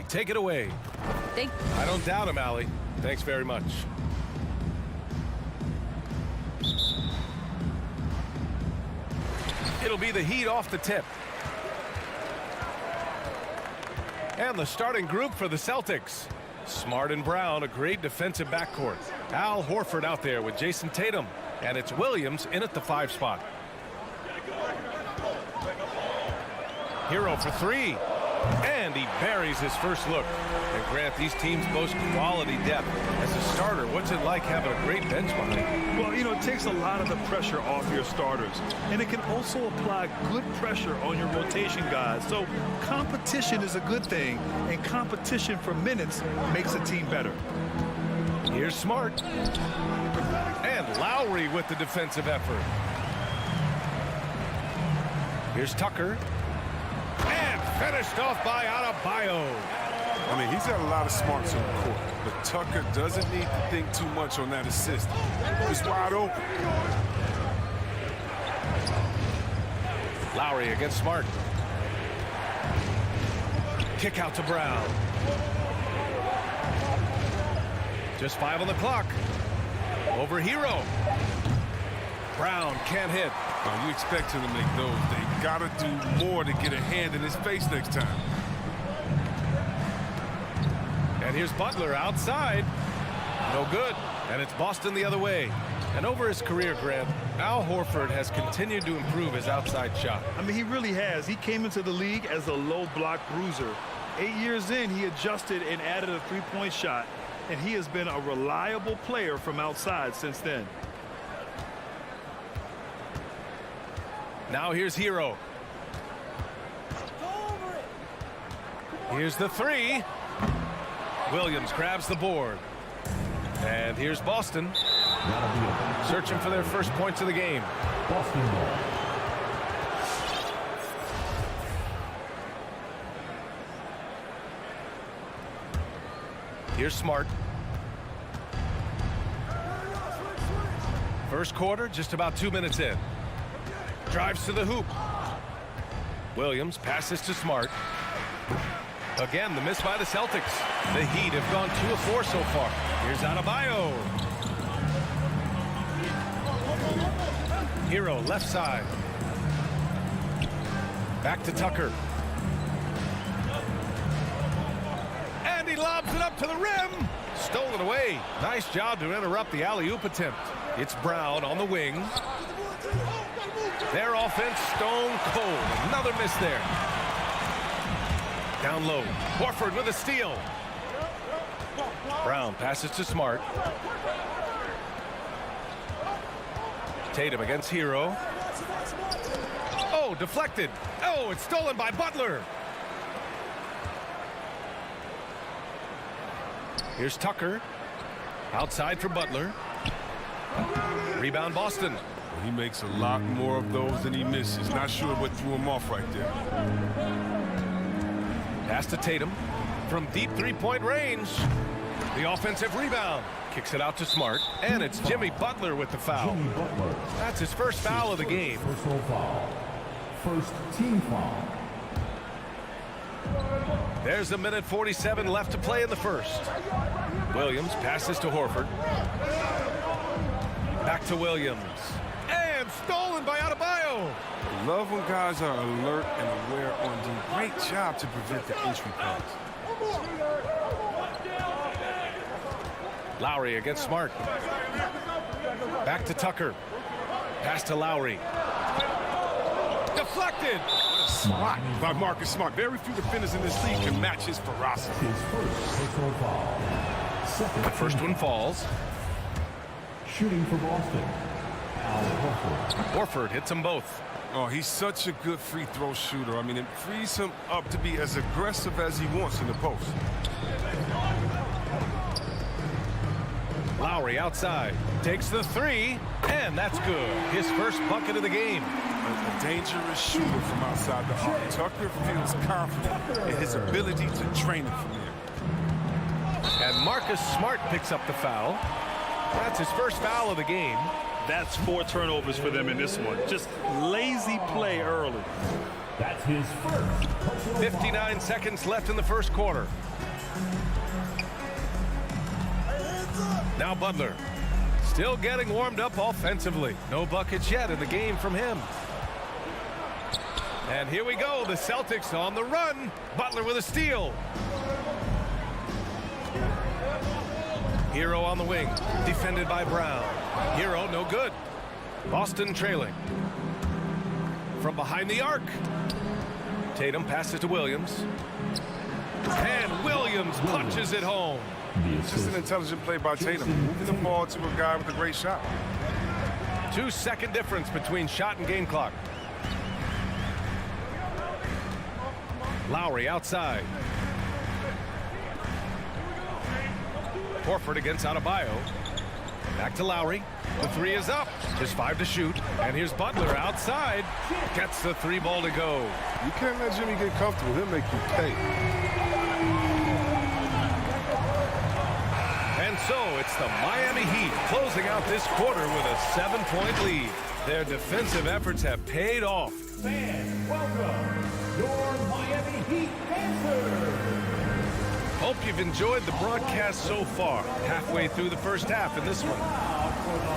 take it away. I don't doubt him, Allie. Thanks very much. It'll be the Heat off the tip. And the starting group for the Celtics. Smart and Brown, a great defensive backcourt. Al Horford out there with Jason Tatum. And it's Williams in at the 5 spot. Hero for 3. And he buries his first look. And Grant, these teams boast quality depth. As a starter, what's it like having a great bench behind you? Well, it takes a lot of the pressure off your starters. And it can also apply good pressure on your rotation guys. So competition is a good thing. And competition for minutes makes a team better. Here's Smart. And Lowry with the defensive effort. Here's Tucker. And finished off by Adebayo. I mean, he's got a lot of smarts on the court, but Tucker doesn't need to think too much on that assist. He's wide open. Lowry against Smart. Kick out to Brown. Just 5 on the clock. Over Hero. Brown can't hit. You expect him to make those. They got to do more to get a hand in his face next time. And here's Butler outside. No good. And it's Boston the other way. And over his career, Grant, Al Horford has continued to improve his outside shot. I mean, he really has. He came into the league as a low block bruiser. 8 years in, he adjusted and added a 3-point shot. And he has been a reliable player from outside since then. Now here's Hero. Here's the 3. Williams grabs the board. And here's Boston. Searching for their first points of the game. Here's Smart. First quarter, just about 2 minutes in. Drives to the hoop. Williams passes to Smart. Again, the miss by the Celtics. The Heat have gone 2 of 4 so far. Here's Adebayo. Hero left side. Back to Tucker. And he lobs it up to the rim. Stolen away. Nice job to interrupt the alley-oop attempt. It's Brown on the wing. Their offense stone cold. Another miss there. Down low. Horford with a steal. Brown passes to Smart. Tatum against Hero. Oh, deflected. Oh, it's stolen by Butler. Here's Tucker. Outside for Butler. Rebound Boston. He makes a lot more of those than he misses. Not sure what threw him off right there. Pass to Tatum from deep 3-point range. The offensive rebound. Kicks it out to Smart. And it's Jimmy Butler with the foul. That's his first foul of the game. Personal foul. First team foul. There's 1:47 left to play in the first. Williams passes to Horford. Back to Williams. And stolen by Adebayo. Love when guys are alert and aware on the great job to prevent the entry pass. Lowry against Smart. Back to Tucker. Pass to Lowry. Deflected. Smart by Marcus Smart. Very few defenders in this league can match his ferocity. His first personal foul. The first one falls. Shooting for Boston. Al Horford. Horford hits them both. Oh, he's such a good free throw shooter. I mean, it frees him up to be as aggressive as he wants in the post. Lowry outside. Takes the 3. And that's good. His first bucket of the game. A dangerous shooter from outside the arc. Tucker feels confident in his ability to drain it from there. And Marcus Smart picks up the foul. That's his first foul of the game. That's 4 turnovers for them in this one. Just lazy play early. That's his first personal 59 seconds left in the first quarter. Now Butler. Still getting warmed up offensively. No buckets yet in the game from him. And here we go. The Celtics on the run. Butler with a steal. Hero on the wing. Defended by Brown. Hero no good. Boston trailing. From behind the arc. Tatum passes to Williams. And Williams punches it home. Just an intelligent play by Tatum, moving the ball to a guy with a great shot. 2-second difference between shot and game clock. Lowry outside. Horford against Adebayo. Back to Lowry. The three is up. There's 5 to shoot. And here's Butler outside. Gets the 3 ball to go. You can't let Jimmy get comfortable. He'll make you pay. And so it's the Miami Heat closing out this quarter with a 7-point lead. Their defensive efforts have paid off. Fans, welcome your Miami Heat Panthers. Hope you've enjoyed the broadcast so far. Halfway through the first half in this one.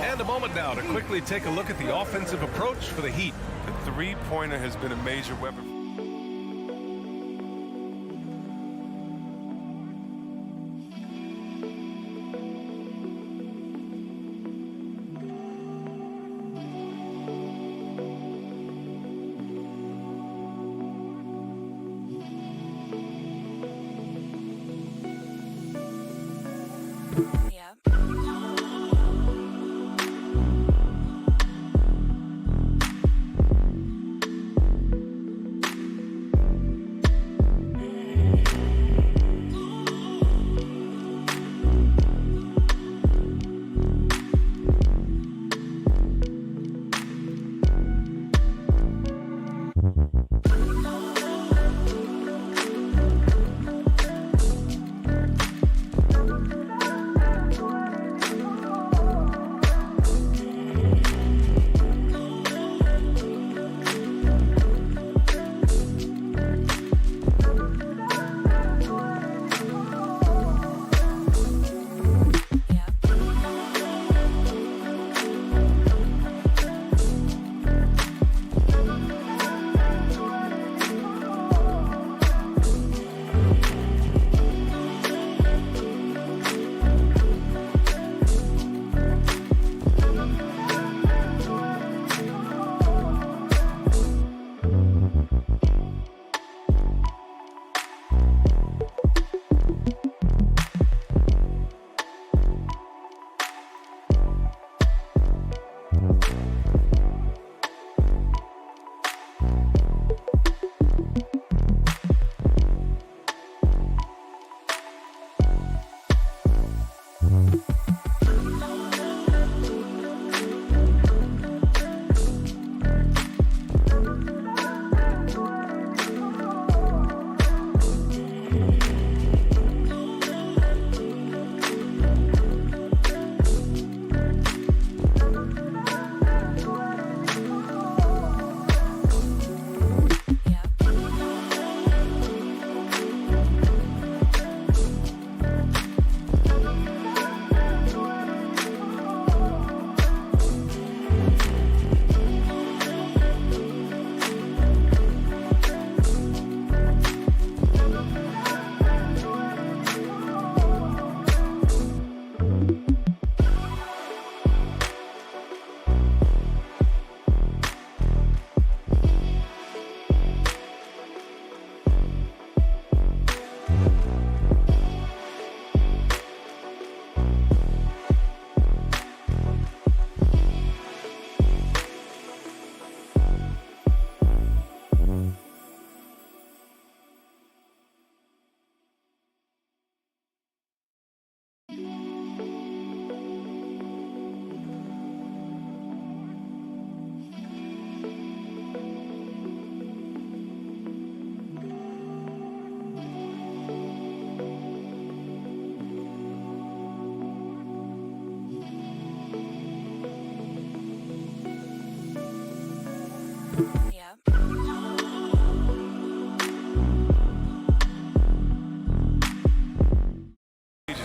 And a moment now to quickly take a look at the offensive approach for the Heat. The three-pointer has been a major weapon.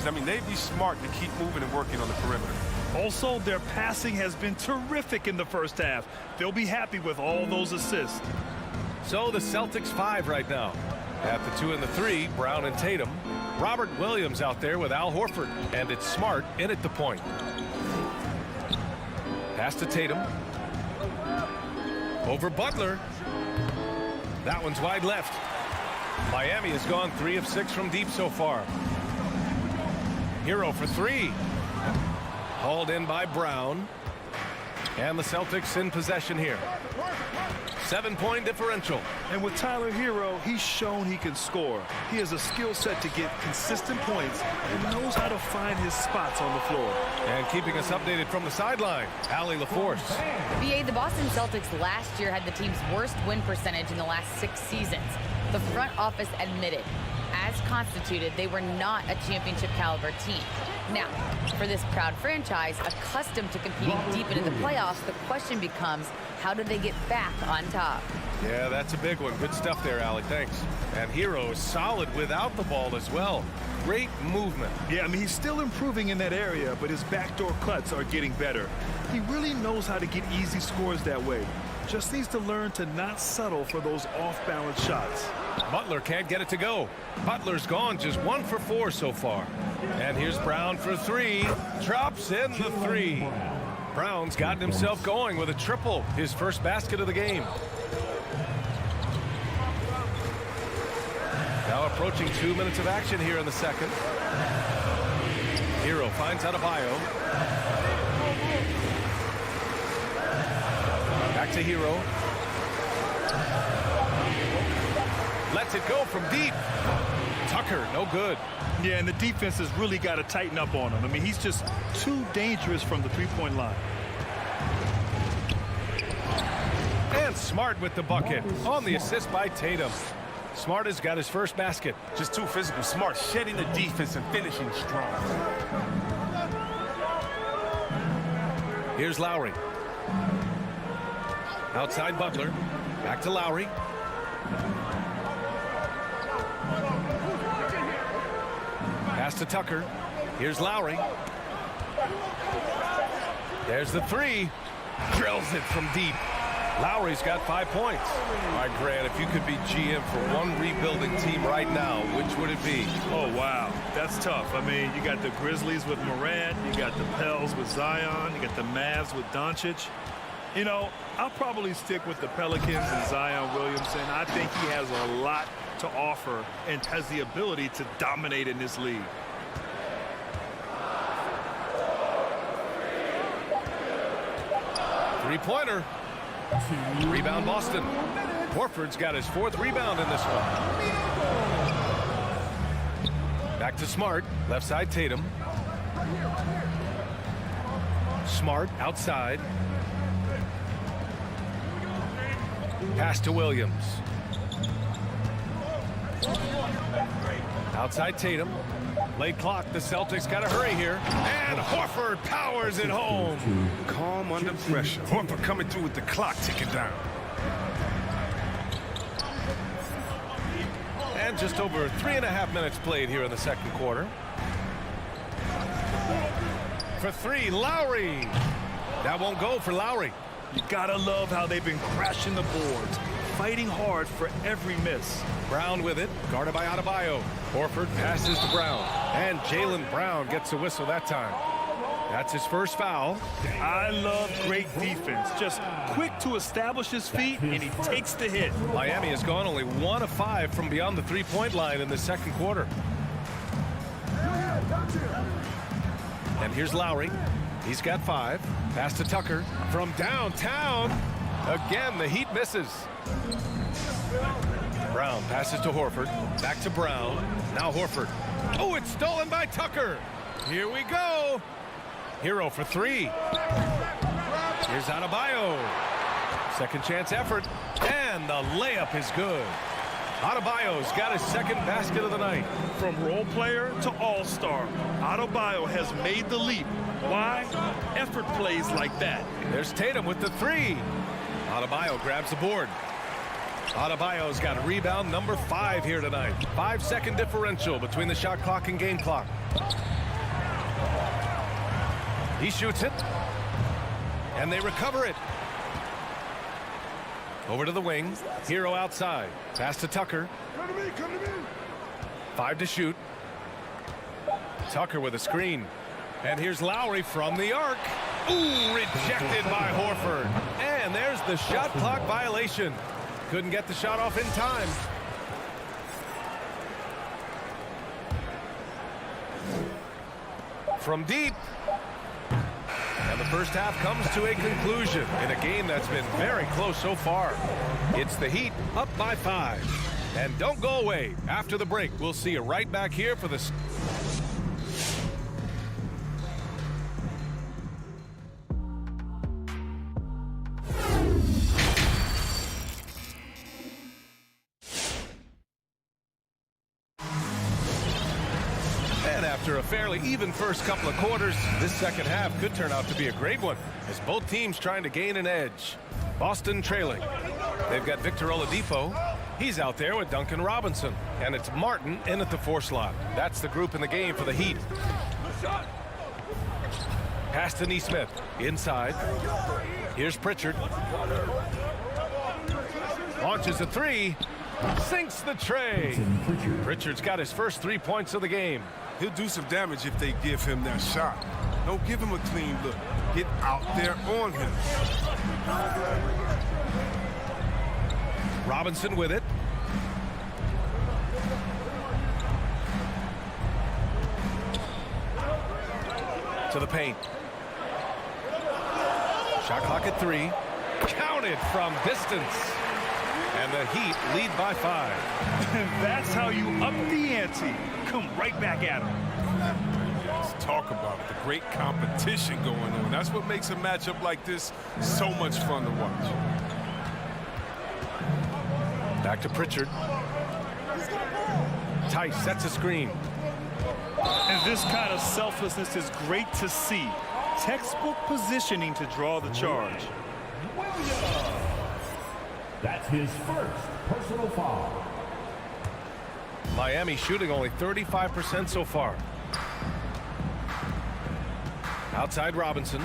I mean, they'd be smart to keep moving and working on the perimeter. Also, their passing has been terrific in the first half. They'll be happy with all those assists. So the Celtics 5 right now. At the 2 and the 3, Brown and Tatum. Robert Williams out there with Al Horford. And it's Smart in at the point. Pass to Tatum. Over Butler. That one's wide left. Miami has gone 3 of 6 from deep so far. Hero for 3. Hauled in by Brown. And the Celtics in possession here. 7-point differential. And with Tyler Hero, he's shown he can score. He has a skill set to get consistent points and knows how to find his spots on the floor. And keeping us updated from the sideline, Allie LaForce. BA, the Boston Celtics last year had the team's worst win percentage in the last 6 seasons. The front office admitted, as constituted, they were not a championship caliber team. Now, for this proud franchise, accustomed to competing deep into the playoffs, the question becomes, how do they get back on top? Yeah, that's a big one. Good stuff there, Allie. Thanks. And Hero is solid without the ball as well. Great movement. Yeah, I mean, he's still improving in that area, but his backdoor cuts are getting better. He really knows how to get easy scores that way. Just needs to learn to not settle for those off-balance shots. Butler can't get it to go. Butler's gone just 1 for 4 so far. And here's Brown for 3. Drops in the 3. Brown's gotten himself going with a triple, his first basket of the game. Now approaching 2 minutes of action here in the second. Hero finds Adebayo. Back to Hero. Lets it go from deep. Tucker, no good. Yeah, and the defense has really got to tighten up on him. I mean, he's just too dangerous from the three-point line. And Smart with the bucket on the assist by Tatum. Smart has got his first basket. Just too physical. Smart shedding the defense and finishing strong. Here's Lowry. Outside Butler. Back to Lowry. Pass to Tucker. Here's Lowry. There's the 3. Drills it from deep. Lowry's got 5 points. All right, Grant, if you could be GM for one rebuilding team right now, which would it be? Oh, wow. That's tough. I mean, you got the Grizzlies with Morant. You got the Pels with Zion. You got the Mavs with Doncic. You know, I'll probably stick with the Pelicans and Zion Williamson. I think he has a lot to offer and has the ability to dominate in this league. Three-pointer. Rebound Boston. Horford's got his 4th rebound in this one. Back to Smart. Left side Tatum. Smart outside. Pass to Williams. Outside Tatum. Late clock. The Celtics got to hurry here. And Horford powers it home. Calm under pressure. Horford coming through with the clock ticking down. And just over 3.5 minutes played here in the second quarter. For 3, Lowry. That won't go for Lowry. You gotta love how they've been crashing the boards, fighting hard for every miss. Brown with it, guarded by Adebayo. Horford passes to Brown. And Jaylen Brown gets a whistle that time. That's his first foul. I love great defense. Just quick to establish his feet, and he takes the hit. Miami has gone only 1 of 5 from beyond the three-point line in the second quarter. And here's Lowry. He's got 5. Pass to Tucker from downtown. Again, the Heat misses. Brown passes to Horford. Back to Brown. Now Horford. Oh, it's stolen by Tucker. Here we go. Hero for 3. Here's Adebayo. Second chance effort. And the layup is good. Adebayo's got his second basket of the night. From role player to all-star, Adebayo has made the leap. Why? Effort plays like that. There's Tatum with the 3. Adebayo grabs the board. Adebayo's got a rebound number 5 here tonight. 5-second differential between the shot clock and game clock. He shoots it. And they recover it. Over to the wing. Hero outside. Pass to Tucker. Come to me, come to me. 5 to shoot. Tucker with a screen. And here's Lowry from the arc. Ooh, rejected by Horford. And there's the shot clock violation. Couldn't get the shot off in time. From deep. And the first half comes to a conclusion in a game that's been very close so far. It's the Heat up by 5. And don't go away. After the break, we'll see you right back here for the... And after a fairly even first couple of quarters, this second half could turn out to be a great one as both teams trying to gain an edge. Boston trailing. They've got Victor Oladipo. He's out there with Duncan Robinson. And it's Martin in at the 4 slot. That's the group in the game for the Heat. Pass to Nesmith. Inside. Here's Pritchard. Launches a 3. Sinks the tray. Pritchard's got his first 3 points of the game. He'll do some damage if they give him that shot. Don't give him a clean look. Get out there on him. Robinson with it. To the paint. Shot clock at 3. Counted from distance. And the Heat lead by 5. And that's how you up the ante. Come right back at him. Let's talk about the great competition going on. That's what makes a matchup like this so much fun to watch. Back to Pritchard. Tice sets a screen. And this kind of selflessness is great to see. Textbook positioning to draw the charge. That's his first personal foul. Miami shooting only 35% so far. Outside Robinson.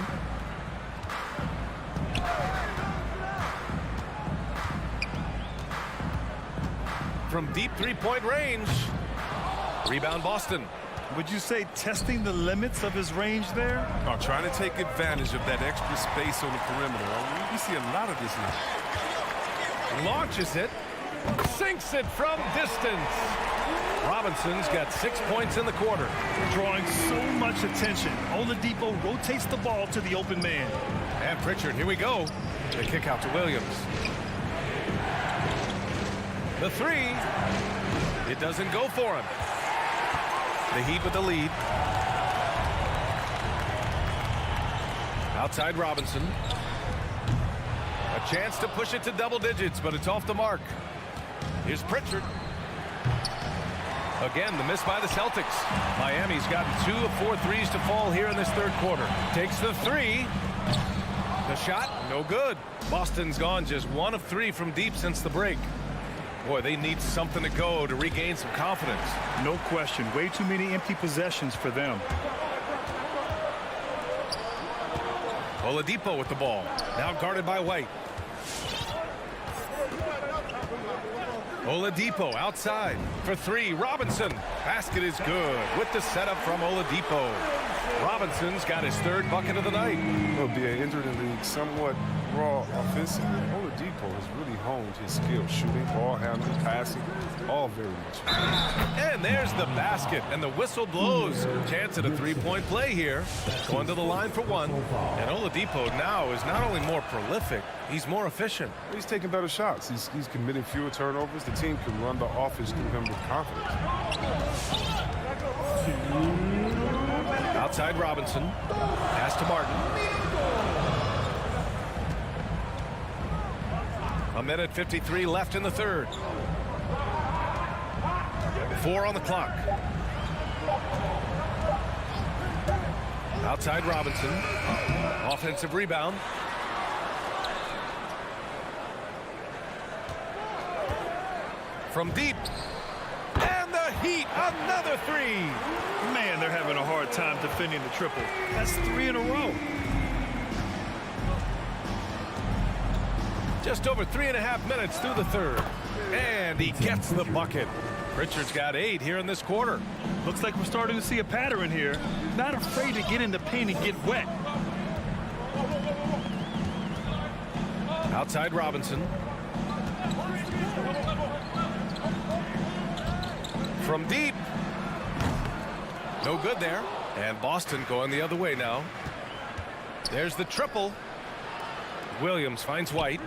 From deep three-point range. Rebound Boston. Would you say testing the limits of his range there? Oh, trying to take advantage of that extra space on the perimeter. We see a lot of this now. Launches it. Sinks it from distance. Robinson's got 6 points in the quarter. Drawing so much attention. Oladipo rotates the ball to the open man. And Pritchard, here we go. The kick out to Williams. The 3. It doesn't go for him. The Heat with the lead. Outside Robinson. A chance to push it to double digits, but it's off the mark. Here's Pritchard. Again, the miss by the Celtics. Miami's gotten 2 of 4 threes to fall here in this third quarter. Takes the 3. The shot, no good. Boston's gone just 1 of 3 from deep since the break. Boy, they need something to go to regain some confidence. No question. Way too many empty possessions for them. Oladipo with the ball. Now guarded by White. Oladipo outside for 3. Robinson. Basket is good with the setup from Oladipo. Robinson's got his 3rd bucket of the night. Well, being entered in the league somewhat raw offensively, Oladipo has really honed his skills. Shooting, ball handling, passing, all very much. And there's the basket, and the whistle blows. Chance at a 3-point play here. Going to the line for 1. And Oladipo now is not only more prolific, he's more efficient. He's taking better shots. He's committing fewer turnovers. The team can run the offense through him with confidence. Outside Robinson. Pass to Martin. A minute 53 left in the third. 4 on the clock. Outside Robinson. Offensive rebound. From deep. And the Heat, another 3. Man, they're having a hard time defending the triple. That's 3 in a row. Just over 3.5 minutes through the third. And he gets the bucket. Pritchard's got 8 here in this quarter. Looks like we're starting to see a pattern here. Not afraid to get in the paint and get wet. Outside Robinson. From deep. No good there. And Boston going the other way now. There's the triple. Williams finds White.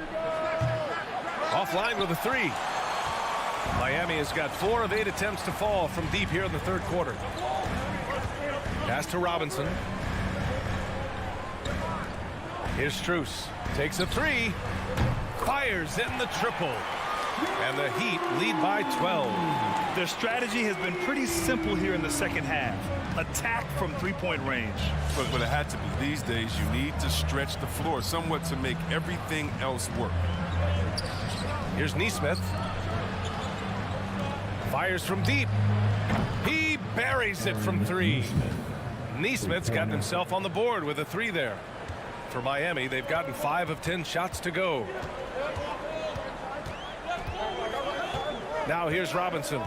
Offline with a 3. Miami has got 4 of 8 attempts to fall from deep here in the third quarter. Pass to Robinson. Here's Strus. Takes a 3. Fires in the triple. And the Heat lead by 12. Their strategy has been pretty simple here in the second half. Attack from three-point range. But it had to be. These days, you need to stretch the floor somewhat to make everything else work. Here's Nesmith. Fires from deep. He buries it from 3. Nesmith's gotten himself on the board with a 3 there. For Miami, they've gotten 5 of 10 shots to go. Now here's Robinson.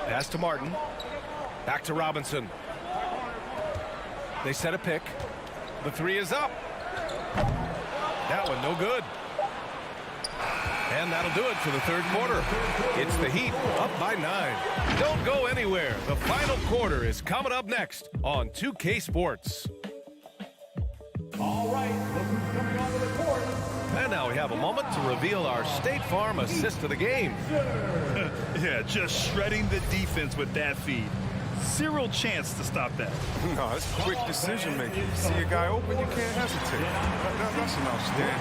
Pass to Martin. Back to Robinson. They set a pick. The 3 is up. That one no good. And that'll do it for the third quarter. It's the Heat up by 9. Don't go anywhere. The final quarter is coming up next on 2K Sports. All right, look who's coming onto the court. And now we have a moment to reveal our State Farm assist of the game. Yeah, just shredding the defense with that feed. Zero chance to stop that. No, it's quick decision making. You see a guy open, you can't hesitate. That's an outstanding.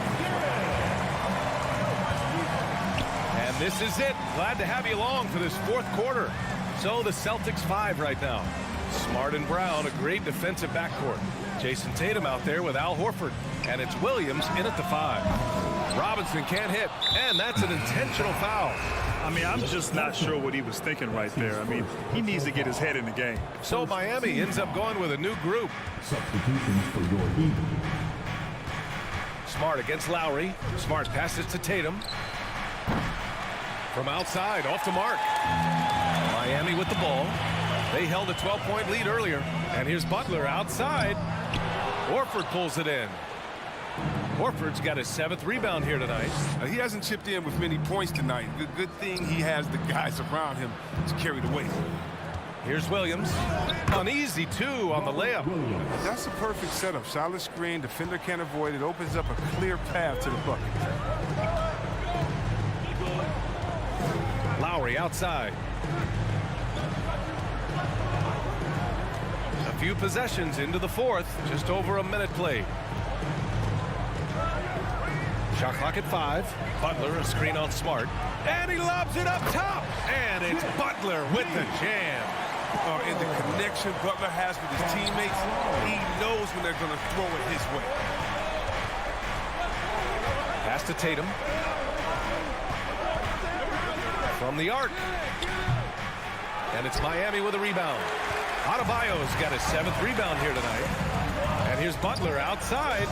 And this is it. Glad to have you along for this fourth quarter. So the Celtics 5 right now. Smart and Brown, a great defensive backcourt. Jason Tatum out there with Al Horford. And it's Williams in at the 5. Robinson can't hit. And that's an intentional foul. I mean, I'm just not sure what he was thinking right there. I mean, he needs to get his head in the game. So Miami ends up going with a new group. Substitutions for your Heat. Smart against Lowry. Smart passes to Tatum. From outside, off to Mark. Miami with the ball. They held a 12-point lead earlier. And here's Butler outside. Horford pulls it in. Horford's got his 7th rebound here tonight. He hasn't chipped in with many points tonight. Good thing he has the guys around him to carry the weight. Here's Williams. An easy 2 on the layup. That's a perfect setup. Solid screen. Defender can't avoid it. Opens up a clear path to the bucket. Lowry outside. A few possessions into the fourth. Just over a minute played. Shot clock at 5. Butler, a screen on Smart. And he lobs it up top. And it's Butler with the jam. And the connection Butler has with his teammates, he knows when they're going to throw it his way. Pass to Tatum. From the arc. And it's Miami with a rebound. Adebayo's got his 7th rebound here tonight. And here's Butler outside.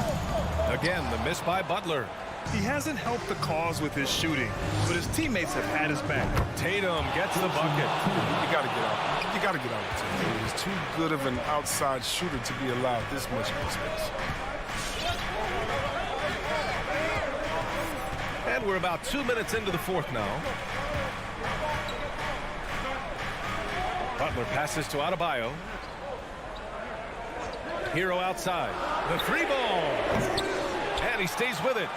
Again, the miss by Butler. He hasn't helped the cause with his shooting, but his teammates have had his back. Tatum gets the bucket. You got to get out. You got to get out of Tatum. He's too good of an outside shooter to be allowed this much space. And we're about 2 minutes into the fourth now. Butler passes to Adebayo. Hero outside. The 3 ball. And he stays with it.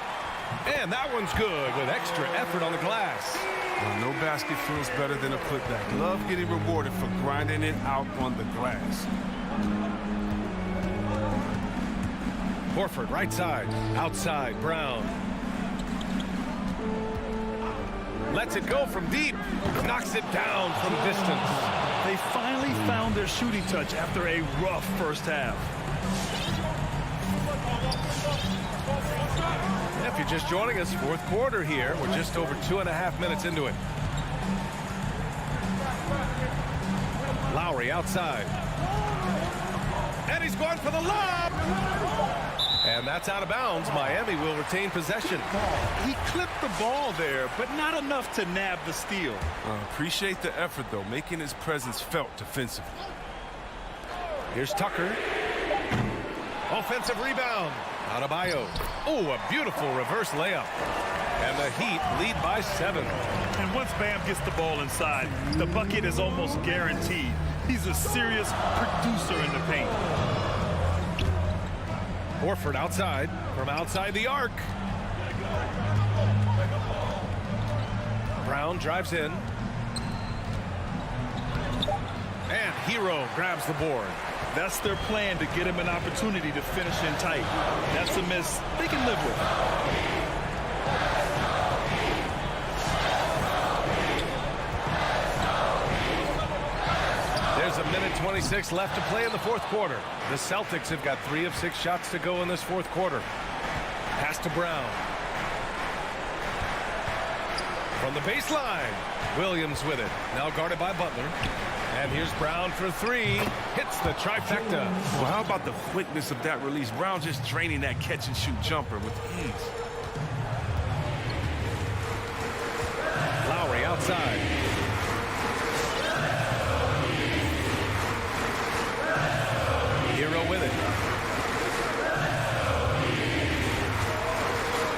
And that one's good with extra effort on the glass. Well, no basket feels better than a putback. Love getting rewarded for grinding it out on the glass. Horford right side. Outside. Brown. Lets it go from deep. Knocks it down from distance. They finally found their shooting touch after a rough first half. If you're just joining us, fourth quarter here. We're just over 2.5 minutes into it. Lowry outside. And he's going for the lob. And that's out of bounds. Miami will retain possession. He clipped the ball there, but not enough to nab the steal. Appreciate the effort, though, making his presence felt defensively. Here's Tucker. Offensive rebound. Adebayo. Oh, a beautiful reverse layup. And the Heat lead by 7. And once Bam gets the ball inside, the bucket is almost guaranteed. He's a serious producer in the paint. Horford outside, from outside the arc. Brown drives in. And Hero grabs the board. That's their plan, to get him an opportunity to finish in tight. That's a miss they can live with. There's a minute 26 left to play in the fourth quarter. The Celtics have got 3 of 6 shots to go in this fourth quarter. Pass to Brown. From the baseline, Williams with it. Now guarded by Butler. And here's Brown for 3. Hits the trifecta. Well, how about the quickness of that release? Brown just draining that catch-and-shoot jumper with ease. Lowry outside. Hero with it.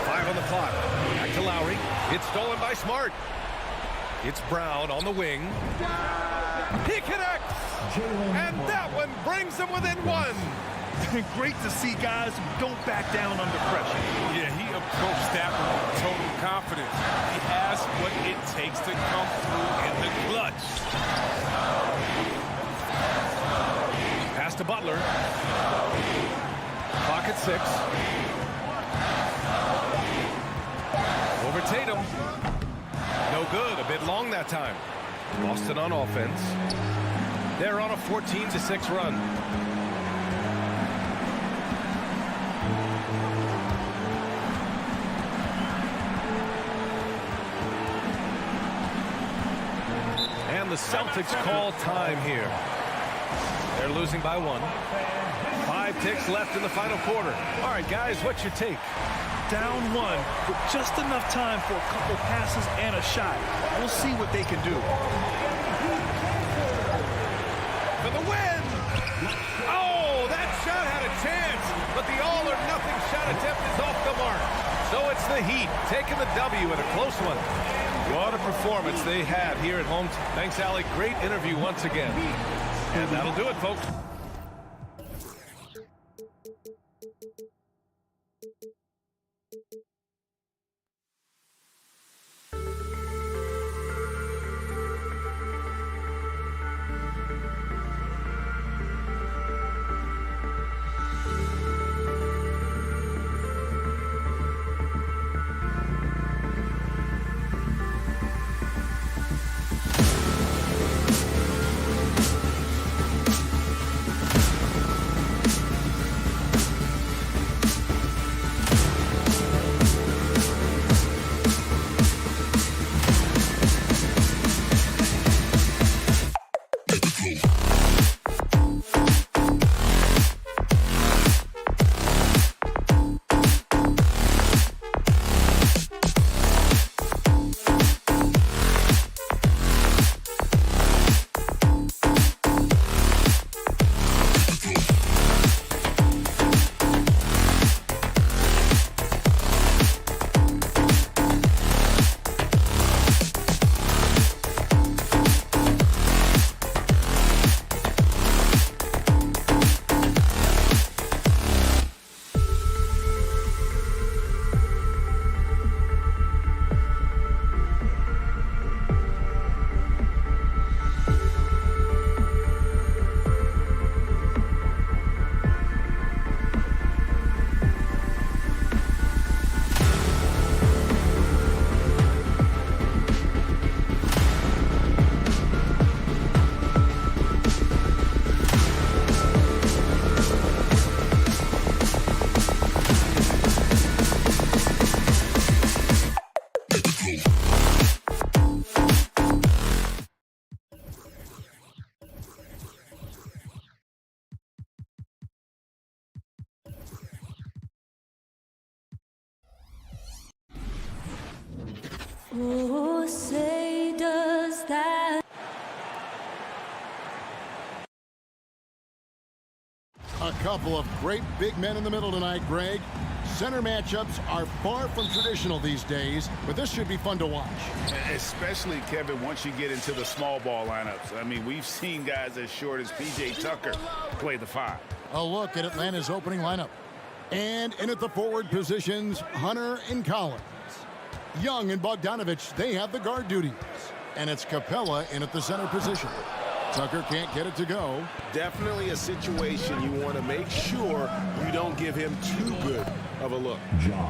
5 on the clock. Back to Lowry. It's stolen by Smart. It's Brown on the wing. He connects. And that one brings them within 1. Great to see guys who don't back down under pressure. Yeah, he approached that with total confidence. He has what it takes to come through in the clutch. Pass to Butler. Clock at 6. Over Tatum. No good. A bit long that time. Boston on offense. They're on a 14-6 run. And the Celtics call time here. They're losing by 1. 5 ticks left in the final quarter. All right, guys, what's your take? Down 1 with just enough time for a couple passes and a shot. We'll see what they can do. For the win! Oh, that shot had a chance, but the all-or-nothing shot attempt is off the mark. So it's the Heat taking the W in a close one. What a performance they had here at home. Thanks, Allie. Great interview once again. And that'll do it, folks. Oh, say does that. A couple of great big men in the middle tonight, Greg. Center matchups are far from traditional these days, but this should be fun to watch. Especially, Kevin, once you get into the small ball lineups. I mean, we've seen guys as short as P.J. Tucker play the 5. A look at Atlanta's opening lineup. And in at the forward positions, Hunter and Collins. Young and Bogdanovich, they have the guard duties. And it's Capella in at the center position. Tucker can't get it to go. Definitely a situation you want to make sure you don't give him too good of a look.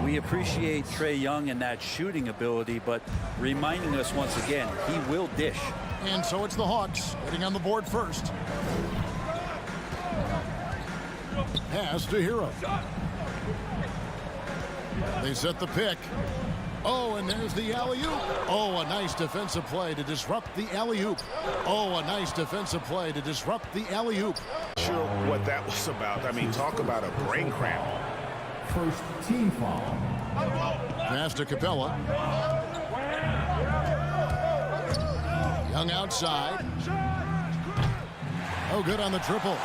We appreciate Trae Young and that shooting ability, but reminding us once again, he will dish. And so it's the Hawks getting on the board first. Pass to Hero. They set the pick. Oh, and there's the alley-oop. Oh, a nice defensive play to disrupt the alley-oop. Oh, a nice defensive play to disrupt the alley-oop. Sure what that was about. I mean, talk about a brain cramp. First team foul. Pass to Capella. Young outside. Oh, good on the triple.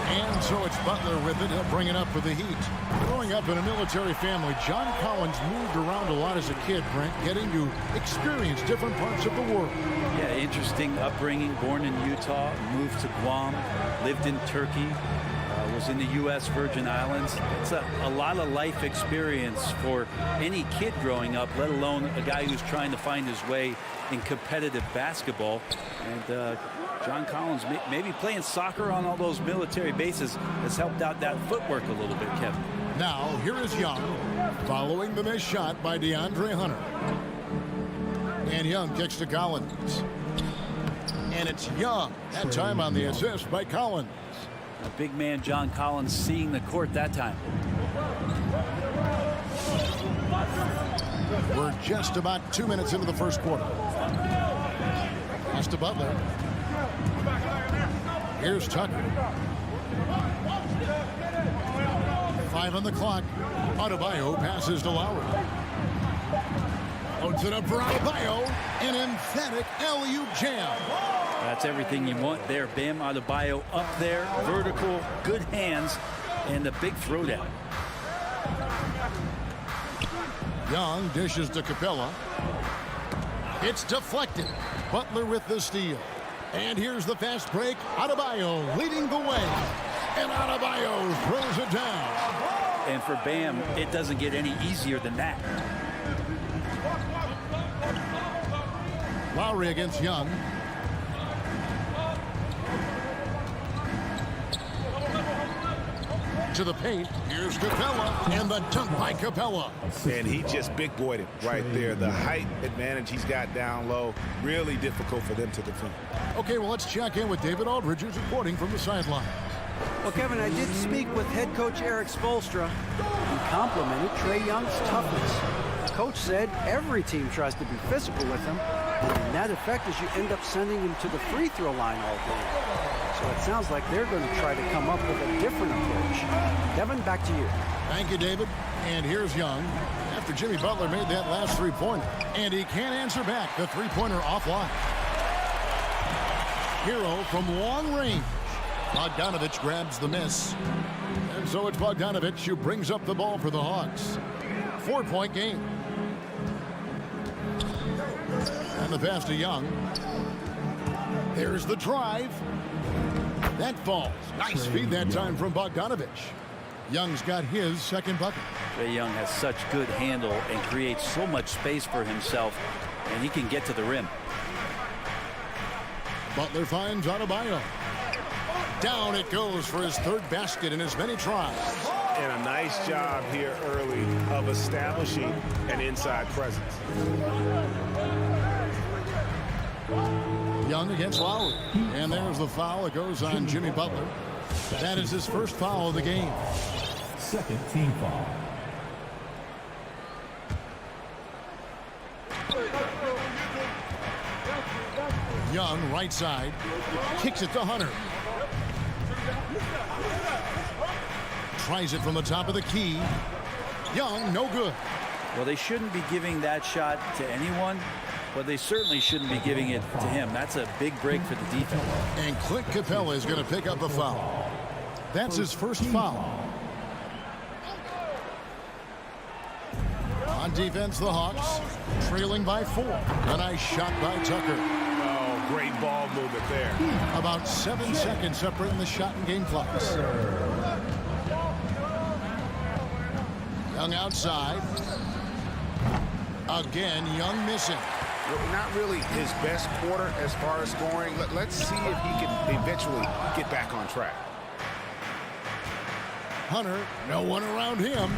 And so it's Butler with it. He'll bring it up for the Heat. Growing up in a military family, John Collins moved around a lot as a kid, Brent, getting to experience different parts of the world. Yeah, interesting upbringing. Born in Utah, moved to Guam, lived in Turkey, was in the U.S. Virgin Islands. It's a lot of life experience for any kid growing up, let alone a guy who's trying to find his way in competitive basketball. And John Collins, maybe playing soccer on all those military bases, has helped out that footwork a little bit, Kevin. Now, here is Young, following the missed shot by DeAndre Hunter. And Young kicks to Collins. And it's Young, that time on the assist by Collins. A big man, John Collins, seeing the court that time. We're just about 2 minutes into the first quarter. Pass to Butler. Here's Tucker. 5 on the clock. Adebayo passes to Lowry. Loads it up for Adebayo. An emphatic alley-oop jam. That's everything you want there. Bam Adebayo up there, vertical, good hands, and the big throwdown. Young dishes to Capella. It's deflected. Butler with the steal. And here's the fast break. Adebayo leading the way. And Adebayo throws it down. And for Bam, it doesn't get any easier than that. Lowry against Young. To the paint. Here's Capella. And the dunk by Capella. And he just big boyed it right there. The height advantage he's got down low. Really difficult for them to defend. Okay, well, let's check in with David Aldridge, who's reporting from the sideline. Well, Kevin, I did speak with head coach Eric Spoelstra. He complimented Trae Young's toughness. Coach said every team tries to be physical with him, and that effect is you end up sending him to the free throw line all day. So it sounds like they're going to try to come up with a different approach. Kevin, back to you. Thank you, David. And here's Young after Jimmy Butler made that last three-pointer. And he can't answer back. The three-pointer offline. Hero from long range. Bogdanovich grabs the miss. And so it's Bogdanovich who brings up the ball for the Hawks. 4-point game. And the pass to Young. There's the drive. That falls. Nice feed that time from Bogdanovich. Young's got his second bucket. Trae Young has such good handle and creates so much space for himself, and he can get to the rim. Butler finds Adebayo. Down it goes for his third basket in as many tries. And a nice job here early of establishing an inside presence. Young against Lowry. And there's the foul. It goes on Jimmy Butler. That is his first foul of the game. Second team foul. Young, right side. Kicks it to Hunter. Tries it from the top of the key. Young, no good. Well, they shouldn't be giving that shot to anyone, but they certainly shouldn't be giving it to him. That's a big break for the defense. And Clint Capella is going to pick up a foul. That's his first foul. On defense, the Hawks trailing by 4. A nice shot by Tucker. Oh, great ball movement there. About 7 seconds separating the shot and game clocks. Young outside. Again, Young missing. Not really his best quarter as far as scoring. Let's see if he can eventually get back on track. Hunter, no one around him.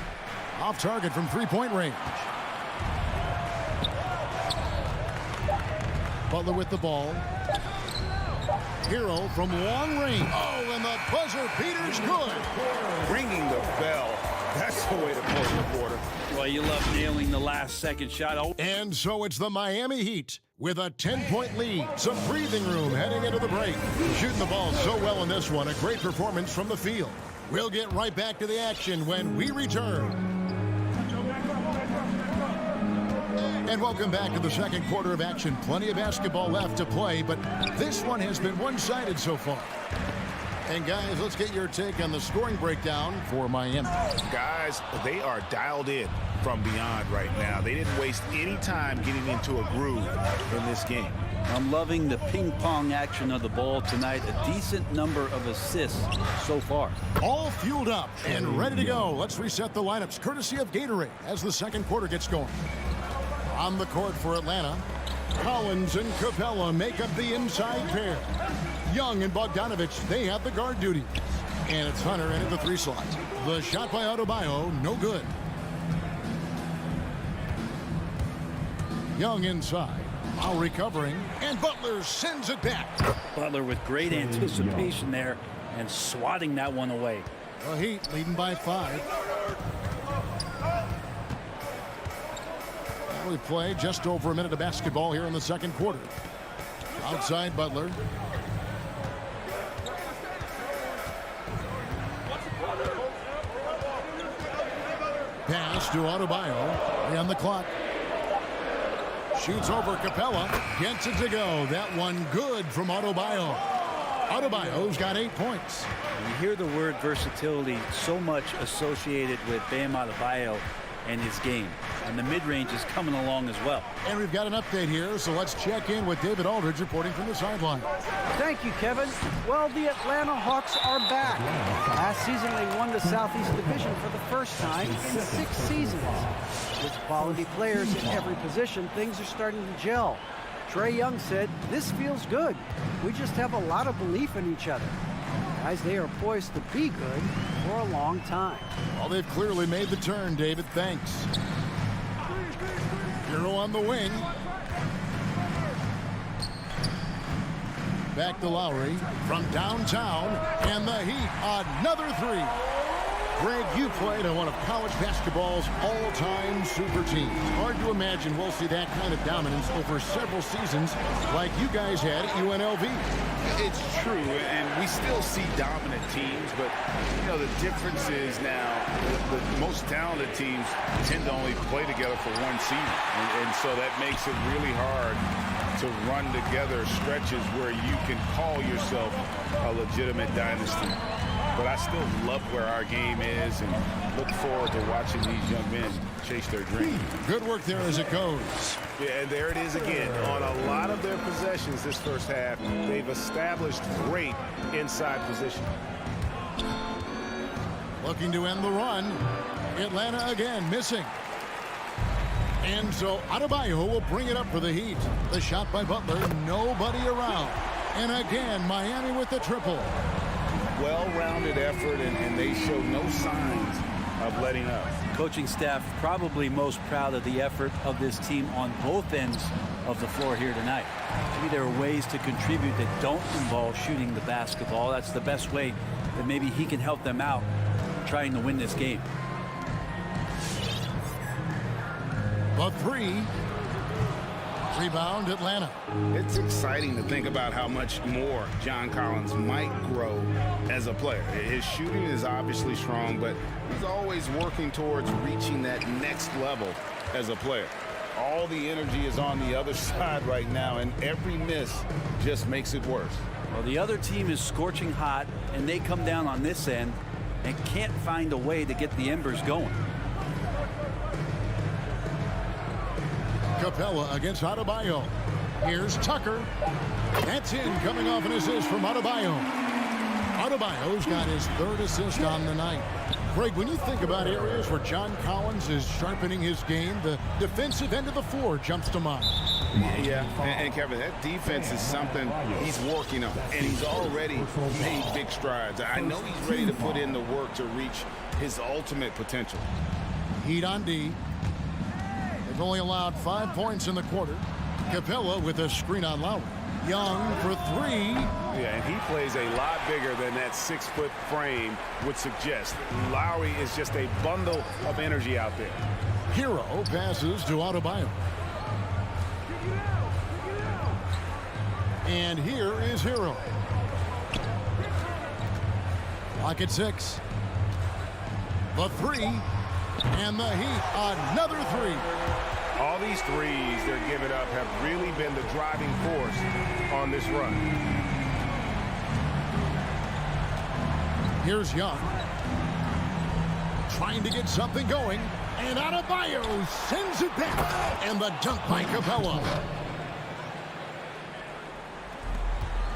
Off target from three-point range. Butler with the ball. Hero from long range. Oh, and the buzzer beater's good. Ringing the bell. That's the way to close the quarter. Well, you love nailing the last-second shot. Oh. And so it's the Miami Heat with a 10-point lead. Some breathing room heading into the break. Shooting the ball so well in this one. A great performance from the field. We'll get right back to the action when we return. And welcome back to the second quarter of action. Plenty of basketball left to play, but this one has been one-sided so far. And guys, let's get your take on the scoring breakdown for Miami. Guys, they are dialed in from beyond right now. They didn't waste any time getting into a groove in this game. I'm loving the ping-pong action of the ball tonight. A decent number of assists so far. All fueled up and ready to go. Let's reset the lineups courtesy of Gatorade as the second quarter gets going. On the court for Atlanta, Collins and Capella make up the inside pair. Young and Bogdanovich, they have the guard duty. And it's Hunter in at the 3 slot. The shot by Adebayo, no good. Young inside. Now recovering, and Butler sends it back. Butler with great anticipation there and swatting that one away. The Heat leading by 5. We play just over a minute of basketball here in the second quarter. Outside Butler. Pass to Adebayo. On the clock. Shoots over Capella. Gets it to go. That one good from Adebayo. Adebayo's got 8 points. You hear the word versatility so much associated with Bam Adebayo and his game. And the mid-range is coming along as well. And we've got an update here, so let's check in with David Aldridge reporting from the sideline. Thank you, Kevin. Well, the Atlanta Hawks are back. Last season, they won the Southeast Division for the first time in 6 seasons. With quality players in every position, things are starting to gel. Trae Young said, "This feels good. We just have a lot of belief in each other." Guys, they are poised to be good for a long time. Well, they've clearly made the turn, David. Thanks. Hero on the wing. Back to Lowry from downtown, and the Heat, another 3. Greg, you played on one of college basketball's all-time super teams. Hard to imagine we'll see that kind of dominance over several seasons like you guys had at UNLV. It's true, and we still see dominant teams, but, you know, the difference is now the most talented teams tend to only play together for one season, and so that makes it really hard to run together stretches where you can call yourself a legitimate dynasty. But I still love where our game is and look forward to watching these young men chase their dream. Good work there as it goes. Yeah, and there it is again. On a lot of their possessions this first half, they've established great inside position. Looking to end the run. Atlanta again missing. And so Adebayo will bring it up for the Heat. The shot by Butler, nobody around. And again, Miami with the triple. Well-rounded effort, and they show no signs of letting up. Coaching staff probably most proud of the effort of this team on both ends of the floor here tonight. Maybe there are ways to contribute that don't involve shooting the basketball. That's the best way that maybe he can help them out trying to win this game. A 3. Rebound, Atlanta. It's exciting to think about how much more John Collins might grow as a player. His shooting is obviously strong, but he's always working towards reaching that next level as a player. All the energy is on the other side right now, and every miss just makes it worse. Well, the other team is scorching hot, and they come down on this end and can't find a way to get the embers going. Capella against Adebayo. Here's Tucker. That's in, coming off an assist from Adebayo. Adebayo's got his third assist on the night. Greg, when you think about areas where John Collins is sharpening his game, the defensive end of the floor jumps to mind. Yeah, and Kevin, that defense is something he's working on, and he's already made big strides. I know he's ready to put in the work to reach his ultimate potential. Heat on D. They've only allowed 5 points in the quarter. Capella with a screen on Lowry. Young for three. Yeah, and he plays a lot bigger than that 6-foot frame would suggest. Lowry is just a bundle of energy out there. Hero passes to Adebayo. And here is Hero. Lock at 6. The three. And the Heat, another three. All these threes they're giving up have really been the driving force on this run. Here's Young. Trying to get something going. And Adebayo sends it back. And the dunk by Capella.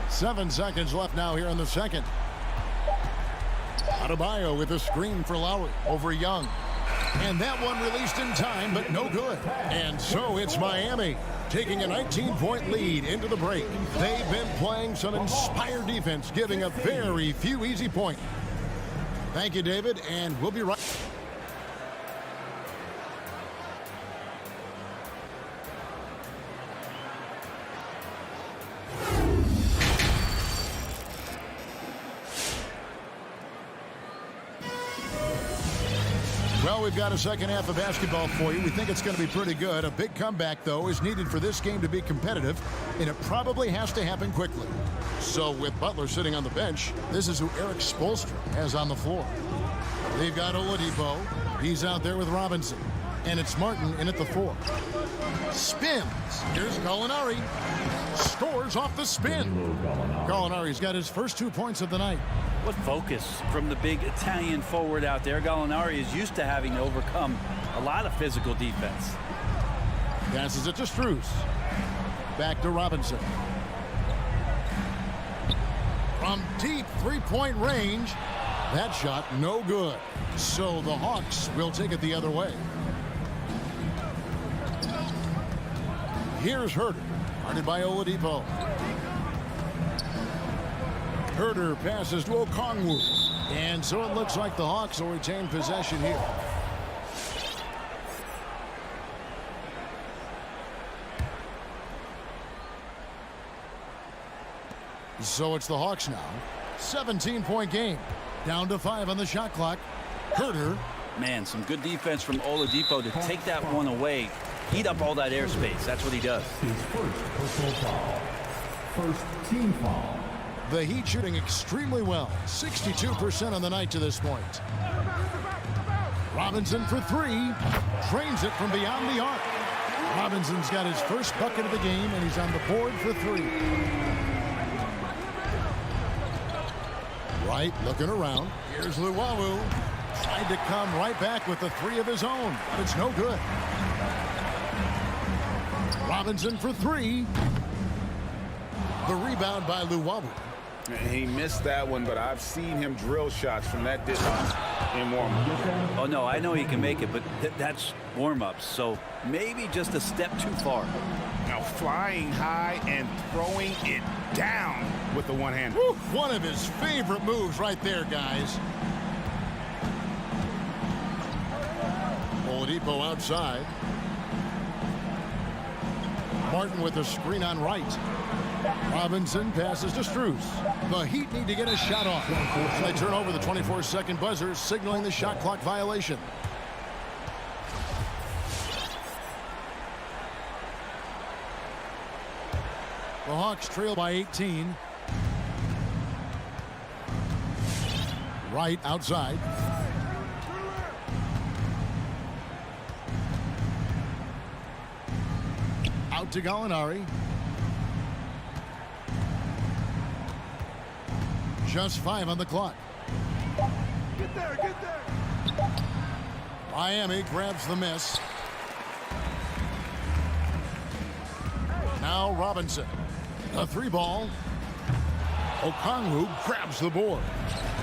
7 seconds left now here in the second. Adebayo with a screen for Lowry over Young. And that one released in time, but no good. And so it's Miami taking a 19-point lead into the break. They've been playing some inspired defense, giving up very few easy points. Thank you, David, and we'll be right back. Well, we've got a second half of basketball for you. We think it's going to be pretty good. A big comeback, though, is needed for this game to be competitive, and it probably has to happen quickly. So with Butler sitting on the bench, this is who Eric Spoelstra has on the floor. They've got Oladipo. He's out there with Robinson. And it's Martin in at the 4. Spins. Here's Gallinari. Scores off the spin. Gallinari's got his first 2 points of the night. What focus from the big Italian forward out there. Gallinari is used to having to overcome a lot of physical defense. Passes it to Strus. Back to Robinson. From deep three-point range, that shot no good. So the Hawks will take it the other way. Here's Herter, guarded by Oladipo. Herter passes to Okongwu. And so it looks like the Hawks will retain possession here. So it's the Hawks now. 17-point game. Down to 5 on the shot clock. Herter. Man, some good defense from Oladipo to take that one away. Eat up all that airspace. That's what he does. His first personal foul. First team foul. The Heat shooting extremely well. 62% on the night to this point. Robinson for 3. Drains it from beyond the arc. Robinson's got his first bucket of the game, and he's on the board for 3. Right, looking around. Here's Luwawu. Tried to come right back with the 3 of his own, but it's no good. Robinson for 3. The rebound by Luwawu. He missed that one, but I've seen him drill shots from that distance in warm-up. Oh, no, I know he can make it, but that's warm-ups, so maybe just a step too far. Now flying high and throwing it down with the one-hand. One of his favorite moves right there, guys. Oladipo outside. Martin with a screen on right. Robinson passes to Strus. The Heat need to get a shot off. They turn over the 24-second buzzer, signaling the shot clock violation. Hawks trail by 18. Right outside. Out to Gallinari. Just 5 on the clock. Get there, get there. Miami grabs the miss. Now Robinson. A 3-ball. Okongwu grabs the board.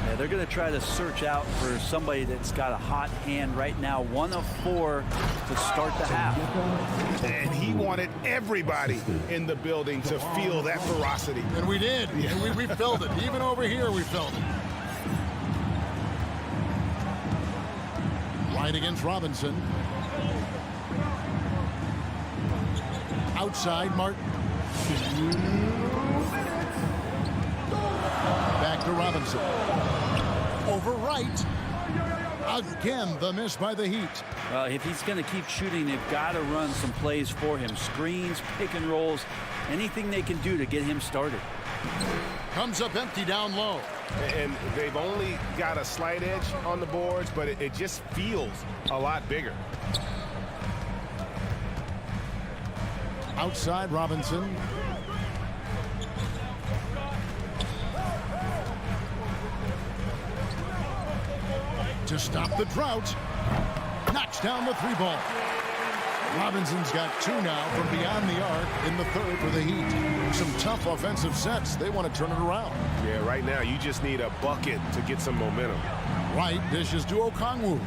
Yeah, they're going to try to search out for somebody that's got a hot hand right now. 1 of 4 to start the half. And he wanted everybody in the building to feel that ferocity. And we did. And we felt it. Even over here, we felt it. Right against Robinson. Outside, Martin. Back to Robinson. Over right. Again, the miss by the Heat. Well, if he's going to keep shooting, they've got to run some plays for him. Screens, pick and rolls, anything they can do to get him started. Comes up empty down low. And they've only got a slight edge on the boards, but it just feels a lot bigger. Outside, Robinson. To stop the drought. Knocks down the 3-ball. Robinson's got 2 now from beyond the arc in the 3rd for the Heat. Some tough offensive sets. They want to turn it around. Yeah, right now you just need a bucket to get some momentum. Right dishes to Okongwu.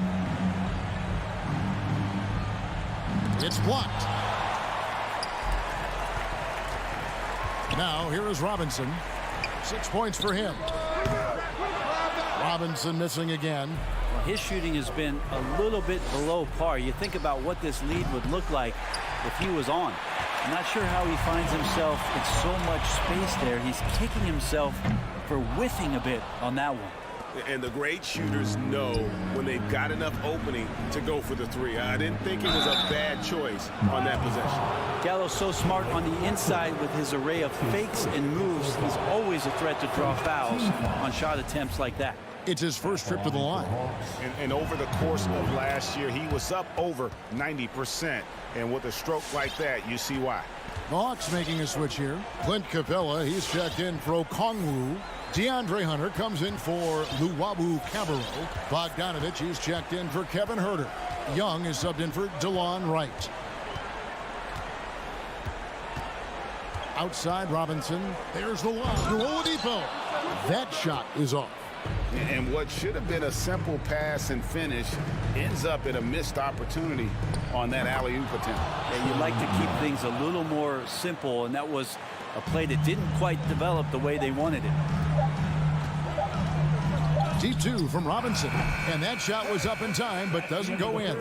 It's blocked. Now here is Robinson. 6 points for him. Robinson missing again. His shooting has been a little bit below par. You think about what this lead would look like if he was on. I'm not sure how he finds himself in so much space there. He's kicking himself for whiffing a bit on that one. And the great shooters know when they've got enough opening to go for the 3. I didn't think it was a bad choice on that possession. Gallo's so smart on the inside with his array of fakes and moves. He's always a threat to draw fouls on shot attempts like that. It's his first trip to the line. And over the course of last year, he was up over 90%. And with a stroke like that, you see why. The Hawks making a switch here. Clint Capella, he's checked in for Okongwu. DeAndre Hunter comes in for Luwawu Cabarro. Bogdanovich, he's checked in for Kevin Huerter. Young is subbed in for DeLon Wright. Outside Robinson. There's the lob to Oladipo. That shot is off. And what should have been a simple pass and finish ends up in a missed opportunity on that alley-oop attempt. And you'd like to keep things a little more simple, and that was a play that didn't quite develop the way they wanted it. T2 from Robinson. And that shot was up in time, but doesn't go in.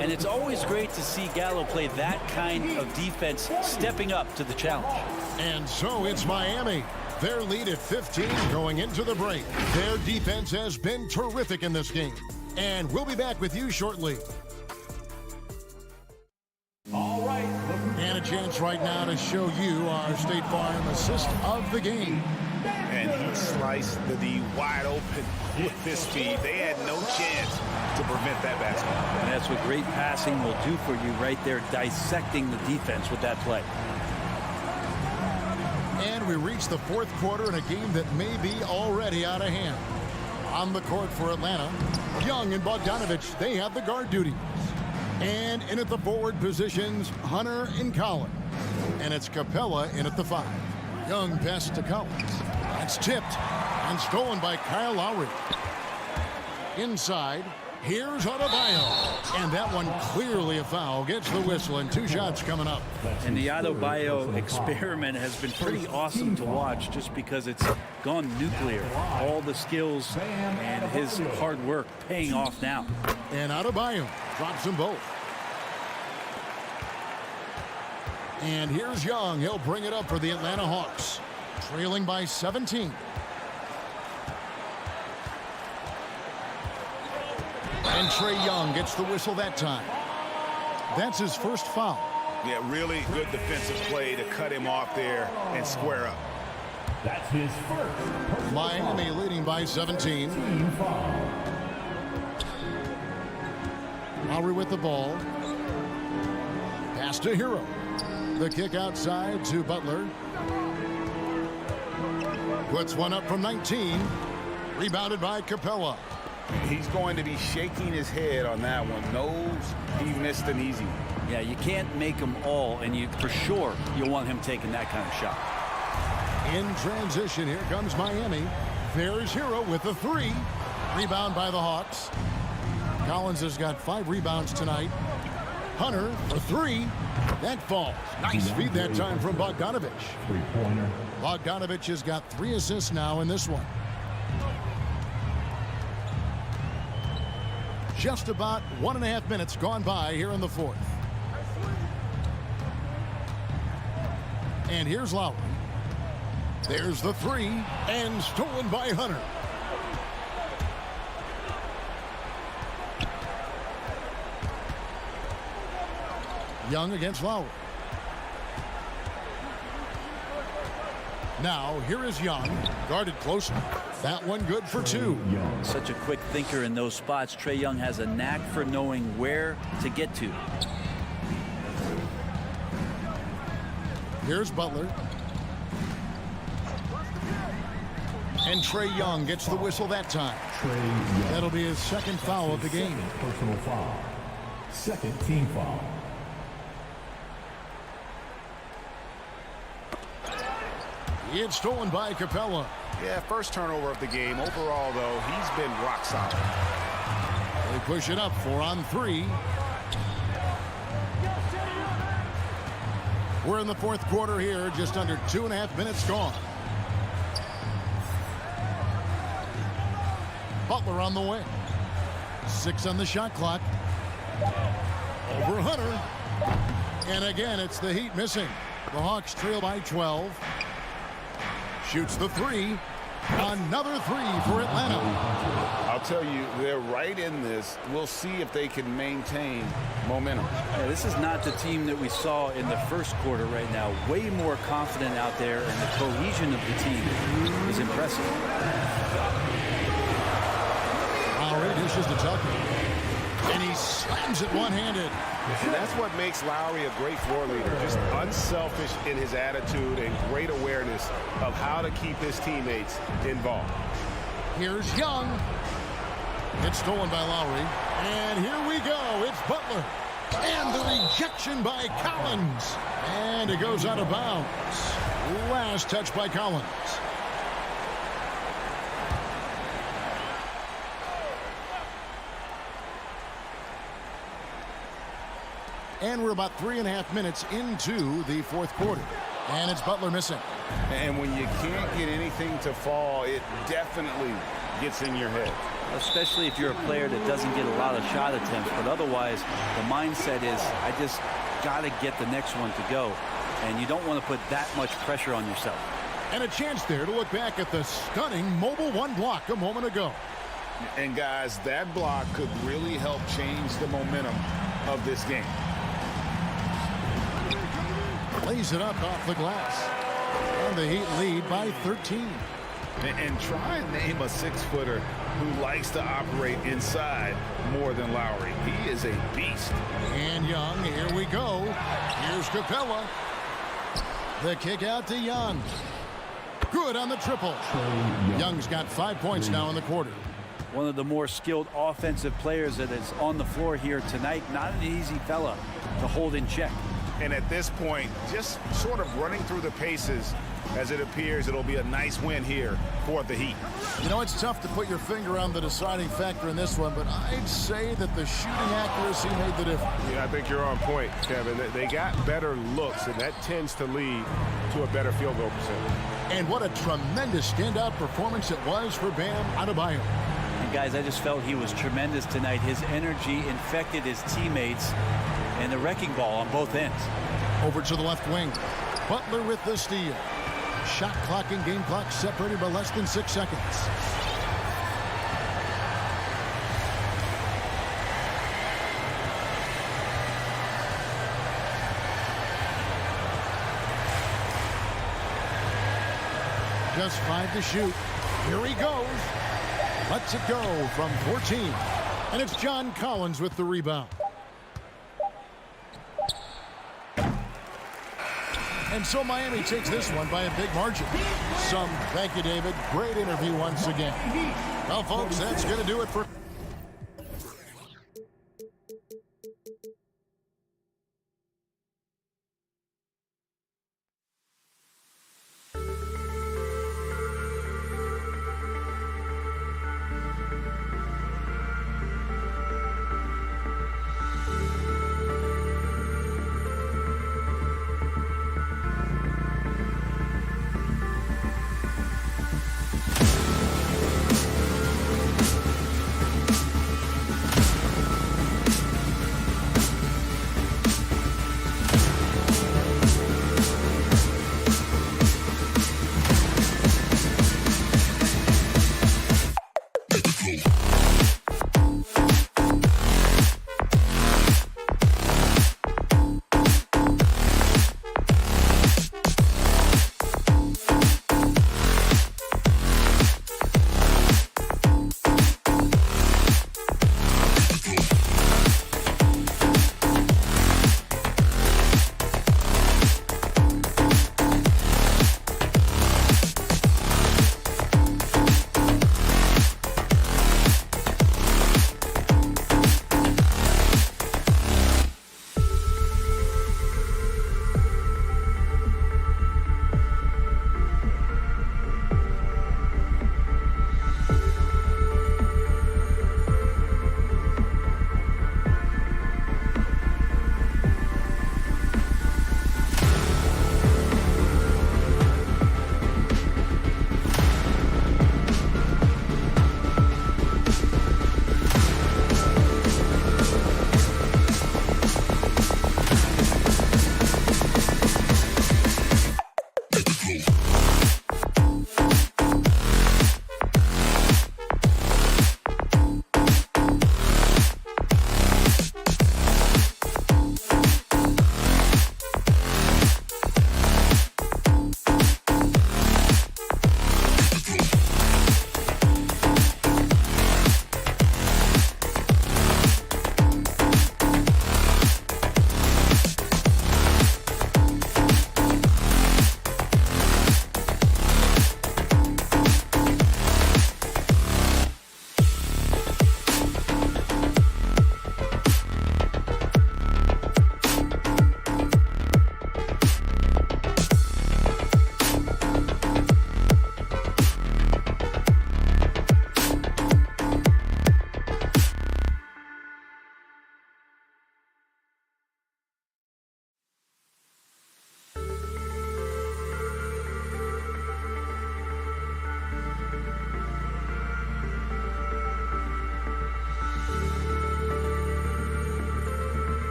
And it's always great to see Gallo play that kind of defense, stepping up to the challenge. And so it's Miami. Their lead at 15 going into the break. Their defense has been terrific in this game. And we'll be back with you shortly. All right. And a chance right now to show you our State Farm assist of the game. And he sliced the D wide open with his speed. They had no chance to prevent that basket. And that's what great passing will do for you right there, dissecting the defense with that play. And we reach the 4th quarter in a game that may be already out of hand. On the court for Atlanta, Young and Bogdanovich, they have the guard duties. And in at the forward positions, Hunter and Collins. And it's Capella in at the 5. Young pass to Collins. That's tipped and stolen by Kyle Lowry. Inside, here's Adebayo. And that one clearly a foul. Gets the whistle and 2 shots coming up. And the Adebayo experiment has been pretty awesome to watch just because it's gone nuclear. All the skills and his hard work paying off now. And Adebayo drops them both. And here's Young. He'll bring it up for the Atlanta Hawks. Trailing by 17. And Trae Young gets the whistle that time. That's his first foul. Yeah, really good defensive play to cut him off there and square up. That's his first. Miami leading by 17. Team foul. Lowry with the ball. Pass to Hero. The kick outside to Butler. Puts one up from 19. Rebounded by Capella. He's going to be shaking his head on that one. Knows he missed an easy one. Yeah, you can't make them all, and for sure you'll want him taking that kind of shot. In transition, here comes Miami. There's Hero with a 3. Rebound by the Hawks. Collins has got 5 rebounds tonight. Hunter for 3. That falls. Nice feed that time from Bogdanovich. Three-pointer. Bogdanovich has got 3 assists now in this one. Just about 1.5 minutes gone by here in the fourth. And here's Lowry. There's the 3, and stolen by Hunter. Young against Lowry. Now, here is Young, guarded closer. That one good for 2. Such a quick thinker in those spots. Trae Young has a knack for knowing where to get to. Here's Butler. And Trae Young gets the whistle that time. That'll be his second foul of the game. Personal foul. Second team foul. It's stolen by Capella. Yeah, first turnover of the game. Overall, though, he's been rock solid. They push it up 4 on 3. We're in the fourth quarter here, just under 2.5 minutes gone. Butler on the wing. 6 on the shot clock. Over Hunter. And again, it's the Heat missing. The Hawks trail by 12. Shoots the 3. Another 3 for Atlanta. I'll tell you, they're right in this. We'll see if they can maintain momentum. Yeah, this is not the team that we saw in the first quarter right now. Way more confident out there, and the cohesion of the team is impressive. Lowry dishes to Tucker. And he slams it one-handed. And that's what makes Lowry a great floor leader. Just unselfish in his attitude and great awareness of how to keep his teammates involved. Here's Young. It's stolen by Lowry. And here we go. It's Butler. And the rejection by Collins. And it goes out of bounds. Last touch by Collins. And we're about 3.5 minutes into the fourth quarter. And it's Butler missing. And when you can't get anything to fall, it definitely gets in your head. Especially if you're a player that doesn't get a lot of shot attempts. But otherwise, the mindset is, I just got to get the next one to go. And you don't want to put that much pressure on yourself. And a chance there to look back at the stunning mobile 1 block a moment ago. And guys, that block could really help change the momentum of this game. Lays it up off the glass. And the Heat lead by 13. And try and name a 6-footer who likes to operate inside more than Lowry. He is a beast. And Young, here we go. Here's Capella. The kick out to Young. Good on the triple. Young's got 5 points now in the quarter. One of the more skilled offensive players that is on the floor here tonight. Not an easy fella to hold in check. And at this point, just sort of running through the paces, as it appears it'll be a nice win here for the Heat. You know, it's tough to put your finger on the deciding factor in this one, but I'd say that the shooting accuracy made the difference. Yeah, I think you're on point, Kevin. They got better looks, and that tends to lead to a better field goal percentage. And what a tremendous standout performance it was for Bam Adebayo. And guys, I just felt he was tremendous tonight. His energy infected his teammates, and the wrecking ball on both ends. Over to the left wing. Butler with the steal. Shot clock and game clock separated by less than 6 seconds. Just 5 to shoot. Here he goes. Lets it go from 14. And it's John Collins with the rebound. And so Miami takes this one by a big margin. Thank you, David. Great interview once again. Well, folks, that's going to do it for...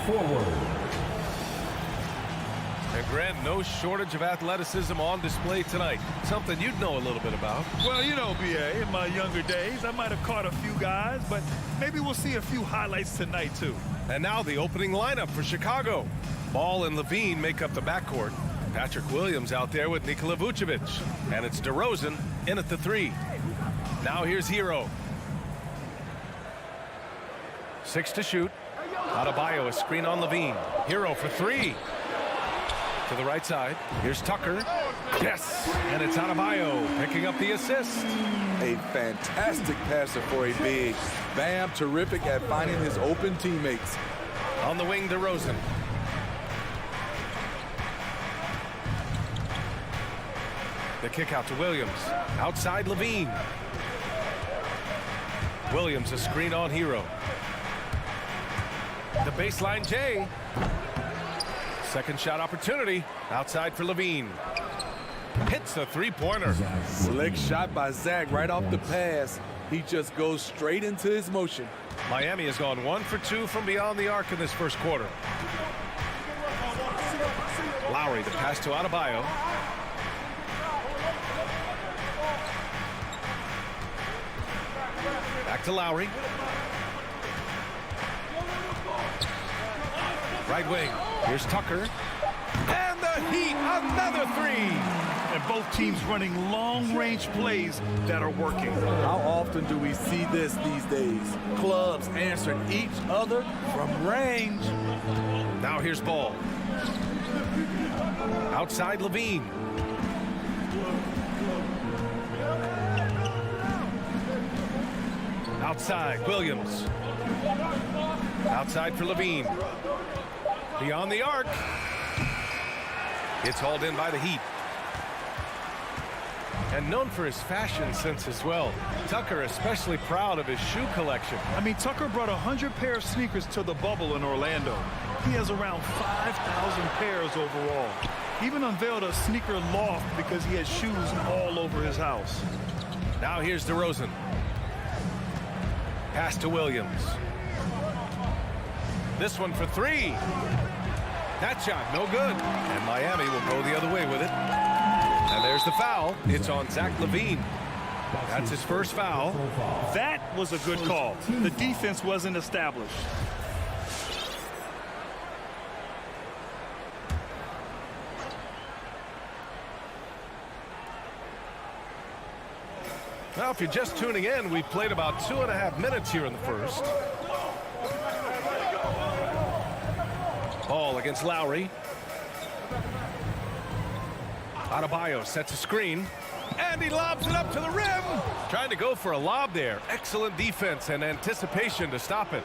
forward. And Grant, no shortage of athleticism on display tonight. Something you'd know a little bit about. Well, you know, B.A., in my younger days, I might have caught a few guys, but maybe we'll see a few highlights tonight, too. And now the opening lineup for Chicago. Ball and Levine make up the backcourt. Patrick Williams out there with Nikola Vucevic. And it's DeRozan in at the 3. Now here's Hero. 6 to shoot. Adebayo, a screen on Levine. Hero for 3. To the right side. Here's Tucker. Yes! And it's Adebayo picking up the assist. A fantastic passer for a big. Bam, terrific at finding his open teammates. On the wing, DeRozan. The kick out to Williams. Outside Levine. Williams, a screen on Hero. The baseline J. Second shot opportunity. Outside for Levine. Hits a three-pointer. Slick shot by Zach right off the pass. He just goes straight into his motion. Miami has gone 1 for 2 from beyond the arc in this first quarter. Lowry, the pass to Adebayo. Back to Lowry. Right wing. Here's Tucker. And the Heat, another 3. And both teams running long-range plays that are working. How often do we see this these days? Clubs answering each other from range. Now here's Ball. Outside Levine. Outside Williams. Outside for Levine. Beyond the arc. It's hauled in by the Heat. And known for his fashion sense as well. Tucker especially proud of his shoe collection. I mean, Tucker brought 100 pair of sneakers to the bubble in Orlando. He has around 5,000 pairs overall. He even unveiled a sneaker loft because he has shoes all over his house. Now here's DeRozan. Pass to Williams. This one for 3. That shot, no good. And Miami will go the other way with it. And there's the foul. It's on Zach Levine. That's his first foul. That was a good call. The defense wasn't established. Now, if you're just tuning in, we've played about 2.5 minutes here in the first. Ball against Lowry. Adebayo sets a screen. And he lobs it up to the rim. Trying to go for a lob there. Excellent defense and anticipation to stop it.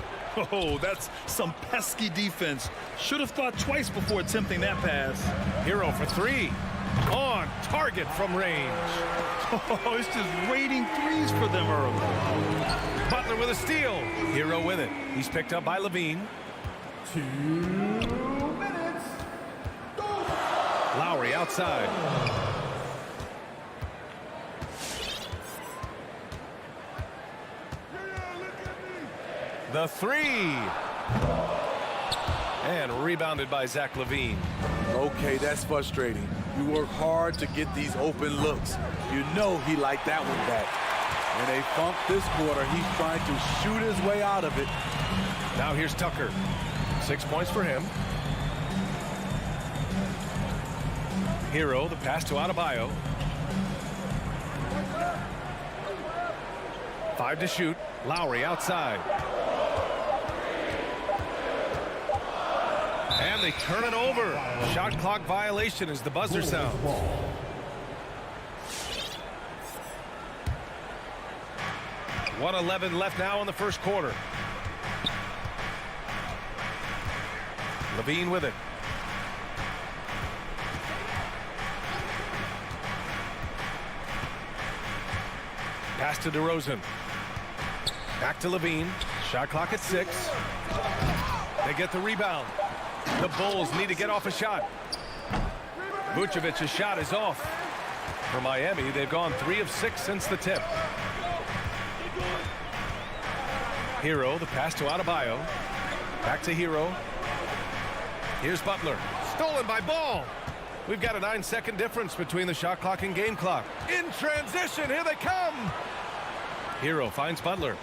Oh, that's some pesky defense. Should have thought twice before attempting that pass. Hero for 3. On target from range. Oh, it's just raining threes for them early. Butler with a steal. Hero with it. He's picked up by Levine. 2 minutes. Lowry outside. The 3. And rebounded by Zach Levine. Okay, that's frustrating. You work hard to get these open looks. You know he liked that one back. In a funk this quarter, he's trying to shoot his way out of it. Now here's Tucker. 6 points for him. Hero, the pass to Adebayo. 5 to shoot. Lowry outside. And they turn it over. Shot clock violation as the buzzer sounds. 1:11 left now in the first quarter. Levine with it. Pass to DeRozan. Back to Levine. Shot clock at 6. They get the rebound. The Bulls need to get off a shot. Vucevic's shot is off. For Miami, they've gone 3 of 6 since the tip. Hero, the pass to Adebayo. Back to Hero. Here's Butler. Stolen by Ball. We've got a 9-second difference between the shot clock and game clock. In transition, here they come. Hero finds Butler.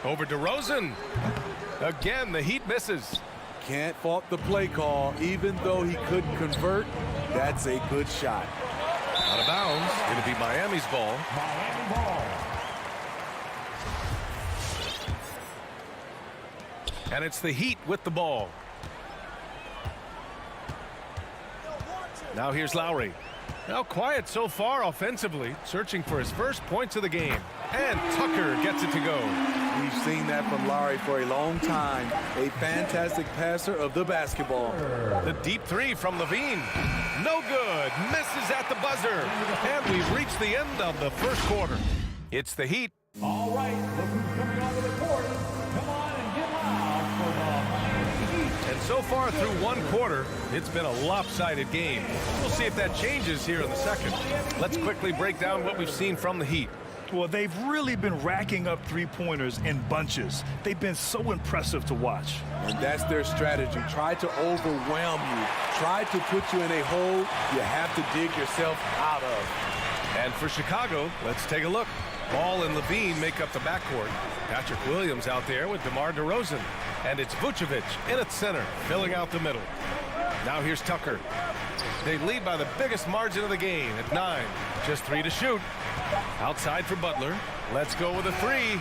Over to DeRozan. Again, the Heat misses. Can't fault the play call. Even though he couldn't convert, that's a good shot. Out of bounds. Going to be Miami's ball. Miami ball. And it's the Heat with the ball. Now here's Lowry. Now quiet so far offensively, searching for his first points of the game. And Tucker gets it to go. We've seen that from Lowry for a long time. A fantastic passer of the basketball. The deep three from Levine. No good. Misses at the buzzer. And we've reached the end of the first quarter. It's the Heat. All right, look who's coming onto the court. Come on and get loud for the Miami Heat. And so far through one quarter, it's been a lopsided game. We'll see if that changes here in the second. Let's quickly break down what we've seen from the Heat. Well, they've really been racking up three-pointers in bunches. They've been so impressive to watch. And that's their strategy. Try to overwhelm you. Try to put you in a hole you have to dig yourself out of. And for Chicago, let's take a look. Ball and Levine make up the backcourt. Patrick Williams out there with DeMar DeRozan. And it's Vucevic in at center, filling out the middle. Now here's Tucker. They lead by the biggest margin of the game at 9. Just 3 to shoot. Outside for Butler. Let's go with a 3.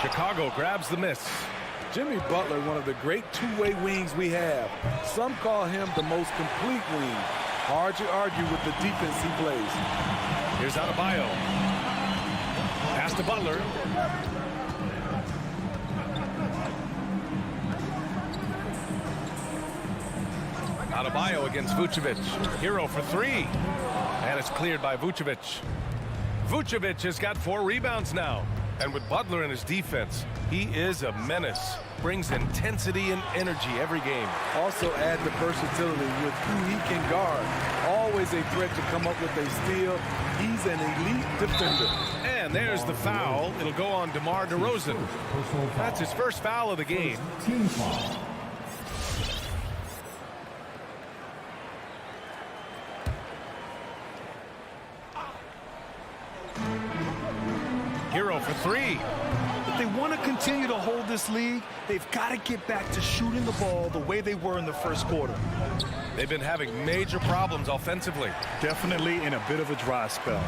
Chicago grabs the miss. Jimmy Butler, one of the great two-way wings we have. Some call him the most complete wing. Hard to argue with the defense he plays. Here's Adebayo. Pass to Butler. Adebayo against Vucevic. Hero for 3. And it's cleared by Vucevic. Vucevic has got 4 rebounds now. And with Butler in his defense, he is a menace. Brings intensity and energy every game. Also add the versatility with who he can guard. Always a threat to come up with a steal. He's an elite defender. And there's the foul. It'll go on DeMar DeRozan. That's his first foul of the game. Team foul. Hero for 3. If they want to continue to hold this lead, they've got to get back to shooting the ball the way they were in the first quarter. They've been having major problems offensively. Definitely in a bit of a dry spell.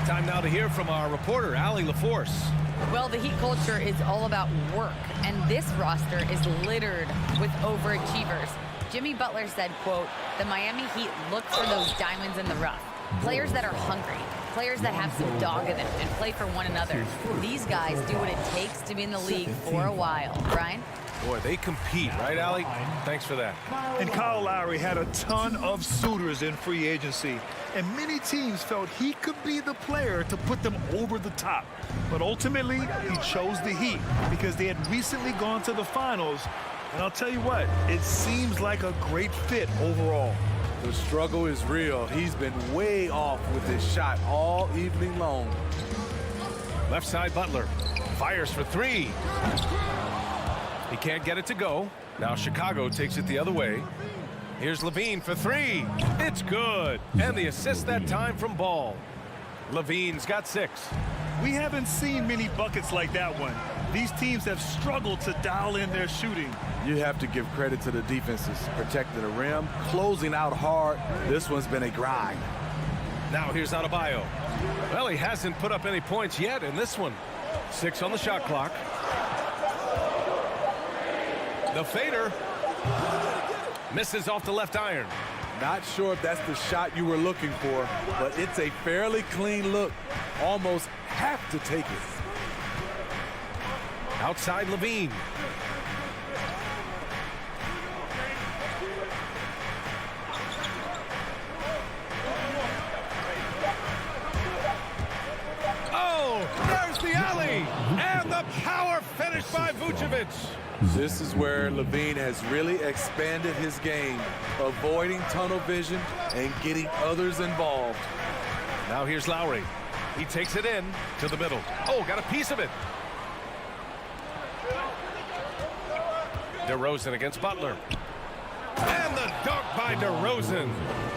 Time now to hear from our reporter, Allie LaForce. Well, the Heat culture is all about work, and this roster is littered with overachievers. Jimmy Butler said, quote, "The Miami Heat look for those diamonds in the rough. Players that are hungry, players that have some dog in them and play for one another. These guys do what it takes to be in the league for a while." Brian? Boy, they compete, right, Allie? Thanks for that. And Kyle Lowry had a ton of suitors in free agency, and many teams felt he could be the player to put them over the top. But ultimately, he chose the Heat because they had recently gone to the finals. And I'll tell you what, it seems like a great fit overall. The struggle is real. He's been way off with his shot all evening long. Left side Butler. Fires for 3. He can't get it to go. Now Chicago takes it the other way. Here's Levine for 3. It's good. And the assist that time from Ball. Levine's got 6. We haven't seen many buckets like that one. These teams have struggled to dial in their shooting. You have to give credit to the defenses. Protecting the rim, closing out hard. This one's been a grind. Now here's Adebayo. Well, he hasn't put up any points yet in this one. 6 on the shot clock. The fader. Misses off the left iron. Not sure if that's the shot you were looking for, but it's a fairly clean look. Almost have to take it. Outside Levine. Oh, there's the alley. And the power finish by Vucevic. This is where Levine has really expanded his game, avoiding tunnel vision and getting others involved. Now here's Lowry. He takes it in to the middle. Oh, got a piece of it. DeRozan against Butler. And Dunk by DeRozan.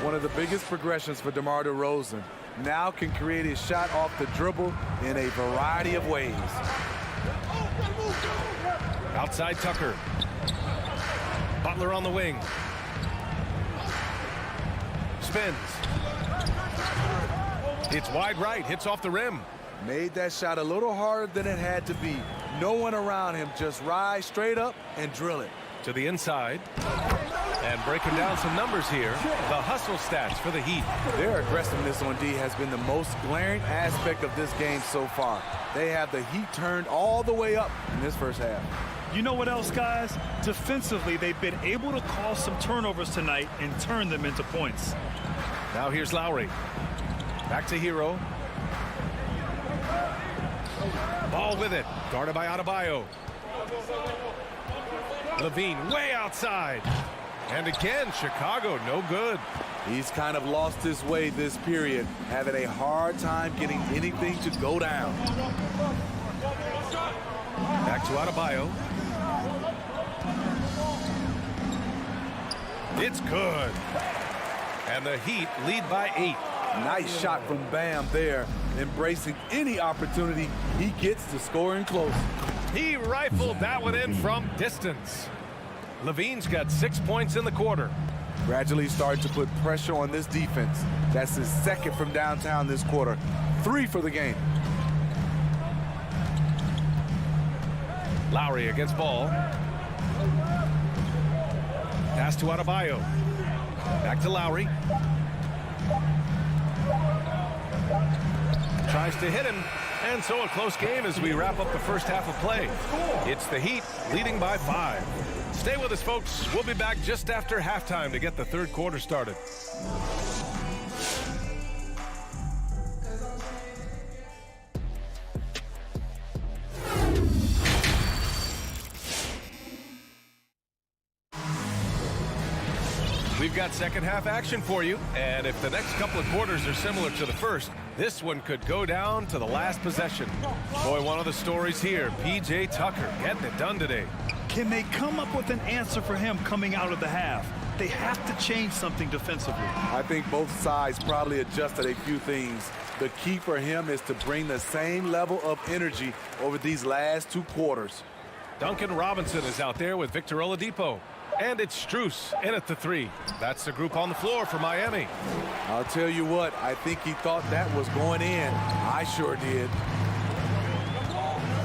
One of the biggest progressions for DeMar DeRozan. Now can create his shot off the dribble in a variety of ways. Outside Tucker. Butler on the wing. Spins. It's wide right, hits off the rim. Made that shot a little harder than it had to be. No one around him, just rise straight up and drill it. To the inside. And breaking down some numbers here, the hustle stats for the Heat. Their aggressiveness on D has been the most glaring aspect of this game so far. They have the Heat turned all the way up in this first half. You know what else, guys? Defensively, they've been able to cause some turnovers tonight and turn them into points. Now here's Lowry. Back to Hero. Ball with it. Guarded by Adebayo. Levine way outside. And again, Chicago, no good. He's kind of lost his way this period, having a hard time getting anything to go down. Back to Adebayo. It's good. And the Heat lead by 8. Nice shot from Bam there, embracing any opportunity he gets to score in close. He rifled that one in from distance. Levine's got 6 points in the quarter. Gradually starting to put pressure on this defense. That's his second from downtown this quarter. 3 for the game. Lowry against Ball. Pass to Adebayo. Back to Lowry. Tries to hit him. And so a close game as we wrap up the first half of play. It's the Heat leading by 5. Stay with us, folks. We'll be back just after halftime to get the third quarter started. We've got second half action for you, and if the next couple of quarters are similar to the first, this one could go down to the last possession. Boy, one of the stories here, P.J. Tucker getting it done today. Can they come up with an answer for him coming out of the half? They have to change something defensively. I think both sides probably adjusted a few things. The key for him is to bring the same level of energy over these last 2 quarters. Duncan Robinson is out there with Victor Oladipo. And it's Strus in at the 3. That's the group on the floor for Miami. I'll tell you what, I think he thought that was going in. I sure did.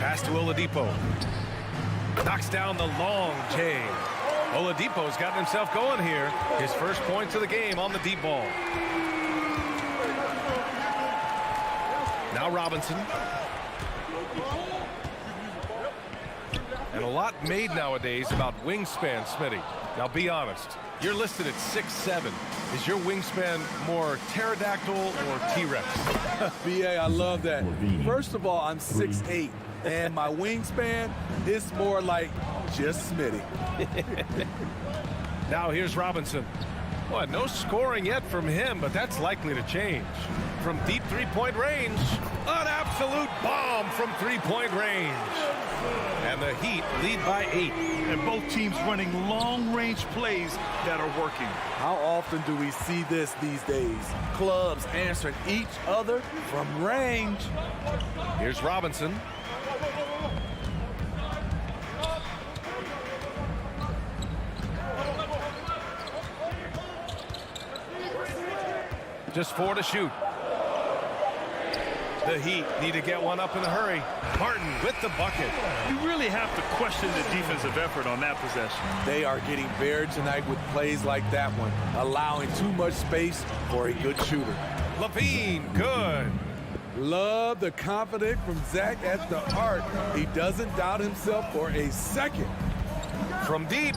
Pass to Oladipo. Knocks down the long J. Oladipo's gotten himself going here. His first points of the game on the deep ball. Now Robinson. And a lot made nowadays about wingspan, Smitty. Now be honest, you're listed at 6'7". Is your wingspan more pterodactyl or T-Rex? B.A., I love that. First of all, I'm 6'8", and my wingspan is more like just Smitty. Now here's Robinson. Well, no scoring yet from him, but that's likely to change. From deep three-point range, an absolute bomb from three-point range. And the Heat lead by 8. And both teams running long-range plays that are working. How often do we see this these days? Clubs answering each other from range. Here's Robinson. Just 4 to shoot. The Heat need to get one up in a hurry. Martin with the bucket. You really have to question the defensive effort on that possession. They are getting buried tonight with plays like that one, allowing too much space for a good shooter. Levine, good. Love the confidence from Zach at the arc. He doesn't doubt himself for a second. From deep.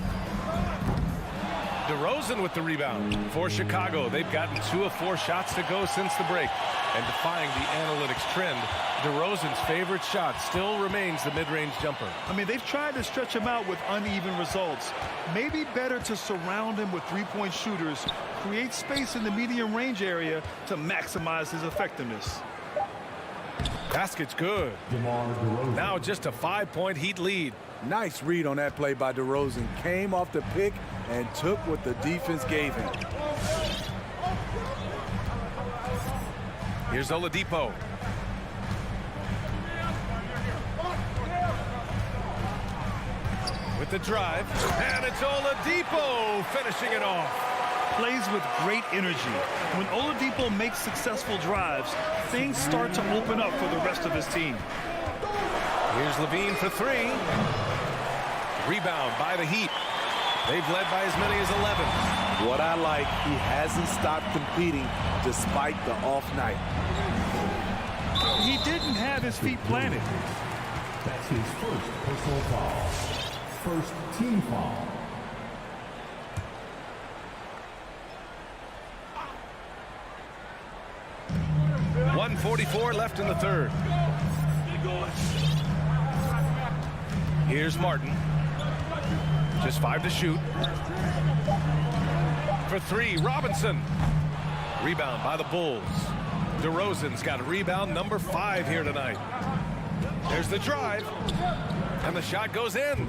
DeRozan with the rebound for Chicago. They've gotten 2 of 4 shots to go since the break. And defying the analytics trend, DeRozan's favorite shot still remains the mid-range jumper. I mean, they've tried to stretch him out with uneven results. Maybe better to surround him with three-point shooters, create space in the medium range area to maximize his effectiveness. Basket's good. Now just a 5-point Heat lead. Nice read on that play by DeRozan. Came off the pick and took what the defense gave him. Here's Oladipo. With the drive, and it's Oladipo finishing it off. Plays with great energy. When Oladipo makes successful drives, things start to open up for the rest of his team. Here's Levine for three. Rebound by the Heat. They've led by as many as 11. What I like, he hasn't stopped competing despite the off night. He didn't have his feet planted. That's his first personal foul. First team foul. .144 left in the third. Here's Martin. Just 5 to shoot. For three, Robinson. Rebound by the Bulls. DeRozan's got a rebound number 5 here tonight. There's the drive. And the shot goes in.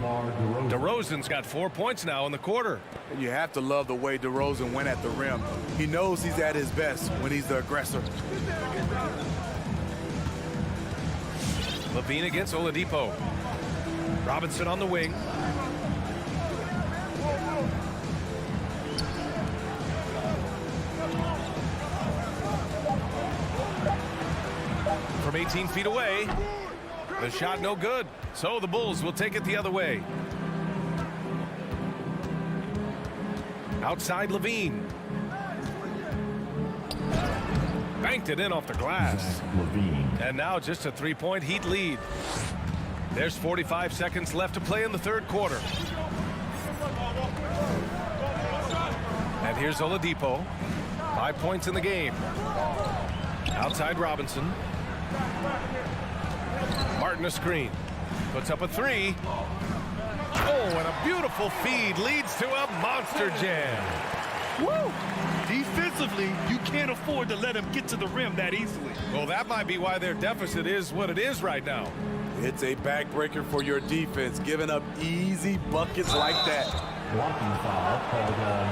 DeRozan's got 4 points now in the quarter. And you have to love the way DeRozan went at the rim. He knows he's at his best when he's the aggressor. Levine against Oladipo. Robinson on the wing. From 18 feet away. The shot no good. So the Bulls will take it the other way. Outside Levine. Banked it in off the glass. And now just a 3-point Heat lead. There's 45 seconds left to play in the third quarter. And here's Oladipo. 5 points in the game. Outside Robinson. Martin a screen. Puts up a three. Oh, and a beautiful feed leads to a monster jam. Woo! Defensively, you can't afford to let him get to the rim that easily. Well, that might be why their deficit is what it is right now. It's a backbreaker for your defense, giving up easy buckets like that. Blocking foul called on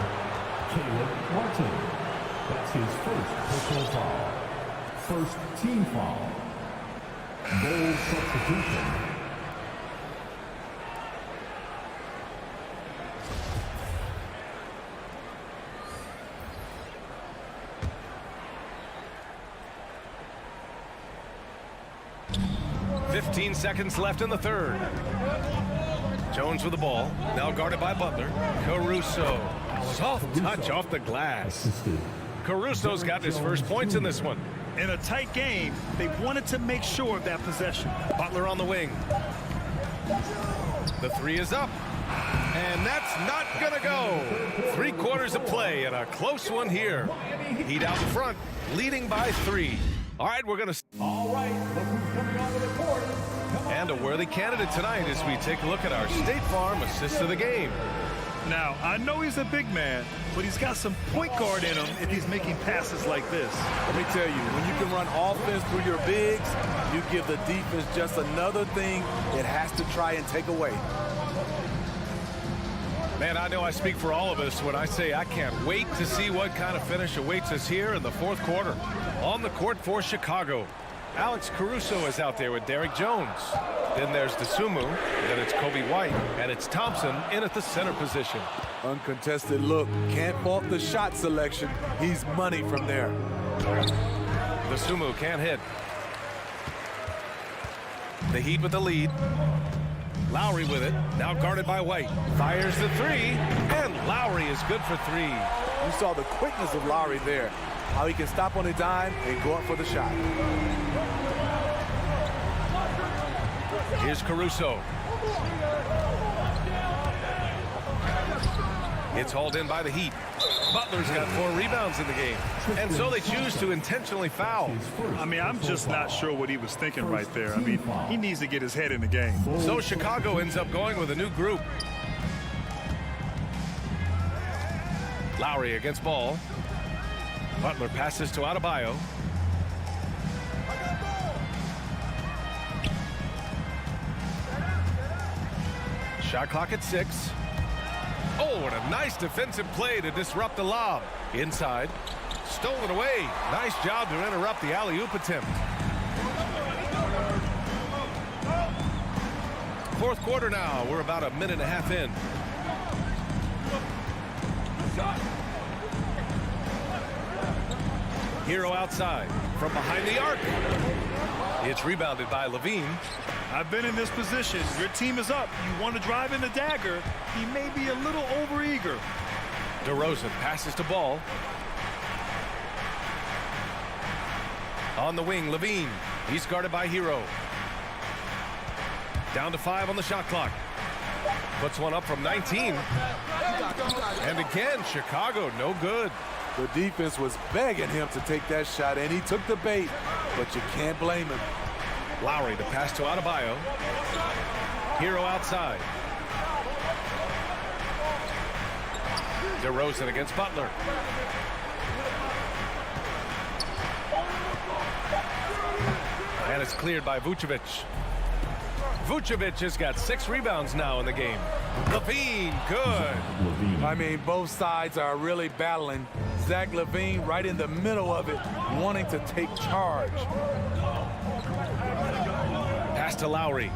Caleb Martin. That's his first personal foul. First team foul. Bold substitution. .15 seconds left in the third. Jones with the ball. Now guarded by Butler. Caruso. Soft touch off the glass. Caruso's got his first points in this one. In a tight game, they wanted to make sure of that possession. Butler on the wing. The three is up. And that's not gonna go. 3 quarters of play and a close one here. Heat out in front, leading by 3. All right, we're gonna... All right, look who's coming onto the court. And a worthy candidate tonight as we take a look at our State Farm assist of the game. Now, I know he's a big man, but he's got some point guard in him if he's making passes like this. Let me tell you, when you can run offense through your bigs, you give the defense just another thing it has to try and take away. Man, I know I speak for all of us when I say I can't wait to see what kind of finish awaits us here in the fourth quarter. On the court for Chicago, Alex Caruso is out there with Derrick Jones. Then there's DeSumo, then it's Kobe White, and it's Thompson in at the center position. Uncontested look. Can't fault the shot selection. He's money from there. DeSumo can't hit. The Heat with the lead. Lowry with it, now guarded by White. Fires the three, and Lowry is good for 3. You saw the quickness of Lowry there. How he can stop on a dime and go up for the shot. Here's Caruso. It's hauled in by the Heat. Butler's got 4 rebounds in the game. And so they choose to intentionally foul. I mean, I'm just not sure what he was thinking right there. I mean, he needs to get his head in the game. So Chicago ends up going with a new group. Lowry against Ball. Butler passes to Adebayo. Shot clock at 6. Oh, and a nice defensive play to disrupt the lob. Inside. Stolen away. Nice job to interrupt the alley-oop attempt. Fourth quarter now. We're about a minute and a half in. Hero outside from behind the arc. It's rebounded by Levine. I've been in this position. Your team is up. You want to drive in the dagger. He may be a little overeager. DeRozan passes to Ball. On the wing, Levine. He's guarded by Hero. Down to 5 on the shot clock. Puts one up from 19. And again, Chicago, no good. The defense was begging him to take that shot, and he took the bait, but you can't blame him. Lowry to pass to Adebayo. Hero outside. DeRozan against Butler. And it's cleared by Vucevic. Vucevic has got 6 rebounds now in the game. Levine, good. I mean, both sides are really battling. Zach Levine right in the middle of it, wanting to take charge. Pass to Lowry.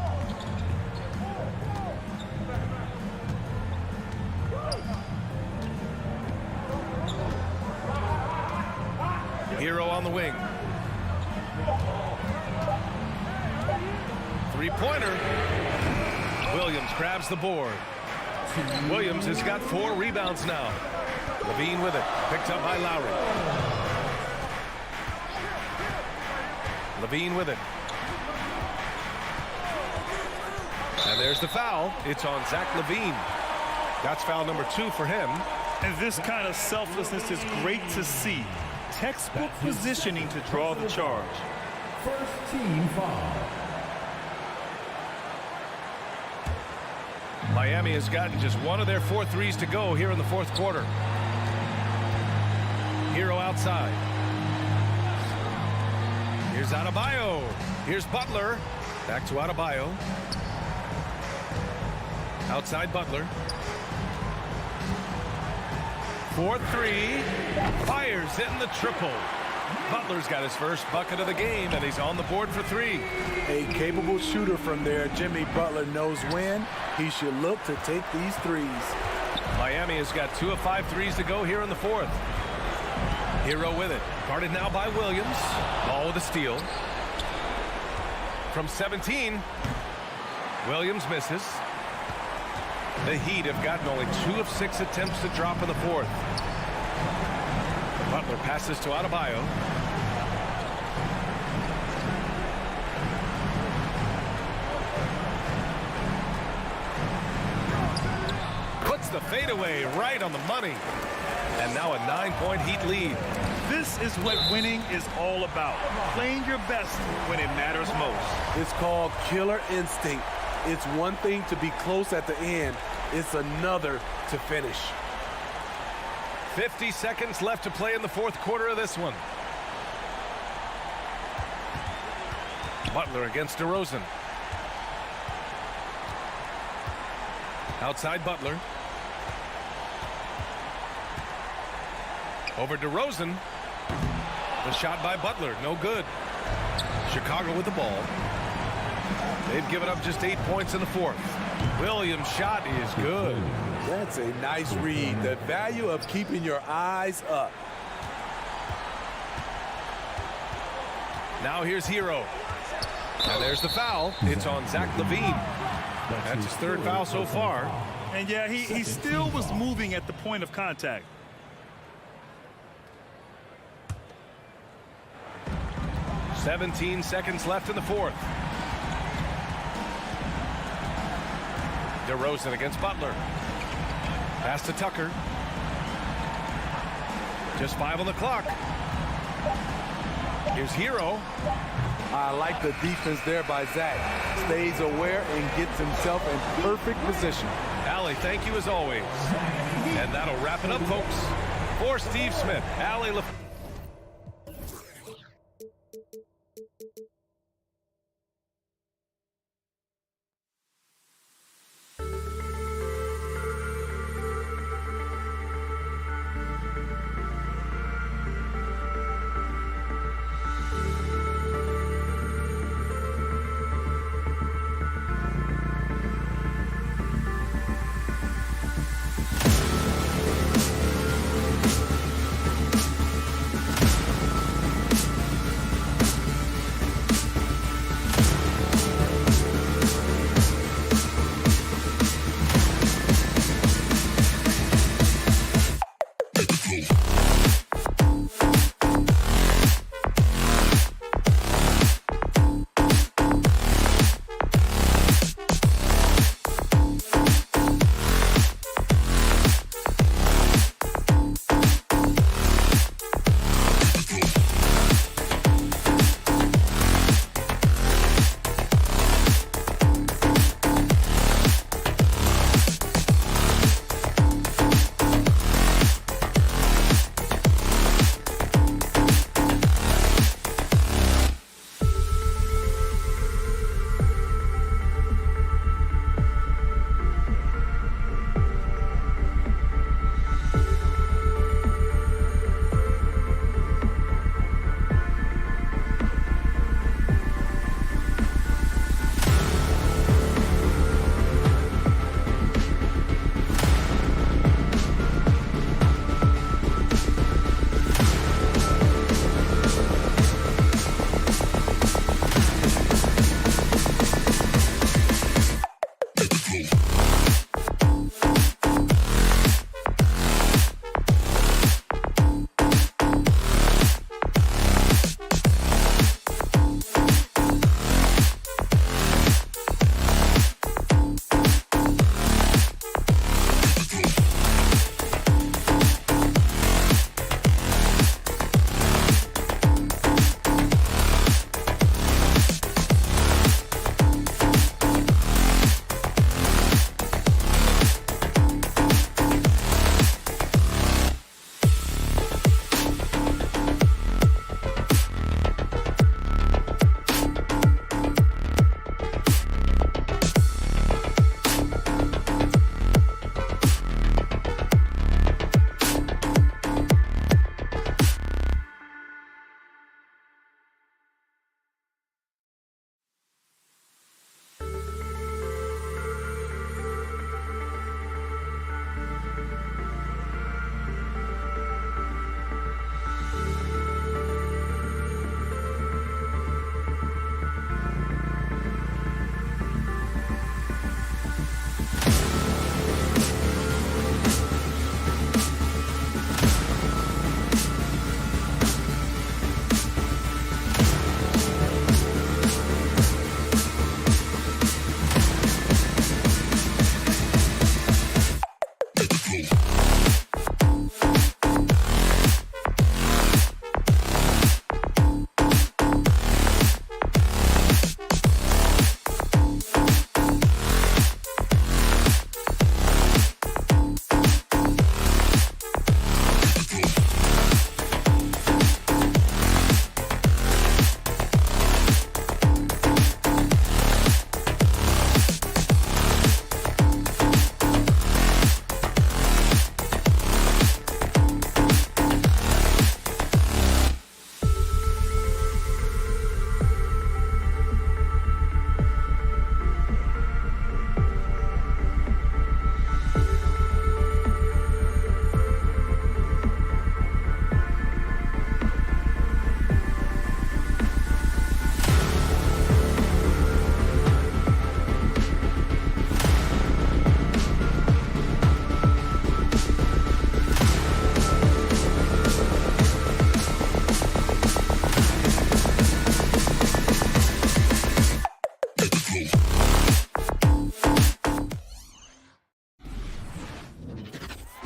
Hero on the wing. Three-pointer. Williams grabs the board. Williams has got 4 rebounds now. Levine with it. Picked up by Lowry. Levine with it. And there's the foul. It's on Zach Levine. That's foul number 2 for him. And this kind of selflessness is great to see. Textbook positioning to draw the charge. First team foul. Miami has gotten just 1 of their 4 threes to go here in the fourth quarter. Hero outside. Here's Adebayo. Here's Butler. Back to Adebayo. Outside Butler. 4-3. Fires hitting the triple. Butler's got his first bucket of the game, and he's on the board for 3. A capable shooter from there. Jimmy Butler knows when he should look to take these threes. Miami has got 2 of 5 threes to go here in the fourth. Hero with it. Guarded now by Williams. Ball with a steal. From 17. Williams misses. The Heat have gotten only 2 of 6 attempts to drop in the fourth. Butler passes to Adebayo. Puts the fadeaway right on the money. And now a 9-point Heat lead. This is what winning is all about. Playing your best when it matters most. It's called killer instinct. It's one thing to be close at the end. It's another to finish. 50 seconds left to play in the fourth quarter of this one. Butler against DeRozan. Outside Butler. Over DeRozan. The shot by Butler, no good. Chicago with the ball. They've given up just 8 points in the fourth. Williams' shot is good. That's a nice read. The value of keeping your eyes up. Now here's Hero. And there's the foul. It's on Zach Levine. That's his 3rd foul so far. And yeah, he still was moving at the point of contact. "17 seconds left in the fourth. DeRozan against Butler. Pass to Tucker. Just 5 on the clock. Here's Hero. I like the defense there by Zach. Stays aware and gets himself in perfect position. Allie, thank you as always. And that'll wrap it up, folks. For Steve Smith, Allie Levine.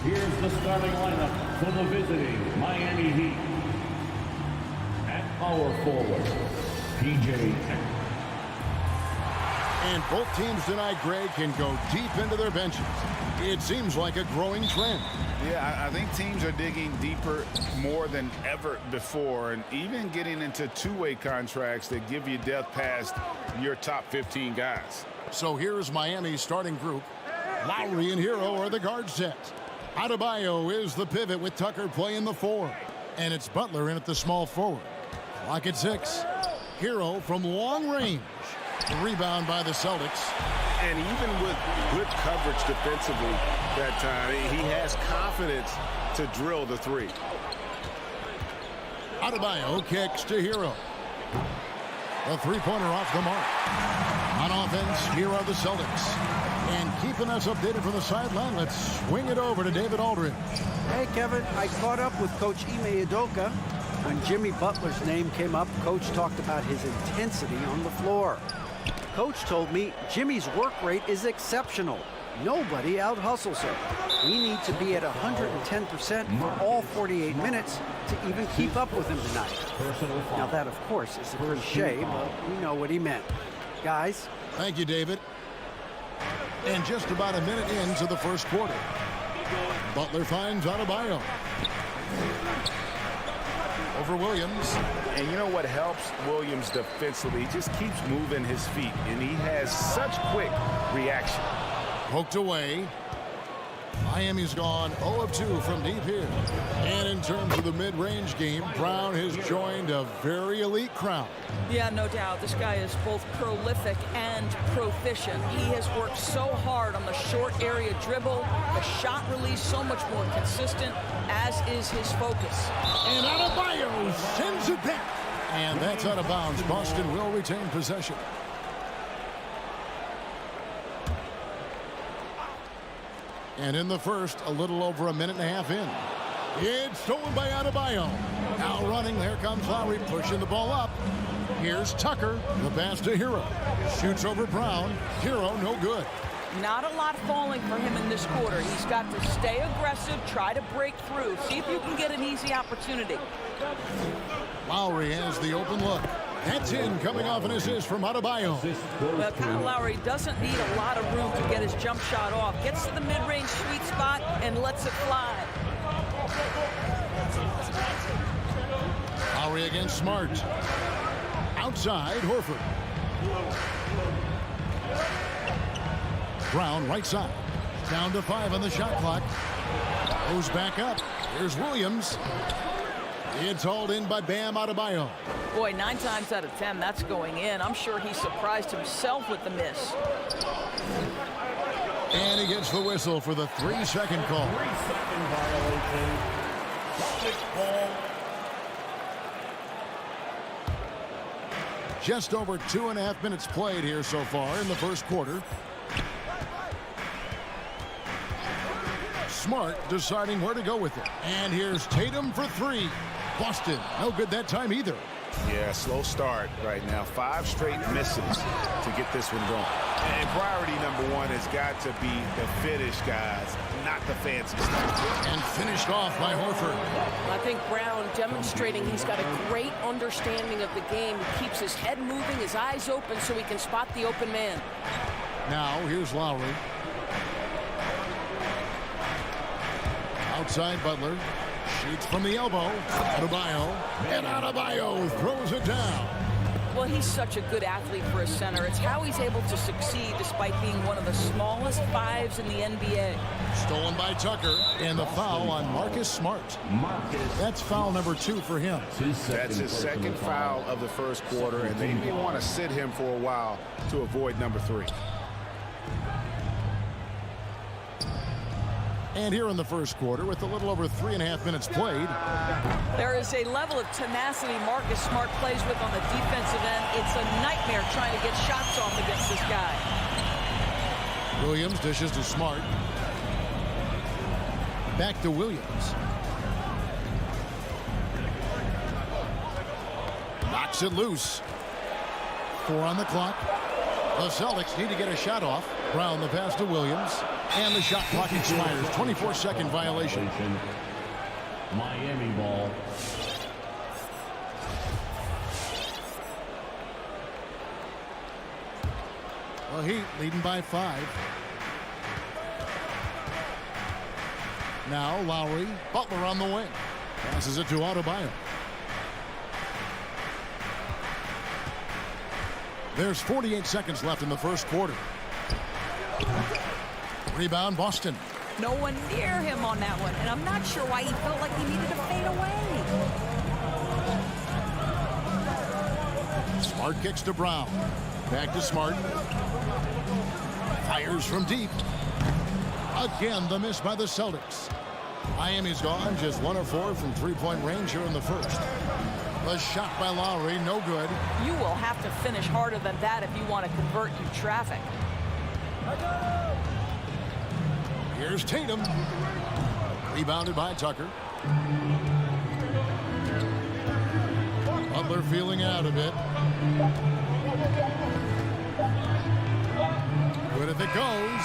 Here's the starting lineup for the visiting Miami Heat. At power forward, PJ. And both teams tonight, Greg, can go deep into their benches. It seems like a growing trend. Yeah, I think teams are digging deeper more than ever before, and even getting into two-way contracts that give you depth past your top 15 guys. So here's Miami's starting group. Lowry and Hero are the guard set. Adebayo is the pivot with Tucker playing the 4. And it's Butler in at the small forward. Clock at 6. Hero from long range. The rebound by the Celtics. And even with good coverage defensively that time, he has confidence to drill the 3. Adebayo kicks to Hero. A three-pointer off the mark. On offense, here are the Celtics. And keeping us updated from the sideline, let's swing it over to David Aldridge. Hey, Kevin, I caught up with Coach Ime Udoka. When Jimmy Butler's name came up, Coach talked about his intensity on the floor. Coach told me Jimmy's work rate is exceptional. Nobody out-hustles him. We need to be at 110% for all 48 minutes to even keep up with him tonight. Now that, of course, is a cliche, but we know what he meant. Guys. Thank you, David. And just about a minute into the first quarter. Butler finds Adebayo. Over Williams. And you know what helps Williams defensively? He just keeps moving his feet, and he has such quick reaction. Poked away. Miami's gone 0 of 2 from deep here. And in terms of the mid-range game, Brown has joined a very elite crowd. Yeah, no doubt. This guy is both prolific and proficient. He has worked so hard on the short area dribble, the shot release so much more consistent, as is his focus. And Adebayo sends it back. And that's out of bounds. Boston will retain possession. And in the first, a little over a minute and a half in. It's stolen by Adebayo. Now running, there comes Lowry pushing the ball up. Here's Tucker, the pass to Hero. Shoots over Brown. Hero, no good. Not a lot falling for him in this quarter. He's got to stay aggressive, try to break through. See if you can get an easy opportunity. Lowry has the open look. That's in, coming off an assist from Adebayo. Well, Kyle Lowry doesn't need a lot of room to get his jump shot off. Gets to the mid-range sweet spot and lets it fly. Lowry against Smart. Outside, Horford. Brown, right side. Down to 5 on the shot clock. Goes back up. Here's Williams. It's hauled in by Bam Adebayo. Boy, 9 times out of 10, that's going in. I'm sure he surprised himself with the miss. And he gets the whistle for the 3-second call. 3-second violation. Celtics ball. Just over 2.5 minutes played here so far in the first quarter. Smart deciding where to go with it. And here's Tatum for 3. Boston, no good that time either. Yeah, slow start right now. 5 straight misses to get this one going. And priority number 1 has got to be the finish, guys, not the fancy stuff. And finished off by Horford. I think Brown demonstrating he's got a great understanding of the game. He keeps his head moving, his eyes open so he can spot the open man. Now here's Lowry. Outside Butler. Shoots from the elbow. Adebayo. And Adebayo throws it down. Well, he's such a good athlete for a center. It's how he's able to succeed despite being one of the smallest 5s in the NBA. Stolen by Tucker. And the foul on Marcus Smart. That's foul number 2 for him. That's his second foul of the first quarter, and they may want to sit him for a while to avoid number 3. And here in the first quarter, with a little over 3.5 minutes played. There is a level of tenacity Marcus Smart plays with on the defensive end. It's a nightmare trying to get shots off against this guy. Williams dishes to Smart. Back to Williams. Knocks it loose. 4 on the clock. The Celtics need to get a shot off. Brown the pass to Williams. And the shot clock expires. 24-second violation. Miami ball. The Heat leading by 5. Now Lowry. Butler on the wing. Passes it to Adebayo. There's 48 seconds left in the first quarter. Rebound Boston. No one near him on that one, and I'm not sure why he felt like he needed to fade away. Smart kicks to Brown. Back to Smart. Fires from deep. Again, the miss by the Celtics. Miami's gone just 1 of 4 from three-point range here in the first. The shot by Lowry, no good. You will have to finish harder than that if you want to convert through traffic. Here's Tatum. Rebounded by Tucker. Butler feeling out a bit. Good if it goes.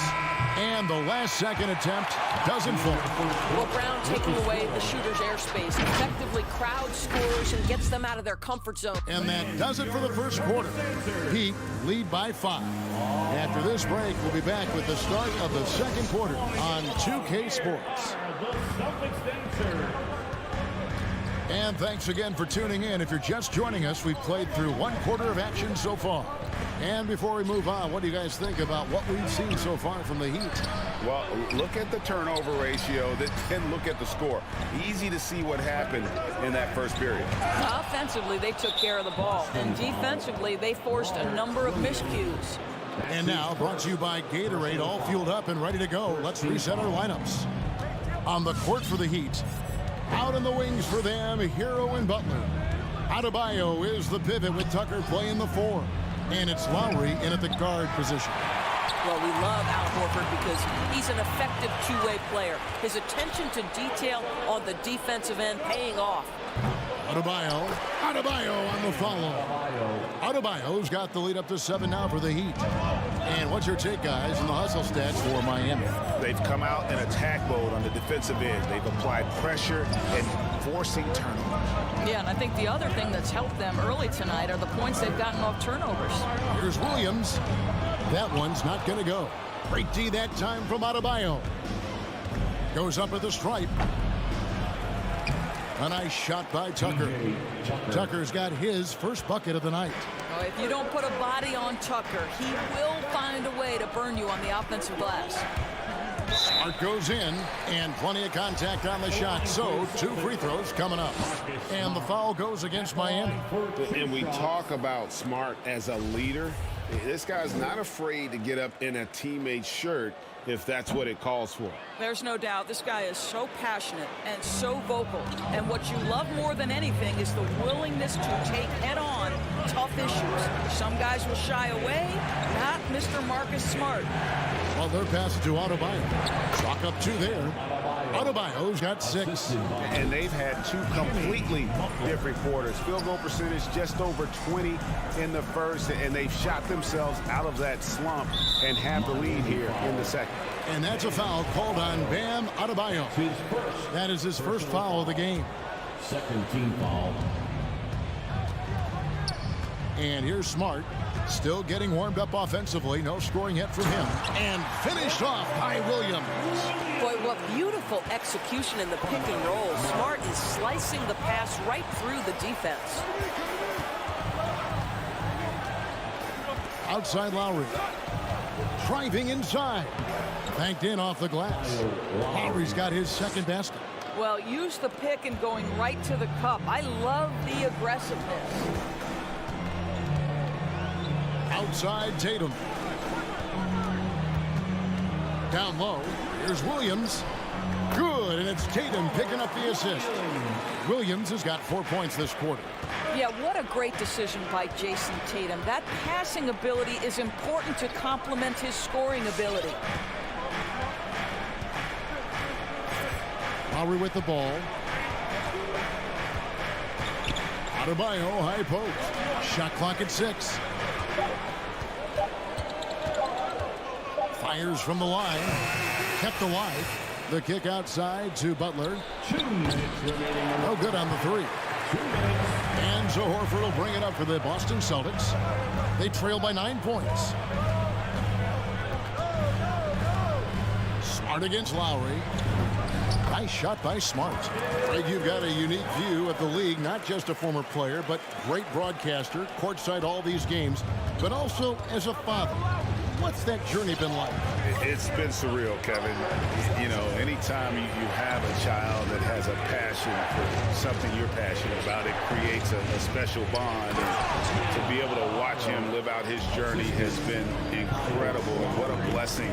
And the last second attempt doesn't fall. Well, Brown taking away the shooter's airspace effectively crowd scores and gets them out of their comfort zone. And that does it for the first quarter. Heat lead by 5. After this break, we'll be back with the start of the second quarter on 2K Sports. And thanks again for tuning in. If you're just joining us, we've played through 1 quarter of action so far. And before we move on, what do you guys think about what we've seen so far from the Heat? Well, look at the turnover ratio, then look at the score. Easy to see what happened in that first period. Offensively, they took care of the ball. And defensively, they forced a number of miscues. And now, brought to you by Gatorade, all fueled up and ready to go. Let's reset our lineups. On the court for the Heat. Out in the wings for them, Hero and Butler. Adebayo is the pivot with Tucker playing the 4. And it's Lowry in at the guard position. Well, we love Al Horford because he's an effective two-way player. His attention to detail on the defensive end paying off. Adebayo on the follow. Adebayo's got the lead up to 7 now for the Heat. And what's your take, guys, in the hustle stats for Miami? They've come out in attack mode on the defensive end. They've applied pressure and forcing turnovers. Yeah, and I think the other thing that's helped them early tonight are the points they've gotten off turnovers. Here's Williams. That one's not going to go. Great D that time from Adebayo. Goes up at the stripe. A nice shot by Tucker. Tucker's got his first bucket of the night. Oh, if you don't put a body on Tucker, he will find a way to burn you on the offensive glass. Smart goes in, and plenty of contact on the shot. So, 2 free throws coming up. And the foul goes against Miami. And we talk about Smart as a leader. This guy's not afraid to get up in a teammate's shirt if that's what it calls for. There's no doubt this guy is so passionate and so vocal. And what you love more than anything is the willingness to take head-on tough issues. Some guys will shy away, not Mr. Marcus Smart. Well, they're passing to Adebayo. Clock up 2 there. Adebayo's got 6. And they've had 2 completely different quarters. Field goal percentage just over 20 in the first, and they've shot themselves out of that slump and have the lead here in the second. And that's a foul called on Bam Adebayo. That is his first foul of the game. Second team foul. And here's Smart, still getting warmed up offensively. No scoring yet from him. And finished off by Williams. Boy, what beautiful execution in the pick and roll. Smart is slicing the pass right through the defense. Outside Lowry. Driving inside. Banked in off the glass. Lowry's got his second basket. Well, use the pick and going right to the cup. I love the aggressiveness. Outside Tatum. Down low. Here's Williams. Good, and it's Tatum picking up the assist. Williams has got 4 points this quarter. Yeah, what a great decision by Jason Tatum. That passing ability is important to complement his scoring ability. Lowry with the ball. Adebayo, high post. Shot clock at 6. Fires from the line. Kept alive. The kick outside to Butler. 2 minutes remaining. No good on the three. 2 minutes. And so Horford will bring it up for the Boston Celtics. They trail by 9 points. Smart against Lowry. Nice shot by Smart. Greg, you've got a unique view of the league, not just a former player, but great broadcaster, courtside all these games, but also as a father. What's that journey been like? It's been surreal, Kevin. You know, anytime you have a child that has a passion for something you're passionate about, it creates a special bond. And to be able to watch him live out his journey has been incredible. And what a blessing.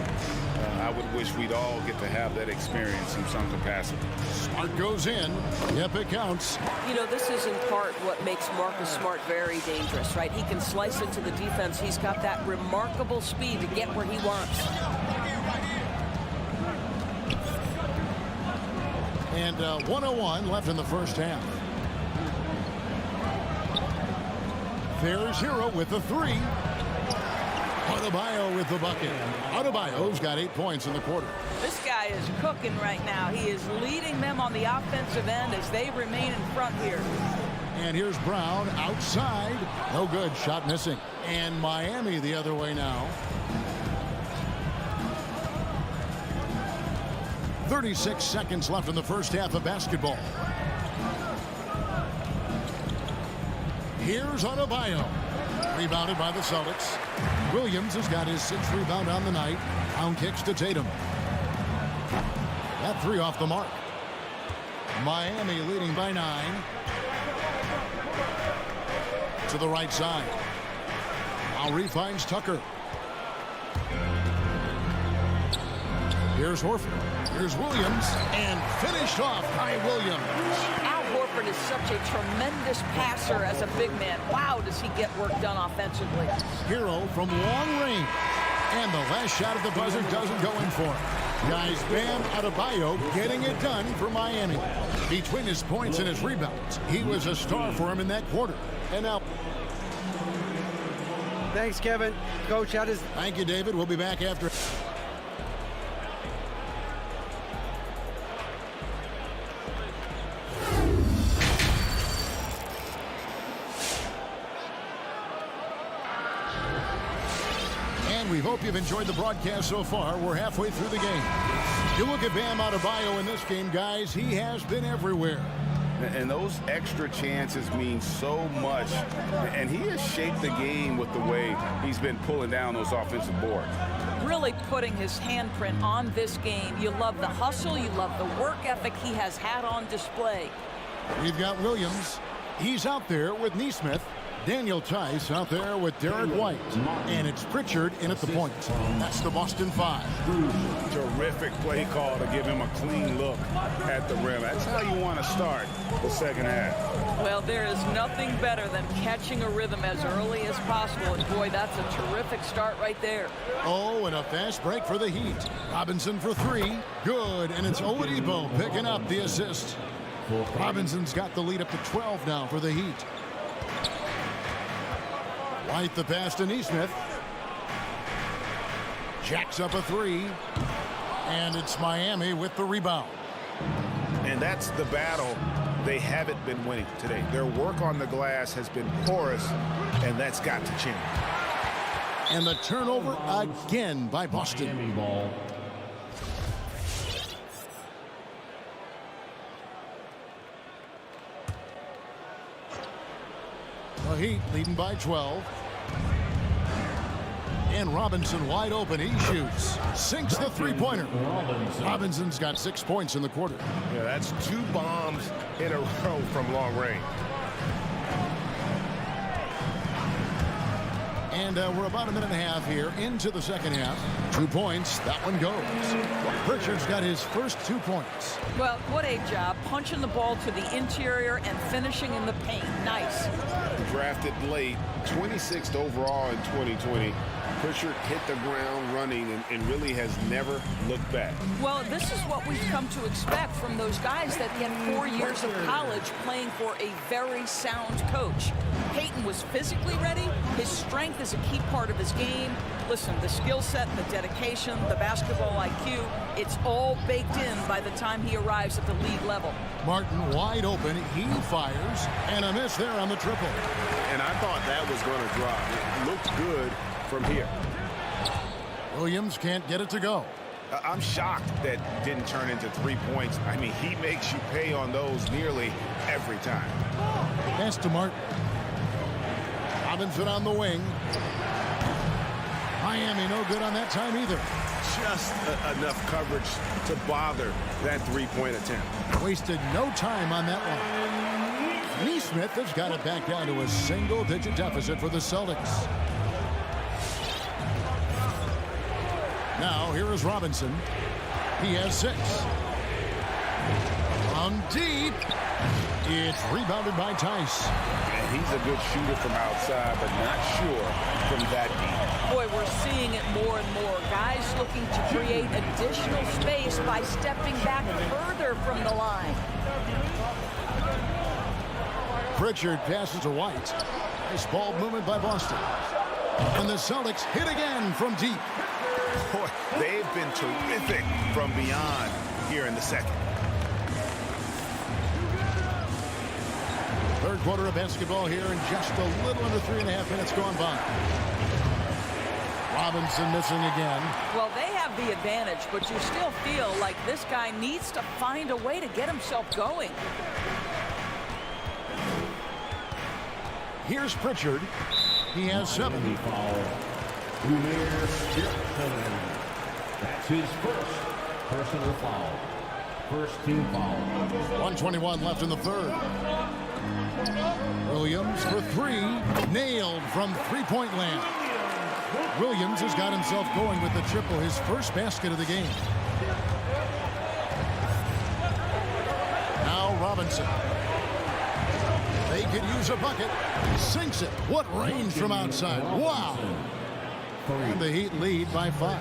I would wish we'd all get to have that experience in some capacity. Smart goes in. Yep, it counts. You know, this is in part what makes Marcus Smart very dangerous, right? He can slice into the defense. He's got that remarkable speed to get where he wants. And 1:01 left in the first half. There's Hero with the three. Adebayo with the bucket. Adebayo's got 8 points in the quarter. This guy is cooking right now. He is leading them on the offensive end as they remain in front here. And here's Brown outside. No good. Shot missing. And Miami the other way now. 36 seconds left in the first half of basketball. Here's Adebayo. Rebounded by the Celtics. Williams has got his 6th rebound on the night. Down kicks to Tatum. That three off the mark. Miami leading by 9. To the right side. Lowry finds Tucker. Here's Horford. Here's Williams. And finished off by Williams. Al Horford is such a tremendous passer as a big man. Wow, does he get work done offensively. Hero from long range. And the last shot of the buzzer doesn't go in for him. Guys, Bam Adebayo getting it done for Miami. Between his points and his rebounds, he was a star for him in that quarter. And now... Thanks, Kevin. Coach, how does... Thank you, David. We'll be back after... We hope you've enjoyed the broadcast so far. We're halfway through the game. You look at Bam Adebayo in this game, guys. He has been everywhere. And those extra chances mean so much. And he has shaped the game with the way he's been pulling down those offensive boards. Really putting his handprint on this game. You love the hustle. You love the work ethic he has had on display. We've got Williams. He's out there with Nesmith. Daniel Tice out there with Derek White. And it's Pritchard in at the point. That's the Boston 5. Terrific play call to give him a clean look at the rim. That's how you want to start the second half. Well, there is nothing better than catching a rhythm as early as possible. And boy, that's a terrific start right there. Oh, and a fast break for the Heat. Robinson for 3. Good. And it's Oladipo picking up the assist. Robinson's got the lead up to 12 now for the Heat. White the pass to Nesmith. Jacks up a 3. And it's Miami with the rebound. And that's the battle they haven't been winning today. Their work on the glass has been porous, and that's got to change. And the turnover again by Boston. Miami ball. The Heat leading by 12. And Robinson wide open. He shoots. Sinks the three-pointer. Robinson's got 6 points in the quarter. Yeah, that's 2 bombs in a row from long range. And we're about a minute and a half here into the second half. 2 points. That one goes. Pritchard's got his first 2 points. Well, what a job. Punching the ball to the interior and finishing in the paint. Nice. Drafted late, 26th overall in 2020. Pritchard hit the ground running and really has never looked back. Well, this is what we've come to expect from those guys that get 4 years of college playing for a very sound coach. Peyton was physically ready. His strength is a key part of his game. Listen, the skill set, the dedication, the basketball IQ, it's all baked in by the time he arrives at the league level. Martin wide open. He fires. And a miss there on the triple. And I thought that was going to drop. It looked good from here. Williams can't get it to go. I'm shocked that didn't turn into 3 points. I mean, he makes you pay on those nearly every time. Pass to Martin. Robinson on the wing. Miami no good on that time either. Just enough coverage to bother that three-point attempt. Wasted no time on that one. Neesmith has got it back down to a single-digit deficit for the Celtics. Now, here is Robinson. He has 6. From deep. It's rebounded by Tice. And he's a good shooter from outside, but not sure from that deep. Boy, we're seeing it more and more. Guys looking to create additional space by stepping back further from the line. Pritchard passes to White. Nice ball movement by Boston. And the Celtics hit again from deep. Boy, they've been terrific from beyond here in the second. Third quarter of basketball here, and just a little under 3.5 minutes gone by. Robinson missing again. Well, they have the advantage, but you still feel like this guy needs to find a way to get himself going. Here's Pritchard. He has 7. That's his first personal foul. First team foul. 1:21 left in the third. Williams for 3. Nailed from three-point land. Williams has got himself going with the triple, his first basket of the game. Now Robinson. They could use a bucket. Sinks it. What range from outside. Wow. And the Heat lead by 5.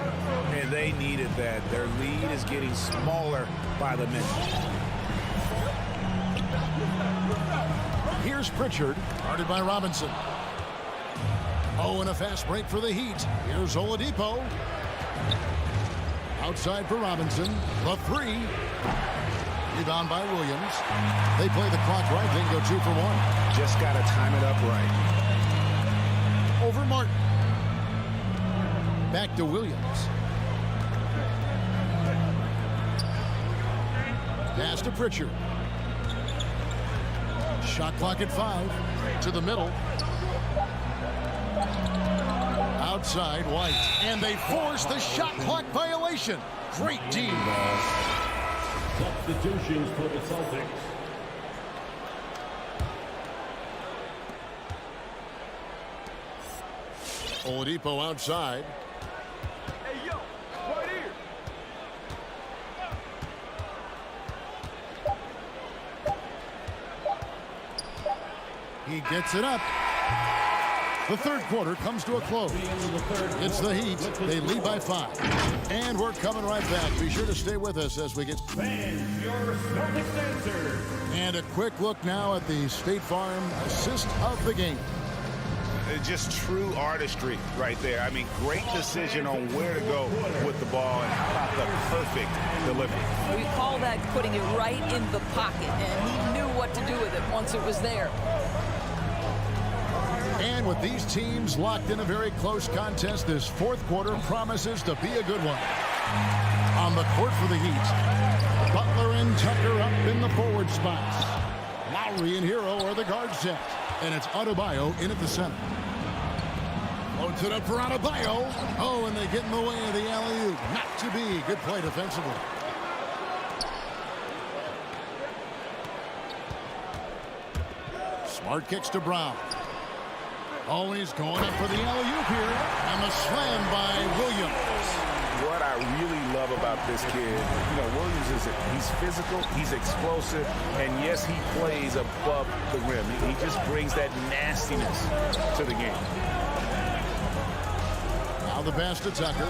And they needed that. Their lead is getting smaller by the minute. Here's Pritchard, guarded by Robinson. Oh, and a fast break for the Heat. Here's Oladipo. Outside for Robinson. The 3. Rebound by Williams. They play the clock right. They can go 2 for 1. Just got to time it up right. Over Martin. Back to Williams. Pass to Pritchard. Shot clock at 5. To the middle. Outside, White. And they force the shot clock violation. Great D. Substitutions for the Celtics. Oladipo outside. Hey, yo, right here. He gets it up. The third quarter comes to a close. It's the Heat. They lead by 5. And we're coming right back. Be sure to stay with us as we get... Fans, your Celtics answer. And a quick look now at the State Farm assist of the game. Just true artistry right there. I mean, great decision on where to go with the ball, and how about the perfect delivery. We call that putting it right in the pocket, and he knew what to do with it once it was there. And with these teams locked in a very close contest, this fourth quarter promises to be a good one. On the court for the Heat, Butler and Tucker up in the forward spots. Lowry and Hero are the guard set. And it's Adebayo in at the center. Loads it up for Adebayo. Oh, and they get in the way of the alley-oop. Not to be. Good play defensively. Smart kicks to Brown. Always going up for the alley-oop here. And the slam by Williams. What I really love about this kid, you know, Williams he's physical, he's explosive, and yes, he plays above the rim. He just brings that nastiness to the game. Now the pass to Tucker.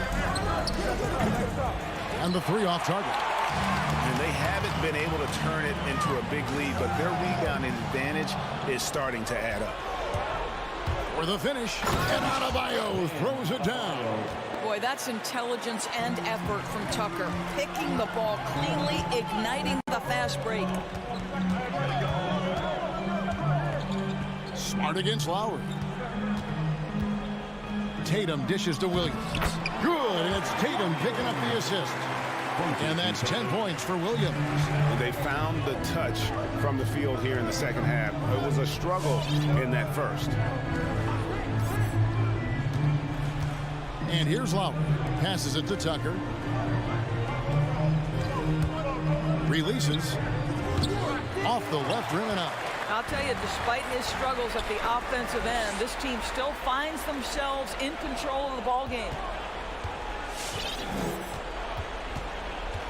And the three off target. And they haven't been able to turn it into a big lead, but their rebounding advantage is starting to add up. For the finish, and Adebayo throws it down. Boy, that's intelligence and effort from Tucker. Picking the ball cleanly, igniting the fast break. Smart against Lowry. Tatum dishes to Williams. Good, and it's Tatum picking up the assist. And that's 10 points for Williams. They found the touch from the field here in the second half. It was a struggle in that first. And here's Lowry. Passes it to Tucker. Releases. Off the left rim and out. I'll tell you, despite his struggles at the offensive end, this team still finds themselves in control of the ball game.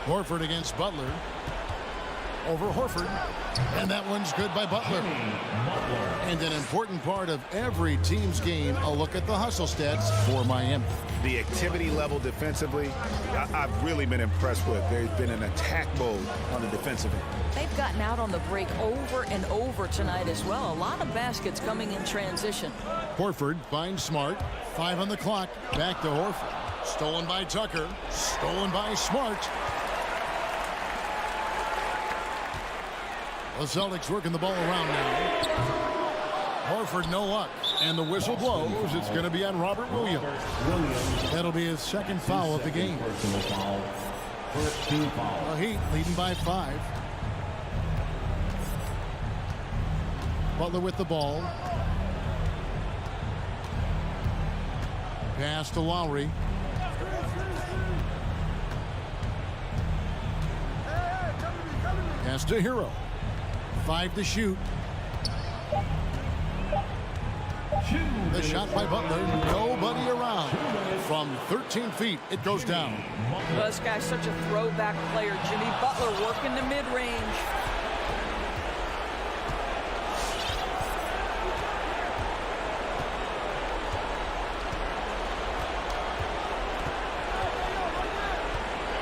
Horford against Butler. Over Horford. And that one's good by Butler. And an important part of every team's game, a look at the hustle stats for Miami. The activity level defensively, I've really been impressed with. There's been an attack mode on the defensive end. They've gotten out on the break over and over tonight as well. A lot of baskets coming in transition. Horford finds Smart. 5 on the clock. Back to Horford. Stolen by Tucker. Stolen by Smart. The Celtics working the ball around now. Horford no luck. And the whistle blows. It's going to be on Robert Williams. That'll be his second foul of the game. The Heat leading by 5. Butler with the ball. Pass to Lowry. Pass to Hero. 5 to shoot. The shot by Butler. Nobody around. From 13 feet, it goes down. Well, this guy's such a throwback player. Jimmy Butler working the mid-range.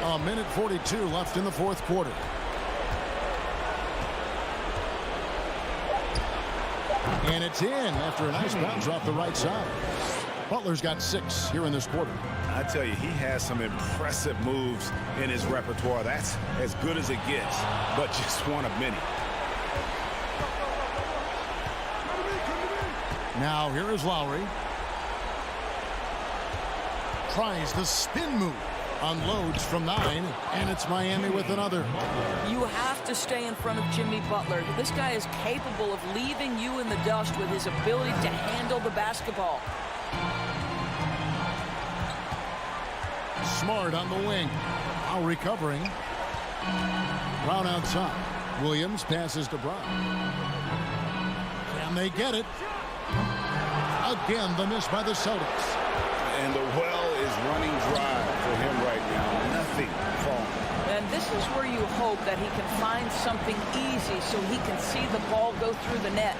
A minute 42 left in the fourth quarter. And it's in after a nice bounce off the right side. Butler's got 6 here in this quarter. I tell you, he has some impressive moves in his repertoire. That's as good as it gets, but just one of many. Now here is Lowry. Tries the spin move. Unloads from 9, and it's Miami with another. You have to stay in front of Jimmy Butler. This guy is capable of leaving you in the dust with his ability to handle the basketball. Smart on the wing. Now recovering. Brown outside. Williams passes to Brown. Can they get it? Again, the miss by the Celtics. And the well is running dry for him right now. Nothing falling. And this is where you hope that he can find something easy so he can see the ball go through the net.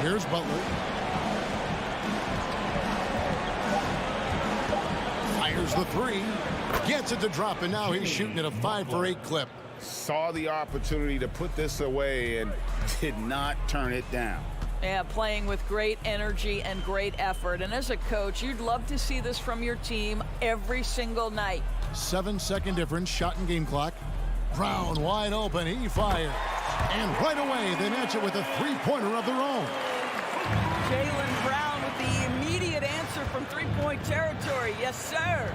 Here's Butler. Fires the 3. Gets it to drop, and now he's shooting at a 5 for 8 clip. Saw the opportunity to put this away and did not turn it down. Yeah, playing with great energy and great effort. And as a coach, you'd love to see this from your team every single night. 7-second difference, shot and game clock. Brown wide open, he fires. And right away, they match it with a 3-pointer of their own. Jaylen Brown with the immediate answer from 3-point territory. Yes, sir.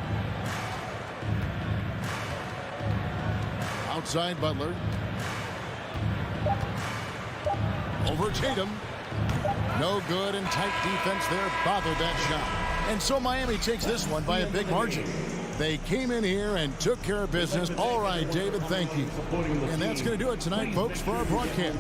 Outside Butler. Over Tatum. No good, and tight defense there bothered that shot. And so Miami takes this one by a big margin. They came in here and took care of business. All right, David, thank you. And that's going to do it tonight, folks, for our broadcast.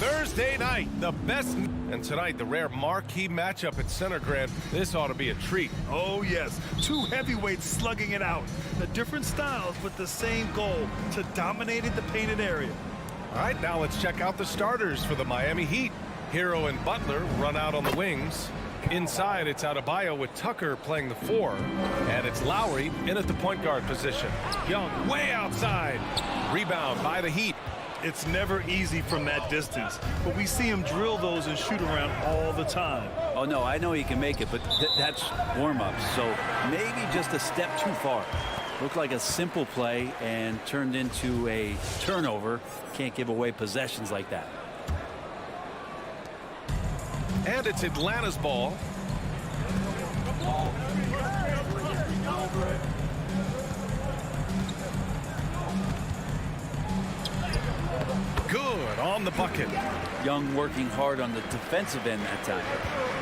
Thursday night, the best, and tonight the rare marquee matchup at Center Grant. This ought to be a treat. Oh yes, two heavyweights slugging it out. The different styles but the same goal, to dominate the painted area. All right, now let's check out the starters for the Miami Heat. Hero and Butler run out on the wings. Inside, it's Adebayo with Tucker playing the 4. And it's Lowry in at the point guard position. Young way outside. Rebound by the Heat. It's never easy from that distance, but we see him drill those and shoot around all the time. Oh, no, I know he can make it, but that's warm-up, so maybe just a step too far. Looked like a simple play and turned into a turnover. Can't give away possessions like that. And it's Atlanta's ball. Good on the bucket. Young working hard on the defensive end that time.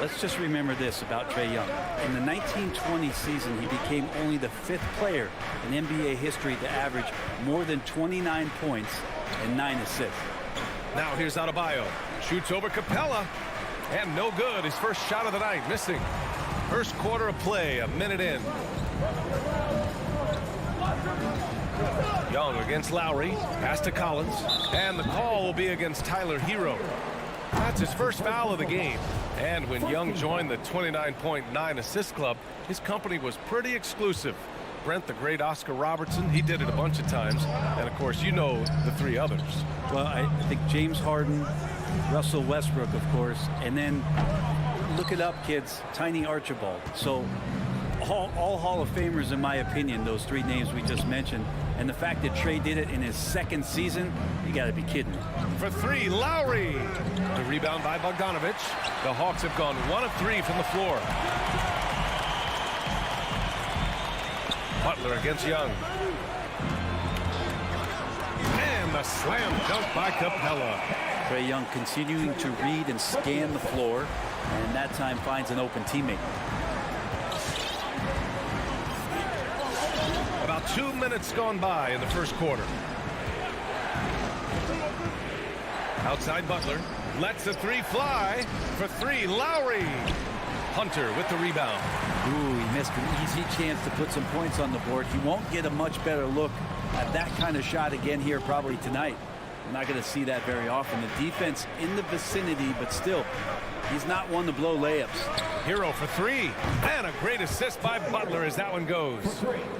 Let's just remember this about Trae Young. In the 1920 season, he became only the 5th player in NBA history to average more than 29 points and 9 assists. Now here's Adebayo. Shoots over Capella. And no good. His first shot of the night, missing. First quarter of play, a minute in. Young against Lowry. Pass to Collins. And the call will be against Tyler Hero. That's his first foul of the game. And when Young joined the 29.9 assist club, his company was pretty exclusive. Brent, the great Oscar Robertson, he did it a bunch of times. And, of course, you know the 3 others. Well, I think James Harden, Russell Westbrook, of course, and then look it up, kids, Tiny Archibald. So all Hall of Famers, in my opinion, those 3 names we just mentioned. And the fact that Trae did it in his 2nd season, you got to be kidding me. For 3, Lowry. The rebound by Bogdanovich. The Hawks have gone 1 of 3 from the floor. Butler against Young. And the slam dunk by Capella. Trae Young continuing to read and scan the floor, and that time finds an open teammate. About 2 minutes gone by in the first quarter. Outside Butler. Lets the three fly. For three, Lowry. Hunter with the rebound. Ooh, he missed an easy chance to put some points on the board. He won't get a much better look at that kind of shot again here probably tonight. We're not going to see that very often. The defense in the vicinity, but still, he's not one to blow layups. Hero for three. And a great assist by Butler as that one goes.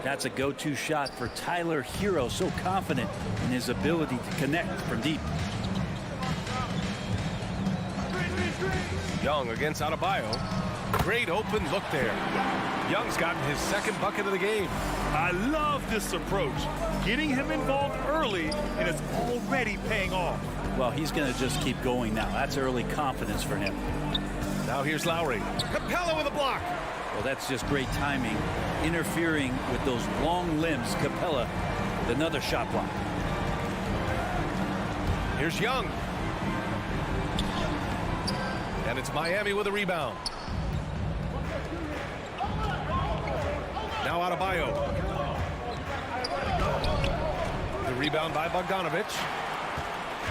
That's a go-to shot for Tyler Hero. So confident in his ability to connect from deep. Young against Adebayo. Great open look there. Young's gotten his second bucket of the game. I love this approach. Getting him involved early, and it's already paying off. Well, he's going to just keep going now. That's early confidence for him. Now here's Lowry. Capella with a block. Well, that's just great timing. Interfering with those long limbs. Capella with another shot block. Here's Young. And it's Miami with a rebound. Now Adebayo. The rebound by Bogdanovich.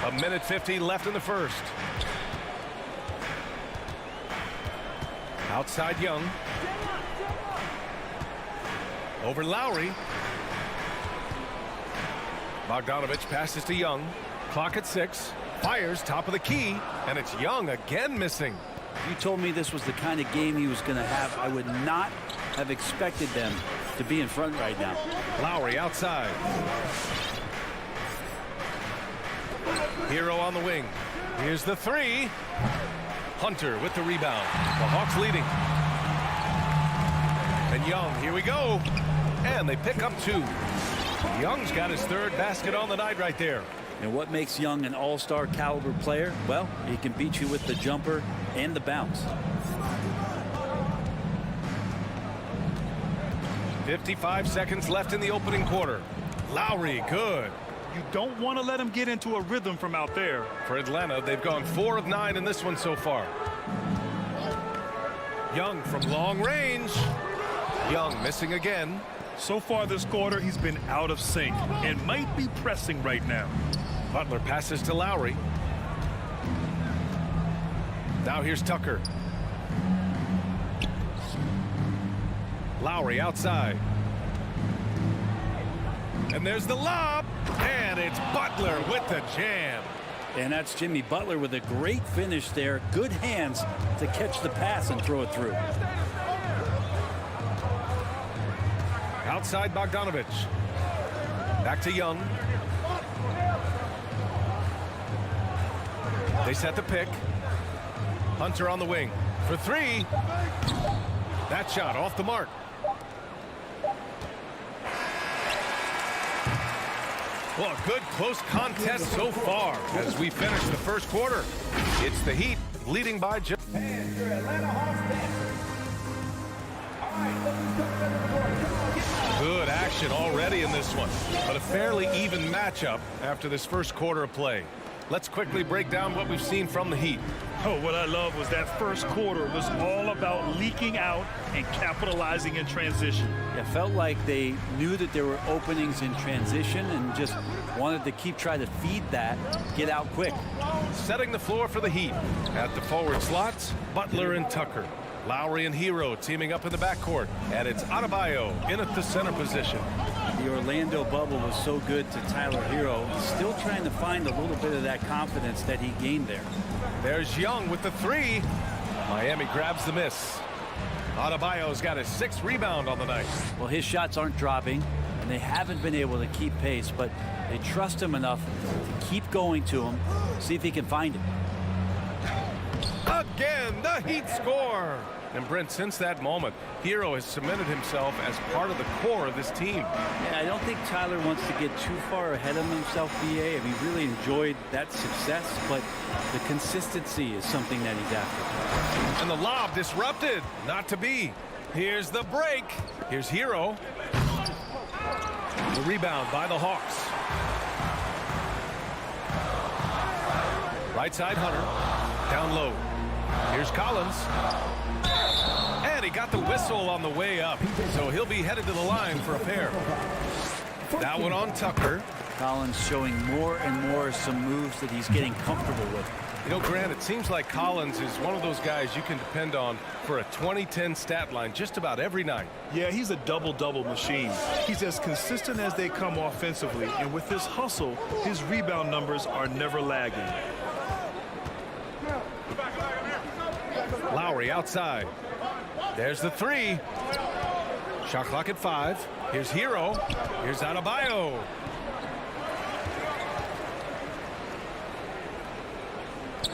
1:50 left in the first. Outside Young. Over Lowry. Bogdanovich passes to Young. Clock at 6. Fires top of the key. And it's Young again missing. You told me this was the kind of game he was going to have. I would not have expected them to be in front right now. Lowry outside. Hero on the wing. Here's the three. Hunter with the rebound. The Hawks leading. And Young, here we go. And they pick up 2. Young's got his third basket on the night right there. And what makes Young an all-star caliber player? Well, he can beat you with the jumper and the bounce. 55 seconds left in the opening quarter. Lowry, good. You don't want to let him get into a rhythm from out there. For Atlanta, they've gone 4 of 9 in this one so far. Young from long range. Young missing again. So far this quarter, he's been out of sync and might be pressing right now. Butler passes to Lowry. Now here's Tucker. Lowry outside. And there's the lob. And it's Butler with the jam. And that's Jimmy Butler with a great finish there. Good hands to catch the pass and throw it through. Outside Bogdanovich. Back to Young. They set the pick. Hunter on the wing for 3. That shot off the mark. Well, a good close contest so far as we finish the first quarter. It's the Heat leading by just. Good action already in this one, but a fairly even matchup after this first quarter of play. Let's quickly break down what we've seen from the Heat. Oh, what I love was that first quarter was all about leaking out and capitalizing in transition. It felt like they knew that there were openings in transition and just wanted to keep trying to feed that, get out quick. Setting the floor for the Heat. At the forward slots, Butler and Tucker. Lowry and Hero teaming up in the backcourt. And it's Adebayo in at the center position. The Orlando bubble was so good to Tyler Hero. He's still trying to find a little bit of that confidence that he gained there. There's Young with the 3. Miami grabs the miss. Adebayo's got his 6th rebound on the night. Well, his shots aren't dropping, and they haven't been able to keep pace, but they trust him enough to keep going to him, see if he can find it. Again, the Heat score. And Brent, since that moment, Hero has cemented himself as part of the core of this team. Yeah, I don't think Tyler wants to get too far ahead of himself, BA. I mean, really enjoyed that success, but the consistency is something that he's after. And the lob disrupted. Not to be. Here's the break. Here's Hero. The rebound by the Hawks. Right side, Hunter. Down low. Here's Collins. And he got the whistle on the way up. So he'll be headed to the line for a pair. That one on Tucker. Collins showing more and more some moves that he's getting comfortable with. You know, Grant, it seems like Collins is one of those guys you can depend on for a 2010 stat line just about every night. Yeah, he's a double-double machine. He's as consistent as they come offensively, and with his hustle, his rebound numbers are never lagging. Lowry outside. There's the three. Shot clock at 5. Here's Hero. Here's Adebayo.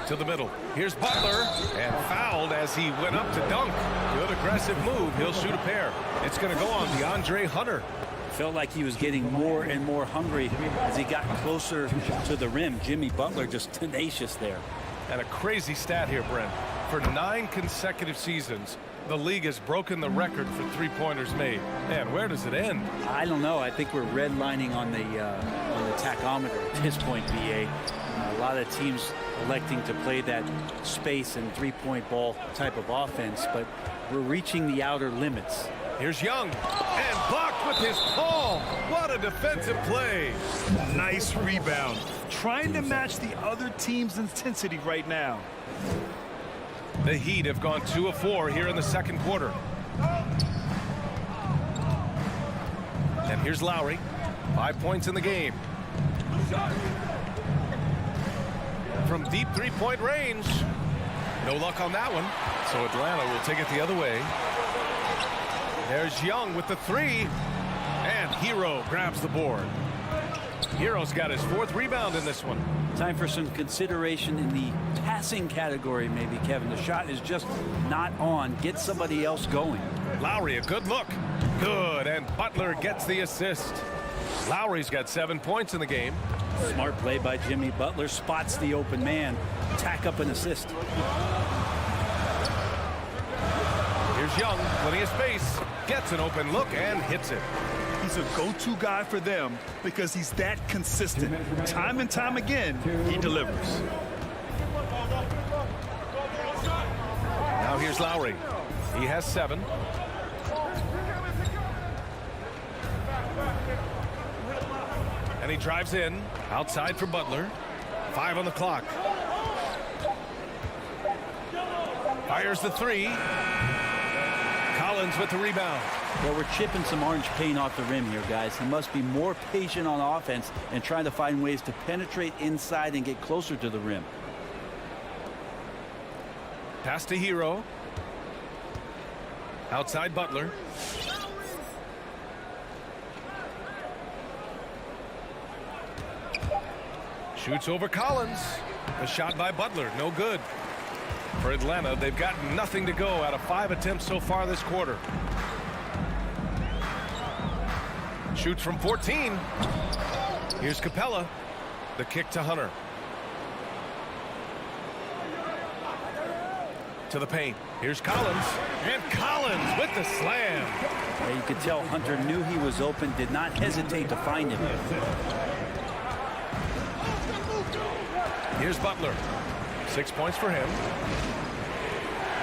To the middle. Here's Butler, and fouled as he went up to dunk. Good aggressive move. He'll shoot a pair. It's going to go on DeAndre Hunter. Felt like he was getting more and more hungry as he got closer to the rim. Jimmy Butler just tenacious there. And a crazy stat here, Brent. For 9 consecutive seasons, the league has broken the record for three-pointers made. Man, where does it end? I don't know. I think we're redlining on the tachometer at this point, BA. A lot of teams electing to play that space and three-point ball type of offense, but we're reaching the outer limits. Here's Young, and blocked with his palm. What a defensive play. Nice rebound. Trying to match the other team's intensity right now. The Heat have gone 2 of 4 here in the second quarter. And here's Lowry. 5 points in the game. From deep three-point range. No luck on that one. So Atlanta will take it the other way. There's Young with the 3. And Hero grabs the board. Hero's got his 4th rebound in this one. Time for some consideration in the passing category, maybe, Kevin. The shot is just not on. Get somebody else going. Lowry, a good look. Good, and Butler gets the assist. Lowry's got 7 points in the game. Smart play by Jimmy Butler. Spots the open man. Tack up an assist. Here's Young, plenty of space. Gets an open look and hits it. He's a go-to guy for them because he's that consistent. Time and time again, he delivers. Now here's Lowry. He has 7. And he drives in. Outside for Butler. 5 on the clock. Fires the 3. Collins with the rebound. Well, we're chipping some orange paint off the rim here, guys. He must be more patient on offense and trying to find ways to penetrate inside and get closer to the rim. Pass to Hero. Outside Butler. Shoots over Collins. The shot by Butler, no good. For Atlanta, they've got nothing to go out of 5 attempts so far this quarter. Shoots from 14. Here's Capella. The kick to Hunter. To the paint. Here's Collins. And Collins with the slam. Yeah, you could tell Hunter knew he was open, did not hesitate to find him. Here's Butler. 6 points for him.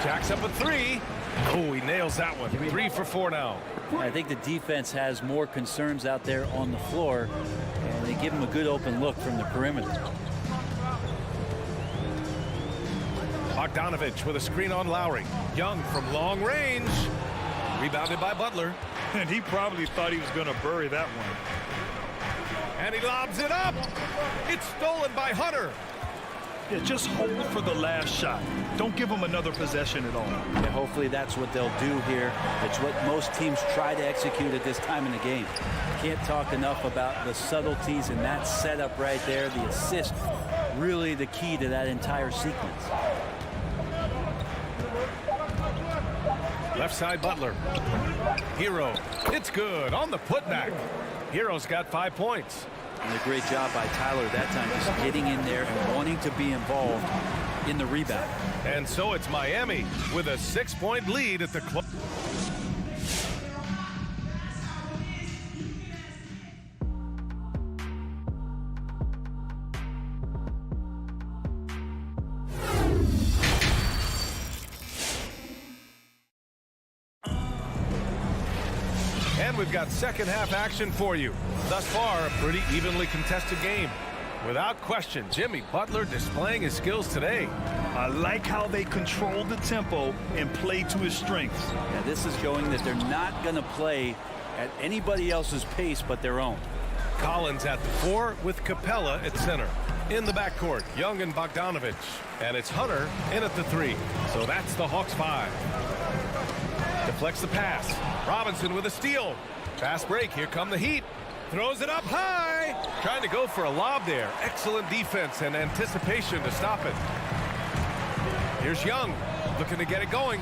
Jacks up a 3. Oh, he nails that one. 3 for 4 now. I think the defense has more concerns out there on the floor, and they give him a good open look from the perimeter. Bogdanovich with a screen on Lowry. Young from long range. Rebounded by Butler. And he probably thought he was going to bury that one. And he lobs it up. It's stolen by Hunter. Yeah, just hold for the last shot. Don't give him another possession at all. Yeah, hopefully that's what they'll do here. It's what most teams try to execute at this time in the game. Can't talk enough about the subtleties in that setup right there. The assist, really the key to that entire sequence. Left side Butler. Hero. It's good on the putback. Hero's got 5 points. And a great job by Tyler that time, just getting in there and wanting to be involved in the rebound. And so it's Miami with a 6-point lead at the close. And we've got second half action for you. Thus far, a pretty evenly contested game. Without question, Jimmy Butler displaying his skills today. I like how they control the tempo and play to his strengths. Yeah, this is showing that they're not going to play at anybody else's pace but their own. Collins at the 4 with Capella at center. In the backcourt, Young and Bogdanovich. And it's Hunter in at the 3. So that's the Hawks 5. Deflects the pass. Robinson with a steal. Fast break. Here come the Heat. Throws it up high. Trying to go for a lob there. Excellent defense and anticipation to stop it. Here's Young. Looking to get it going.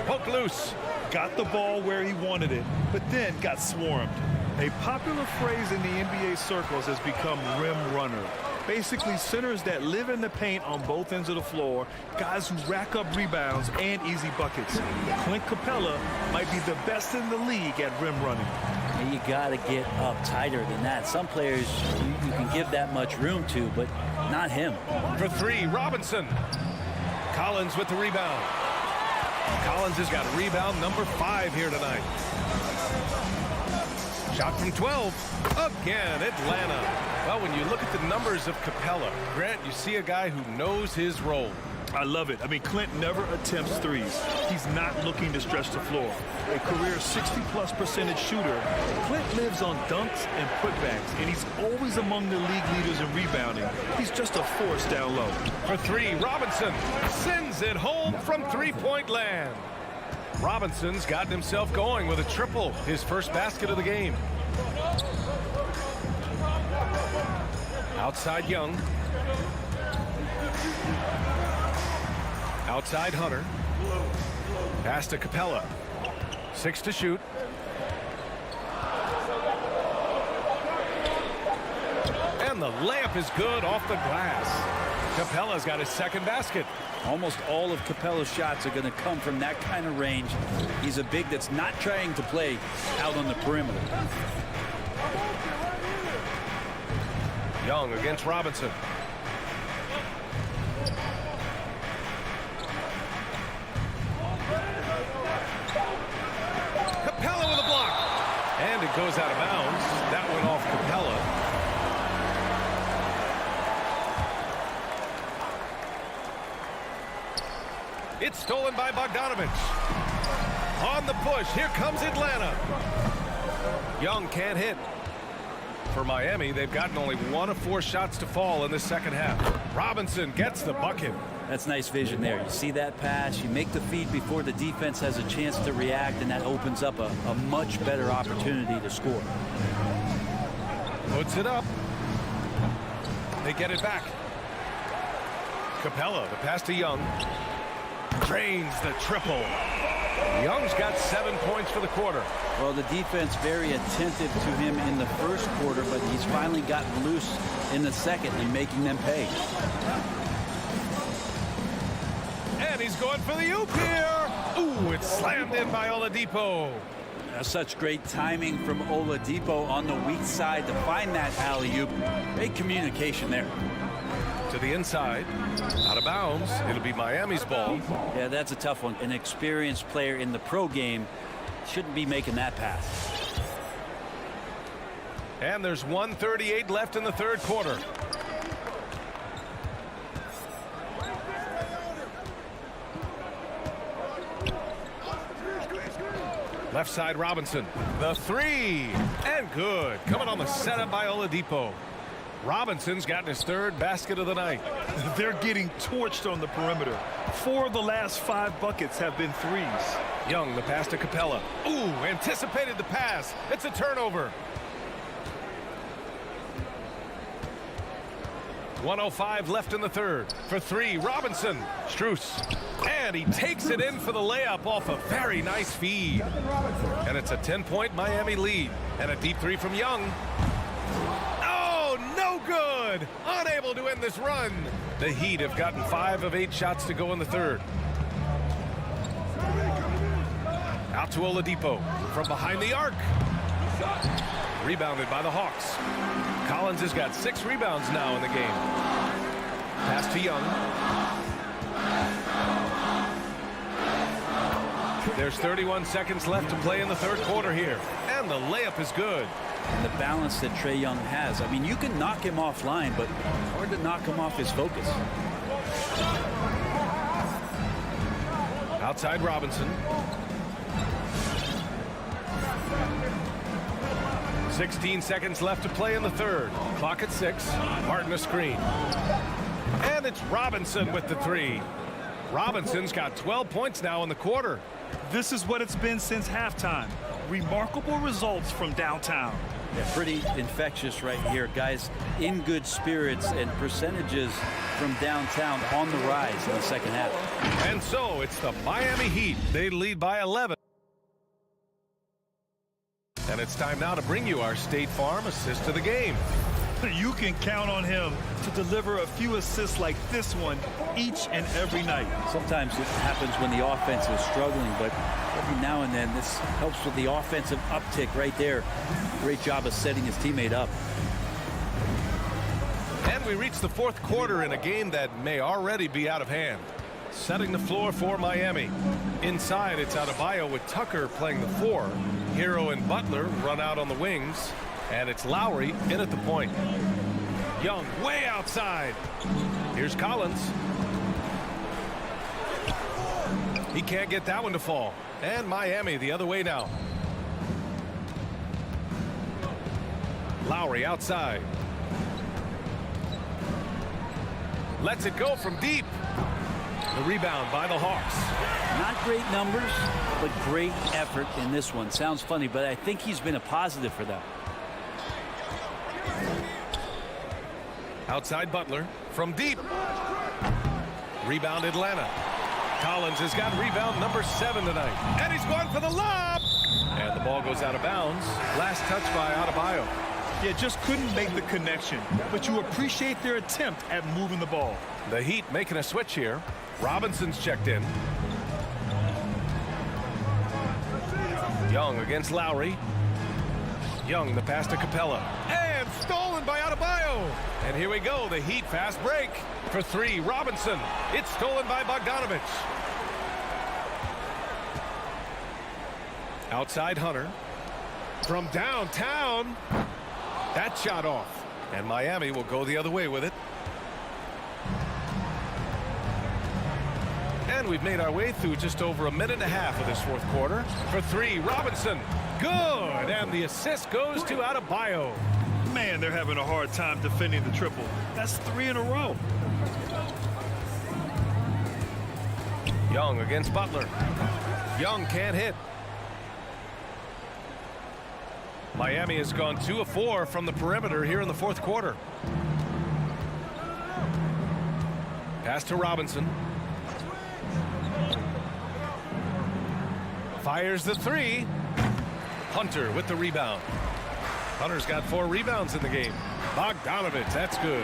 Poke loose. Got the ball where he wanted it, but then got swarmed. A popular phrase in the NBA circles has become rim runner. Basically, centers that live in the paint on both ends of the floor, guys who rack up rebounds and easy buckets. Clint Capella might be the best in the league at rim running. And you got to get up tighter than that. Some players you can give that much room to, but not him. For 3, Robinson. Collins with the rebound. Collins has got rebound number 5 here tonight. Shot from 12. Again, Atlanta. Well, when you look at the numbers of Capella, Grant, you see a guy who knows his role. I love it. I mean, Clint never attempts threes. He's not looking to stretch the floor. A career 60+% shooter, Clint lives on dunks and putbacks, and he's always among the league leaders in rebounding. He's just a force down low. For 3, Robinson sends it home from three-point land. Robinson's gotten himself going with a triple, his first basket of the game. Outside Young. Outside Hunter. Pass to Capella. 6 to shoot. And the layup is good off the glass. Capella's got his second basket. Almost all of Capella's shots are going to come from that kind of range. He's a big that's not trying to play out on the perimeter. Young against Robinson. Capella with a block. And it goes out of bounds. That went off Capella. It's stolen by Bogdanovich. On the push, here comes Atlanta. Young can't hit. For Miami, they've gotten only 1 of 4 shots to fall in the second half. Robinson gets the bucket. That's nice vision there. You see that pass, you make the feed before the defense has a chance to react, and that opens up a much better opportunity to score. Puts it up. They get it back. Capella, the pass to Young. Drains the triple. Young's got 7 points for the quarter. Well, the defense very attentive to him in the first quarter, but he's finally gotten loose in the second and making them pay. And he's going for the oop here. Ooh, it's slammed in by Oladipo. Such great timing from Oladipo on the weak side to find that alley-oop. Great communication there. To the inside, out of bounds. It'll be Miami's ball. Yeah, that's a tough one. An experienced player in the pro game shouldn't be making that pass. And there's 1:38 left in the third quarter. Left side Robinson. The 3. And good. Coming on the setup by Oladipo. Robinson's gotten his 3rd basket of the night. They're getting torched on the perimeter. 4 of the last 5 buckets have been threes. Young, the pass to Capella. Ooh, anticipated the pass. It's a turnover. 1:05 left in the third. For 3, Robinson. Strus. And he takes it in for the layup off a very nice feed. And it's a 10-point Miami lead. And a deep 3 from Young. No good. Unable to end this run. The Heat have gotten 5 of 8 shots to go in the third. Out to Oladipo from behind the arc. Rebounded by the Hawks. Collins has got 6 rebounds now in the game. Pass to Young. There's 31 seconds left to play in the third quarter here. And the layup is good. And the balance that Trae Young has. I mean, you can knock him offline, but hard to knock him off his focus. Outside Robinson. 16 seconds left to play in the third. Clock at 6. Martin a screen. And it's Robinson with the three. Robinson's got 12 points now in the quarter. This is what it's been since halftime. Remarkable results from downtown. Yeah, pretty infectious right here. Guys in good spirits, and percentages from downtown on the rise in the second half. And so it's the Miami Heat. They lead by 11. And it's time now to bring you our State Farm assist of the game. You can count on him to deliver a few assists like this one each and every night. Sometimes it happens when the offense is struggling, but every now and then this helps with the offensive uptick right there. Great job of setting his teammate up. And we reach the fourth quarter in a game that may already be out of hand. Setting the floor for Miami. Inside, it's Adebayo with Tucker playing the 4. Hero and Butler run out on the wings. And it's Lowry in at the point. Young way outside. Here's Collins. He can't get that one to fall. And Miami the other way now. Lowry outside. Lets it go from deep. The rebound by the Hawks. Not great numbers, but great effort in this one. Sounds funny, but I think he's been a positive for them. Outside Butler from deep. Rebound Atlanta. Collins has got rebound number 7 tonight. And he's going for the lob. And the ball goes out of bounds. Last touch by Adebayo. Yeah, just couldn't make the connection. But you appreciate their attempt at moving the ball. The Heat making a switch here. Robinson's checked in. Young against Lowry. Young the pass to Capella. And stolen by Adebayo. And here we go. The Heat fast break. For 3, Robinson. It's stolen by Bogdanovich. Outside Hunter. From downtown. That shot off. And Miami will go the other way with it. And we've made our way through just over a minute and a half of this fourth quarter. For 3, Robinson. Good. And the assist goes to Adebayo. Man, they're having a hard time defending the triple. That's 3 in a row. Young against Butler. Young can't hit. Miami has gone 2 of 4 from the perimeter here in the fourth quarter. Pass to Robinson. Fires the 3. Hunter with the rebound. Hunter's got 4 rebounds in the game. Bogdanovich, that's good.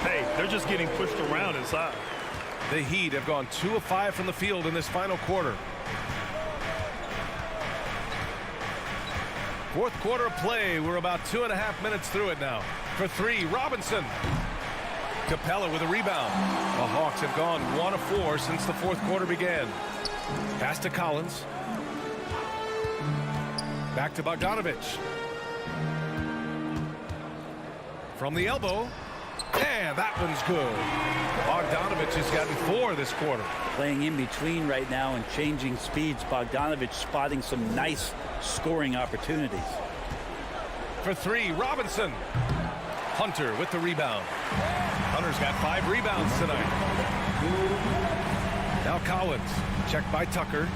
Hey, they're just getting pushed around inside. The Heat have gone 2 of 5 from the field in this final quarter. Fourth quarter of play. We're about 2.5 minutes through it now. For 3, Robinson. Capella with a rebound. The Hawks have gone 1 of 4 since the fourth quarter began. Pass to Collins. Back to Bogdanovich. From the elbow. And that one's good. Bogdanovich has gotten 4 this quarter. Playing in between right now and changing speeds. Bogdanovich spotting some nice scoring opportunities. For 3, Robinson. Hunter with the rebound. Hunter's got 5 rebounds tonight. Now Collins. Checked by Tucker.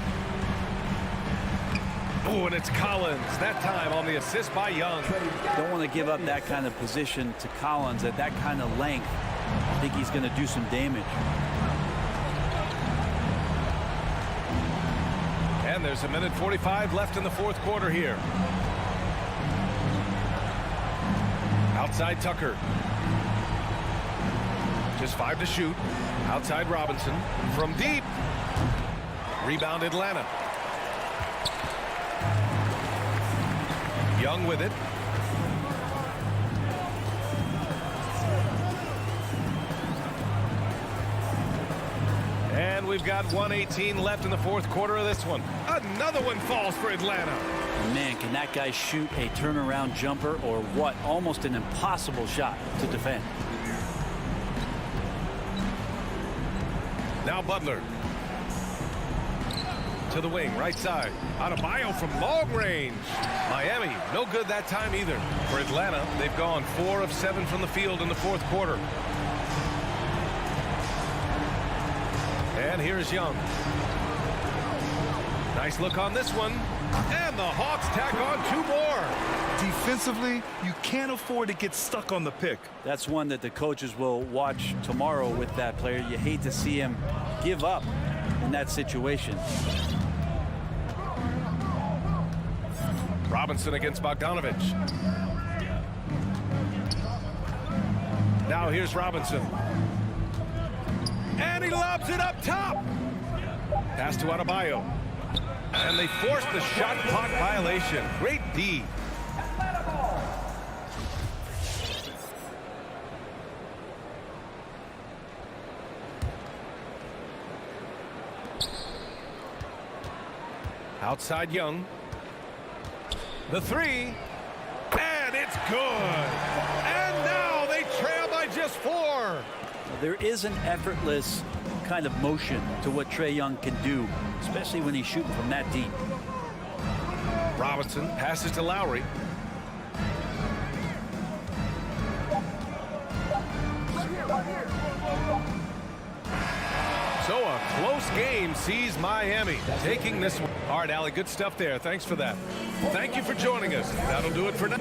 Oh, and it's Collins. That time on the assist by Young. Don't want to give up that kind of position to Collins at that kind of length. I think he's going to do some damage. And there's 1:45 left in the fourth quarter here. Outside Tucker. Just 5 to shoot. Outside Robinson. From deep. Rebound Atlanta. Young with it. And we've got 1:18 left in the fourth quarter of this one. Another one falls for Atlanta. Man, can that guy shoot a turnaround jumper or what? Almost an impossible shot to defend. Now Butler. To the wing, right side. Adebayo from long range. Miami, no good that time either. For Atlanta, they've gone 4 of 7 from the field in the fourth quarter. And here's Young. Nice look on this one. And the Hawks tack on 2 more. Defensively, you can't afford to get stuck on the pick. That's one that the coaches will watch tomorrow with that player. You hate to see him give up in that situation. Robinson against Bogdanovich. Now here's Robinson. And he lobs it up top. Pass to Adebayo. And they force the shot clock violation. Great D. Outside Young. The 3. And it's good. And now they trail by just 4. There is an effortless kind of motion to what Trae Young can do, especially when he's shooting from that deep. Robinson passes to Lowry. So a close game sees Miami taking this one. All right, Allie, good stuff there. Thanks for that. Thank you for joining us. That'll do it for now.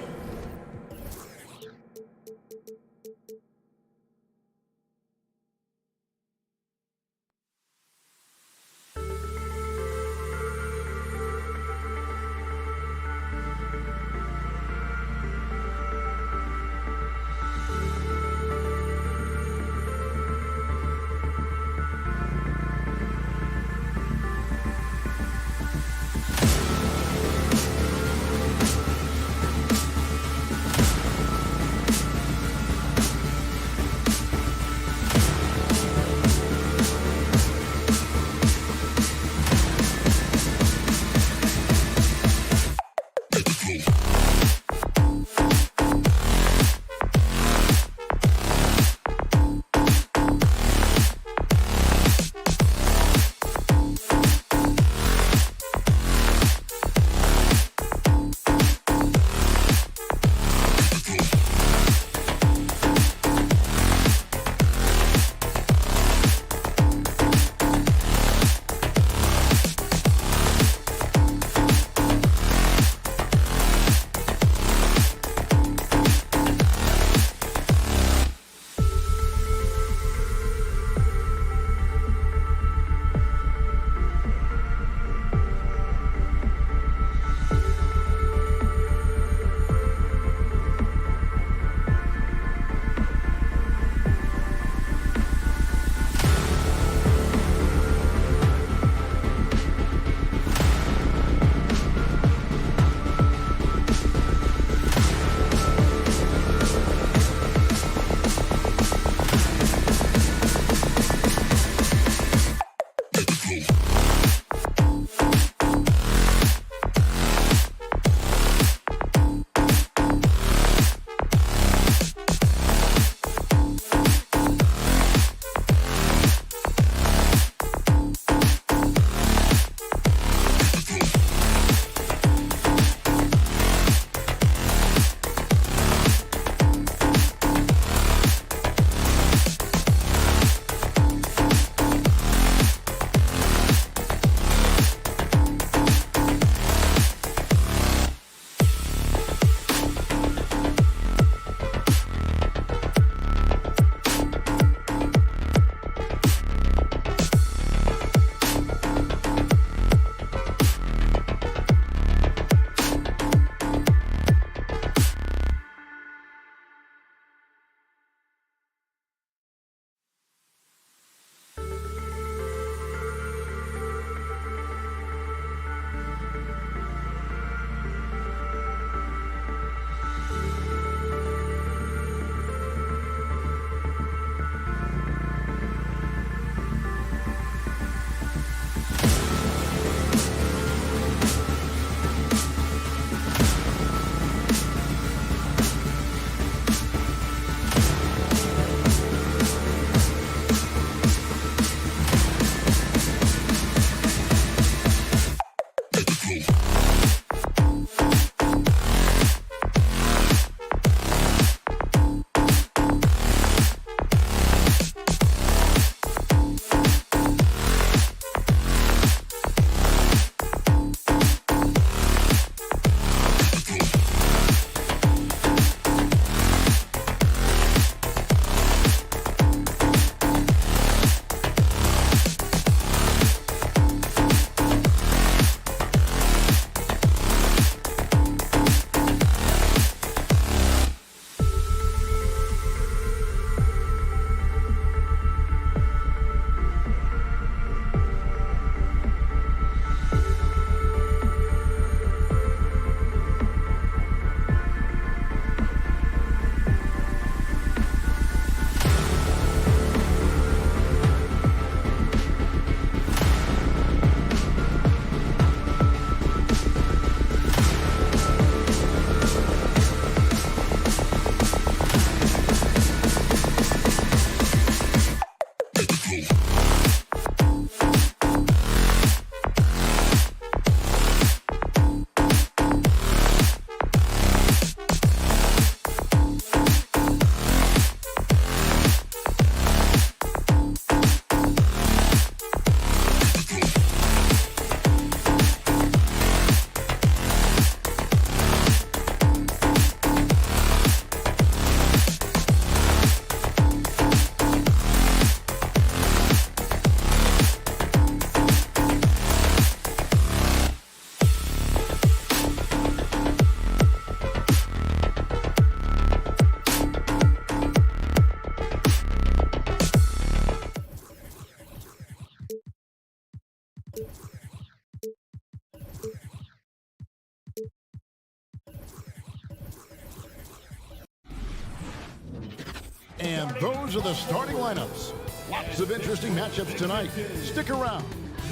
And those are the starting lineups. Lots of interesting matchups tonight. Stick around.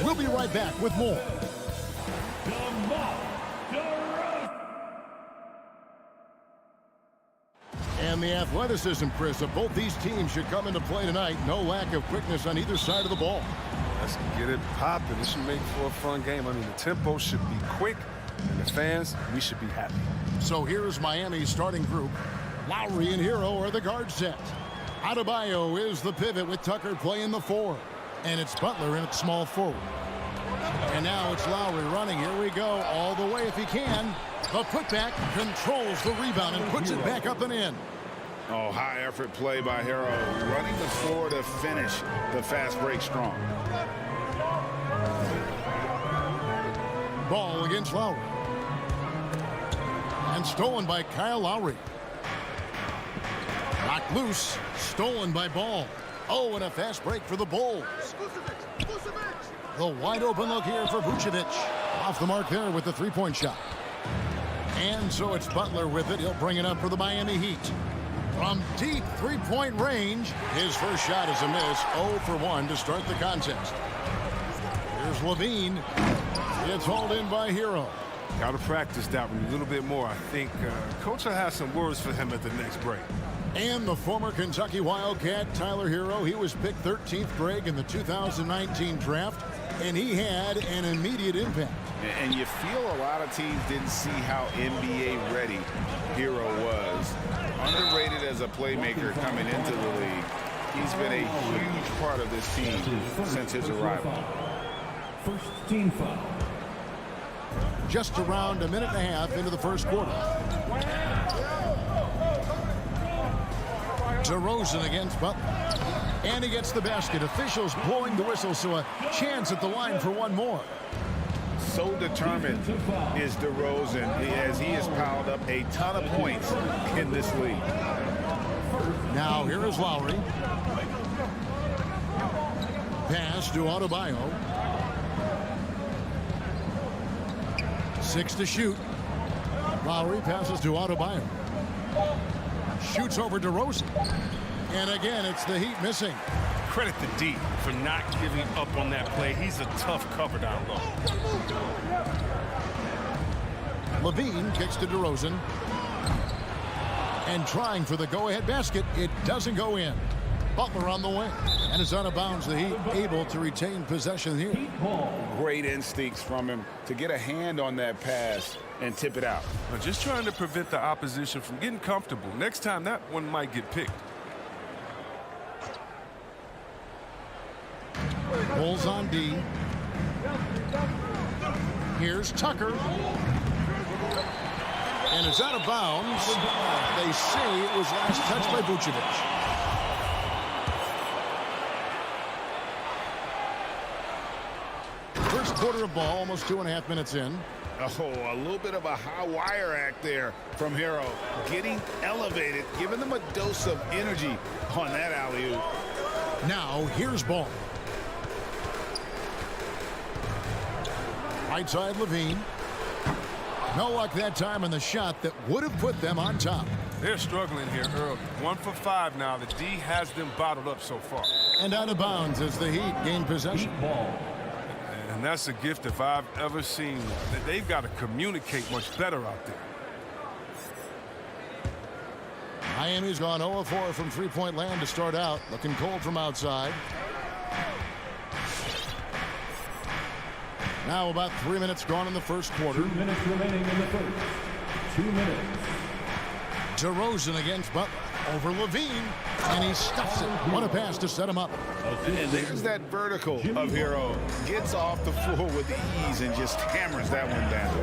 We'll be right back with more. And the athleticism, Chris, of both these teams should come into play tonight. No lack of quickness on either side of the ball. Let's get it popping. This should make for a fun game. I mean, the tempo should be quick, and the fans, we should be happy. So here's Miami's starting group. Lowry and Hero are the guard set. Adebayo is the pivot with Tucker playing the 4. And it's Butler in at small forward. And now it's Lowry running. Here we go. All the way if he can. The putback controls the rebound and puts it back up and in. Oh, high effort play by Hero. Running the floor to finish the fast break strong. Ball against Lowry. And stolen by Kyle Lowry. Knocked loose. Stolen by Ball. Oh, and a fast break for the Bulls. The wide open look here for Vucevic. Off the mark there with the three-point shot. And so it's Butler with it. He'll bring it up for the Miami Heat. From deep three-point range, his first shot is a miss. 0 for 1 to start the contest. Here's Levine. It's hauled in by Hero. Got to practice that one a little bit more. I think Coach will have some words for him at the next break. And the former Kentucky Wildcat, Tyler Hero, he was picked 13th grade in the 2019 draft, and he had an immediate impact. And you feel a lot of teams didn't see how NBA ready Hero was. Underrated as a playmaker coming into the league. He's been a huge part of this team since his arrival. First team foul. Just around a minute and a half into the first quarter. DeRozan against Butler. And he gets the basket. Officials blowing the whistle, so a chance at the line for one more. So determined is DeRozan as he has piled up a ton of points in this league. Now here is Lowry. Pass to Adebayo. 6 to shoot. Lowry passes to Adebayo. Shoots over DeRozan. And again, it's the Heat missing. Credit the D for not giving up on that play. He's a tough cover down low. Levine kicks to DeRozan. And trying for the go-ahead basket. It doesn't go in. Butler on the wing. And it's out of bounds. The Heat able to retain possession here. Great instincts from him to get a hand on that pass and tip it out. Just trying to prevent the opposition from getting comfortable. Next time, that one might get picked. Bulls on D. Here's Tucker. And it's out of bounds. They say it was last touched by Vucevic. First quarter of ball, almost 2.5 minutes in. Oh, a little bit of a high wire act there from Hero. Getting elevated, giving them a dose of energy on that alley-oop. Now, here's Ball. Right side, Levine. No luck that time on the shot that would have put them on top. They're struggling here early. 1 for 5 now. The D has them bottled up so far. And out of bounds as the Heat gain possession. And that's a gift if I've ever seen one. They've got to communicate much better out there. Miami's gone 0 of 4 from three-point land to start out. Looking cold from outside. Now about 3 minutes gone in the first quarter. 2 minutes remaining in the first. 2 minutes. DeRozan against Butler. Over Levine. And he stuffs it. What a pass to set him up. And there's that vertical of Hero. Gets off the floor with ease and just hammers that one down.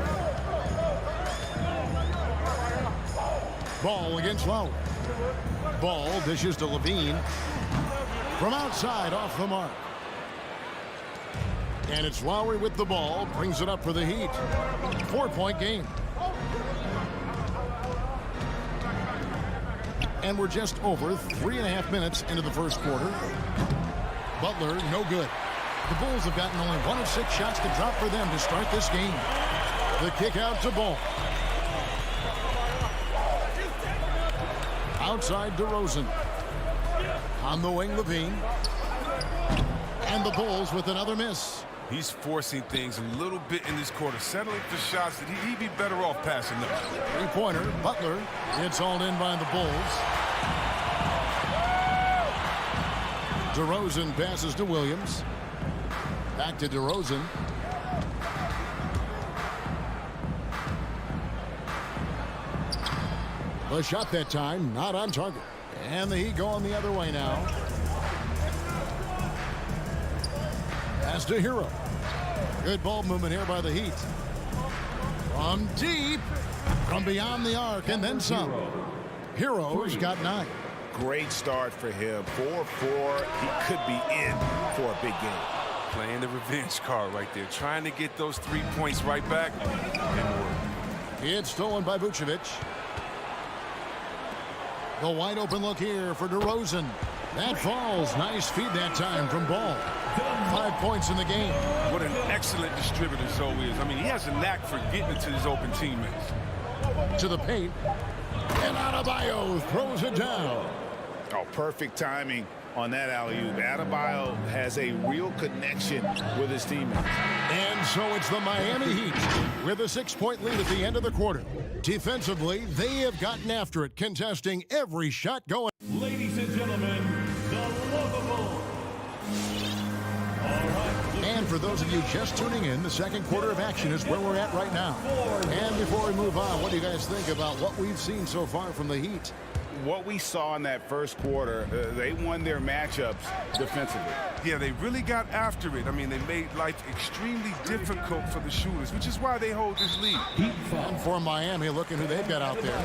Ball against Lowry. Ball dishes to Levine. From outside, off the mark. And it's Lowry with the ball. Brings it up for the Heat. 4-point game. And we're just over 3.5 minutes into the first quarter. Butler, no good. The Bulls have gotten only 1 of 6 shots to drop for them to start this game. The kick out to Ball. Outside DeRozan. On the wing, Levine. And the Bulls with another miss. He's forcing things a little bit in this quarter, settling for shots that he'd be better off passing them. Three-pointer, Butler. It's hauled in by the Bulls. DeRozan passes to Williams. Back to DeRozan. The shot that time, not on target. And the Heat going the other way now. Pass to Hero. Good ball movement here by the Heat. From deep, from beyond the arc, and then some. Hero's got 9. Great start for him. 4-4. He could be in for a big game. Playing the revenge card right there. Trying to get those 3 points right back. It's stolen by Vucevic. The wide open look here for DeRozan. That falls. Nice feed that time from Ball. 5 points in the game. What an excellent distributor Zoe is. I mean, he has a knack for getting it to his open teammates. To the paint. And Adebayo throws it down. Oh, perfect timing on that alley-oop. Adebayo has a real connection with his teammates. And so it's the Miami Heat with a 6-point lead at the end of the quarter. Defensively, they have gotten after it, contesting every shot going. Ladies and gentlemen, the lovable. And for those of you just tuning in, the second quarter of action is where we're at right now. And before we move on, what do you guys think about what we've seen so far from the Heat? What we saw in that first quarter, they won their matchups defensively. Yeah, they really got after it. I mean, they made life extremely difficult for the shooters, which is why they hold this lead. And for Miami, looking who they've got out there.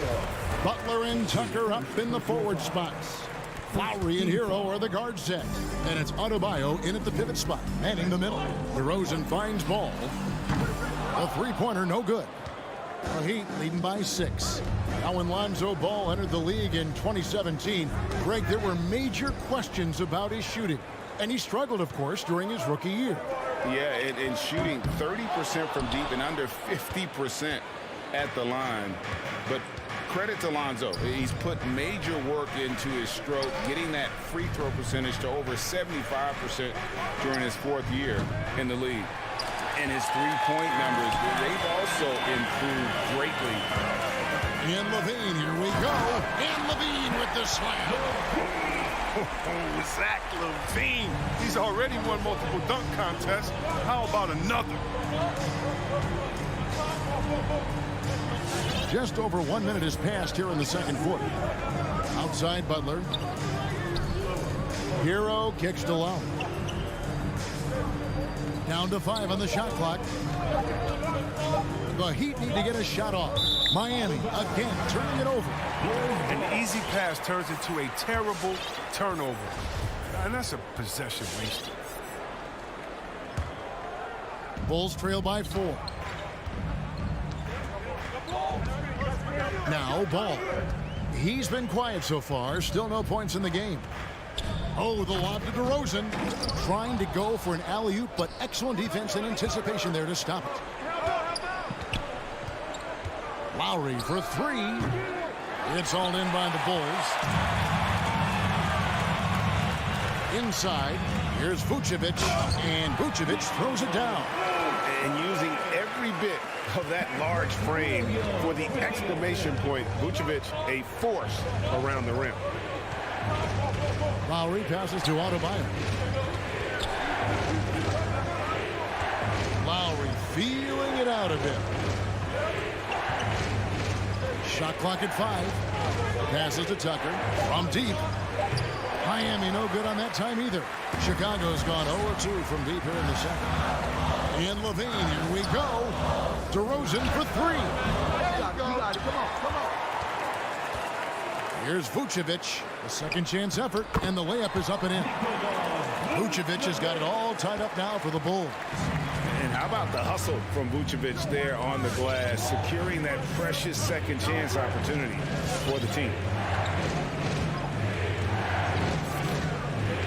Butler and Tucker up in the forward spots. Lowry and Hero are the guard set. And it's Adebayo in at the pivot spot, manning the middle. DeRozan finds Ball. A three-pointer, no good. The Heat leading by 6. Now when Lonzo Ball entered the league in 2017, Greg, there were major questions about his shooting. And he struggled, of course, during his rookie year. Yeah, and shooting 30% from deep and under 50% at the line. But credit to Lonzo. He's put major work into his stroke, getting that free throw percentage to over 75% during his 4th year in the league. And his three-point numbers, they've also improved greatly. And Levine, here we go. And Levine with the slam. Oh, Zach Levine. He's already won multiple dunk contests. How about another? Just over 1 minute has passed here in the second quarter. Outside Butler. Hero kicks to Lowry. Down to 5 on the shot clock. The Heat need to get a shot off. Miami again turning it over. An easy pass turns into a terrible turnover. And that's a possession waster. Bulls trail by 4. Now Ball. He's been quiet so far. Still no points in the game. Oh, the lob to DeRozan. Trying to go for an alley-oop, but excellent defense and anticipation there to stop it. Lowry for 3. It's all in by the Bulls. Inside, here's Vucevic, and Vucevic throws it down. And using every bit of that large frame for the exclamation point, Vucevic, a force around the rim. Lowry passes to Adebayo. Lowry feeling it out a bit. Shot clock at 5. Passes to Tucker from deep. Miami no good on that time either. Chicago's gone 0-2 from deep here in the second. And Levine, here we go. DeRozan for 3. You got it. Come on. Here's Vucevic, a second chance effort, and the layup is up and in. Vucevic has got it all tied up now for the Bulls. And how about the hustle from Vucevic there on the glass, securing that precious second chance opportunity for the team.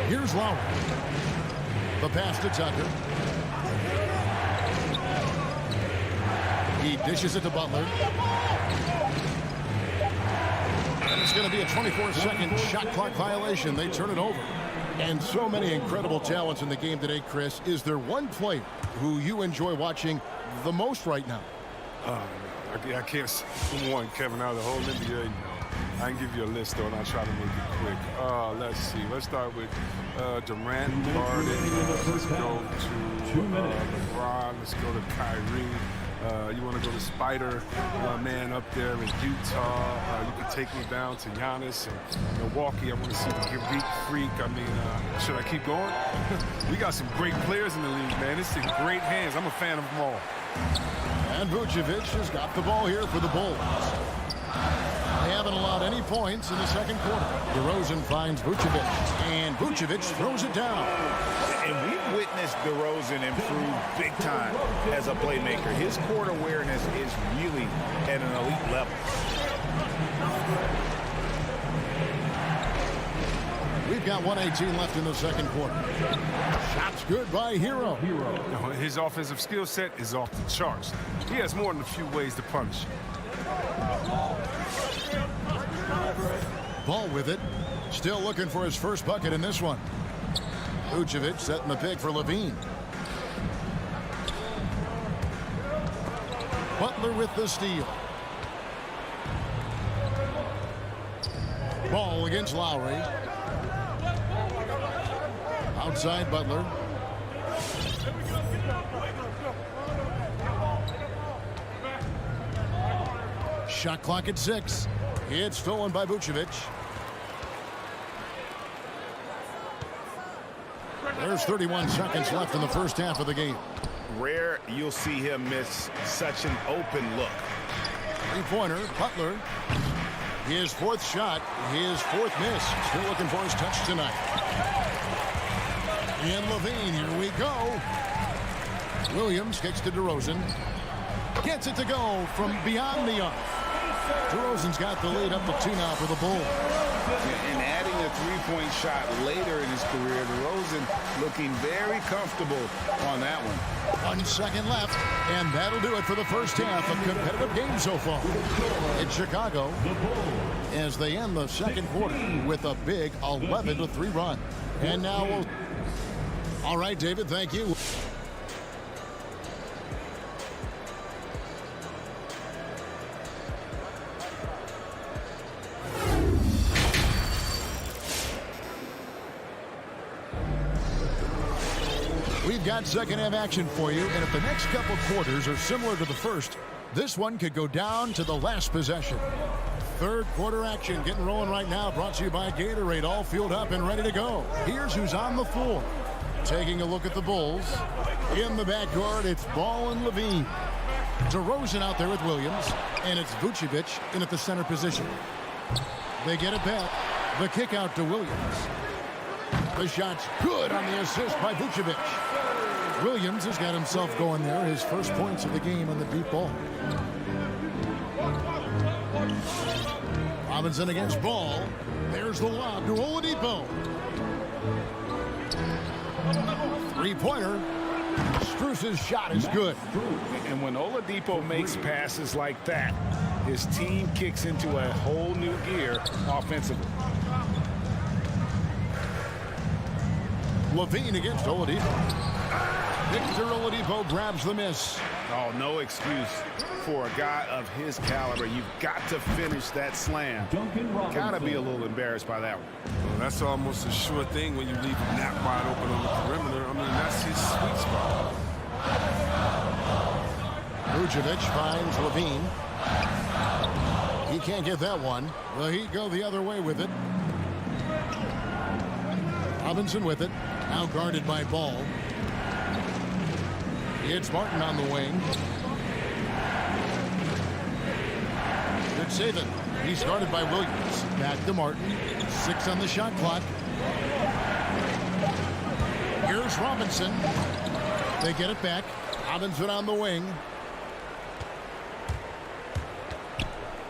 Here's Lowry. The pass to Tucker. He dishes it to Butler. And it's going to be a 24-second shot clock violation. They turn it over. And so many incredible talents in the game today, Chris. Is there one player who you enjoy watching the most right now? I can't say one, Kevin. Out of the whole NBA, I can give you a list, though, and I'll try to make it quick. Let's see. Let's start with Durant, Harden. Let's go to LeBron. Let's go to Kyrie. You want to go to Spider-Man up there in Utah. You can take me down to Giannis and Milwaukee. I want to see the Greek Freak. I mean, should I keep going? We got some great players in the league, man. It's in great hands. I'm a fan of them all. And Vucevic has got the ball here for the Bulls. They haven't allowed any points in the second quarter. DeRozan finds Vucevic, and Vucevic throws it down. And we've witnessed DeRozan improve big time as a playmaker. His court awareness is really at an elite level. We've got 1:18 left in the second quarter. Shots good by Hero. His offensive skill set is off the charts. He has more than a few ways to punish. Ball with it. Still looking for his first bucket in this one. Vucevic setting the pick for Levine. Butler with the steal. Ball against Lowry. Outside Butler. Shot clock at 6. It's stolen by Vucevic. There's 31 seconds left in the first half of the game. Rare you'll see him miss such an open look. Three-pointer, Butler. His fourth shot, his fourth miss. Still looking for his touch tonight. And Levine, here we go. Williams kicks to DeRozan. Gets it to go from beyond the arc. DeRozan's got the lead up to 2 now for the Bulls. And adding a three-point shot later in his career, DeRozan looking very comfortable on that one. 1 second left, and that'll do it for the first half of competitive game so far. It's Chicago as they end the second quarter with a big 11-3 run. And now we'll... All right, David, thank you. We've got second half action for you, and if the next couple quarters are similar to the first, this one could go down to the last possession. Third quarter action getting rolling right now, brought to you by Gatorade, all fueled up and ready to go. Here's who's on the floor. Taking a look at the Bulls. In the backcourt, it's Ball and Levine. DeRozan out there with Williams, and it's Vucevic in at the center position. They get it back. The kick out to Williams. The shot's good on the assist by Vucevic. Williams has got himself going there. His first points of the game on the deep ball. Robinson against Ball. There's the lob to Oladipo. Three-pointer. Strus's shot is good. And when Oladipo makes passes like that, his team kicks into a whole new gear offensively. Levine against Oladipo. Victor Oladipo grabs the miss. Oh, no excuse for a guy of his caliber. You've got to finish that slam. Got to be a little embarrassed by that one. Well, that's almost a sure thing when you leave him that wide open on the perimeter. I mean, that's his sweet spot. Vucevic finds Levine. He can't get that one. The Heat go the other way with it. Robinson with it. Now guarded by Ball. It's Martin on the wing. Good saving. He's guarded by Williams. Back to Martin. 6 on the shot clock. Here's Robinson. They get it back. Robinson on the wing.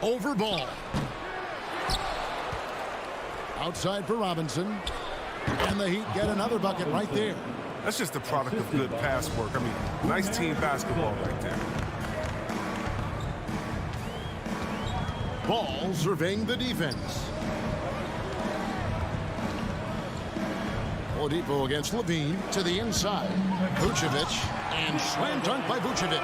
Over Ball. Outside for Robinson. And the Heat get another bucket right there. That's just the product of good pass work. I mean, nice team basketball right there. Ball surveying the defense. Oladipo against Levine to the inside. Vucevic, and slam dunk by Vucevic.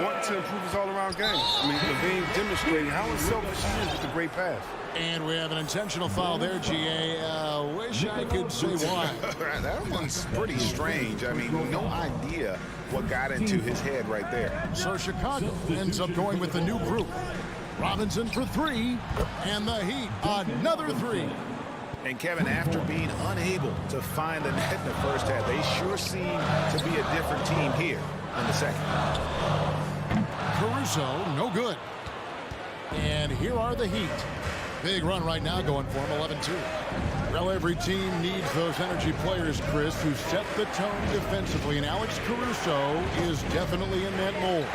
Want to improve his all-around game. I mean, Levine demonstrating how unselfish he is with the great pass. And we have an intentional foul there, GA. Wish I could say why. That one's pretty strange. I mean, no idea what got into his head right there. So Chicago ends up going with the new group. Robinson for three, and the Heat another three. And Kevin, after being unable to find the net in the first half, they sure seem to be a different team here in the second. Caruso, no good. And here are the Heat. Big run right now going for them, 11-2. Well, every team needs those energy players, Chris, who set the tone defensively. And Alex Caruso is definitely in that mold.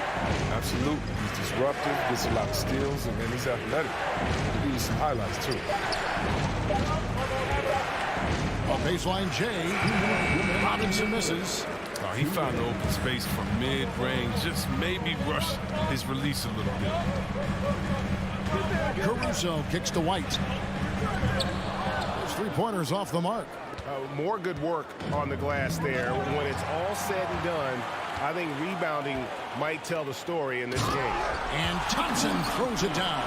Absolutely. He's disruptive, gets a lot of steals, and then he's athletic. He needs some highlights, too. A baseline J. Robinson misses. Oh, he found the open space from mid-range. Just maybe rush his release a little bit. Caruso kicks to White. Those three-pointers off the mark. More good work on the glass there. When it's all said and done, I think rebounding might tell the story in this game. And Thompson throws it down.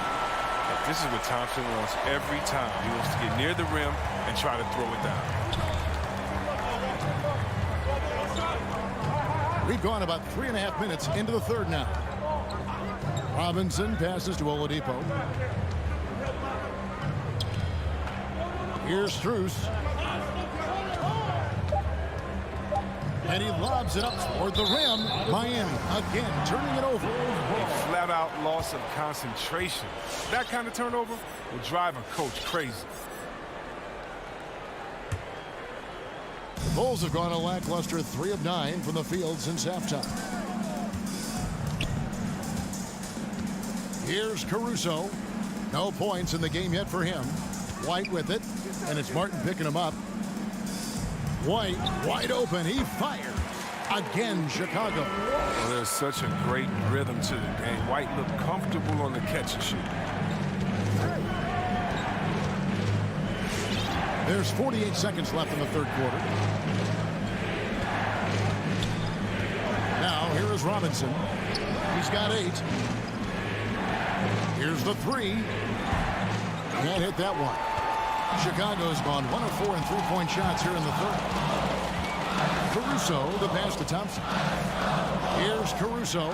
This is what Thompson wants every time. He wants to get near the rim and try to throw it down. We've gone about 3.5 minutes into the third now. Robinson passes to Oladipo. Here's Strus. And he lobs it up toward the rim. Miami again turning it over. A flat-out loss of concentration. That kind of turnover will drive a coach crazy. The Bulls have gone a lackluster 3 of 9 from the field since halftime. Here's Caruso. No points in the game yet for him. White with it, and it's Martin picking him up. White wide open. He fires. Again, Chicago. Well, there's such a great rhythm to the game. White looked comfortable on the catch and shoot. There's 48 seconds left in the third quarter. Now, here is Robinson. He's got 8. Here's the 3. Can't hit that one. Chicago's gone 1 of 4 in three-point shots here in the third. Caruso, the pass to Thompson. Here's Caruso.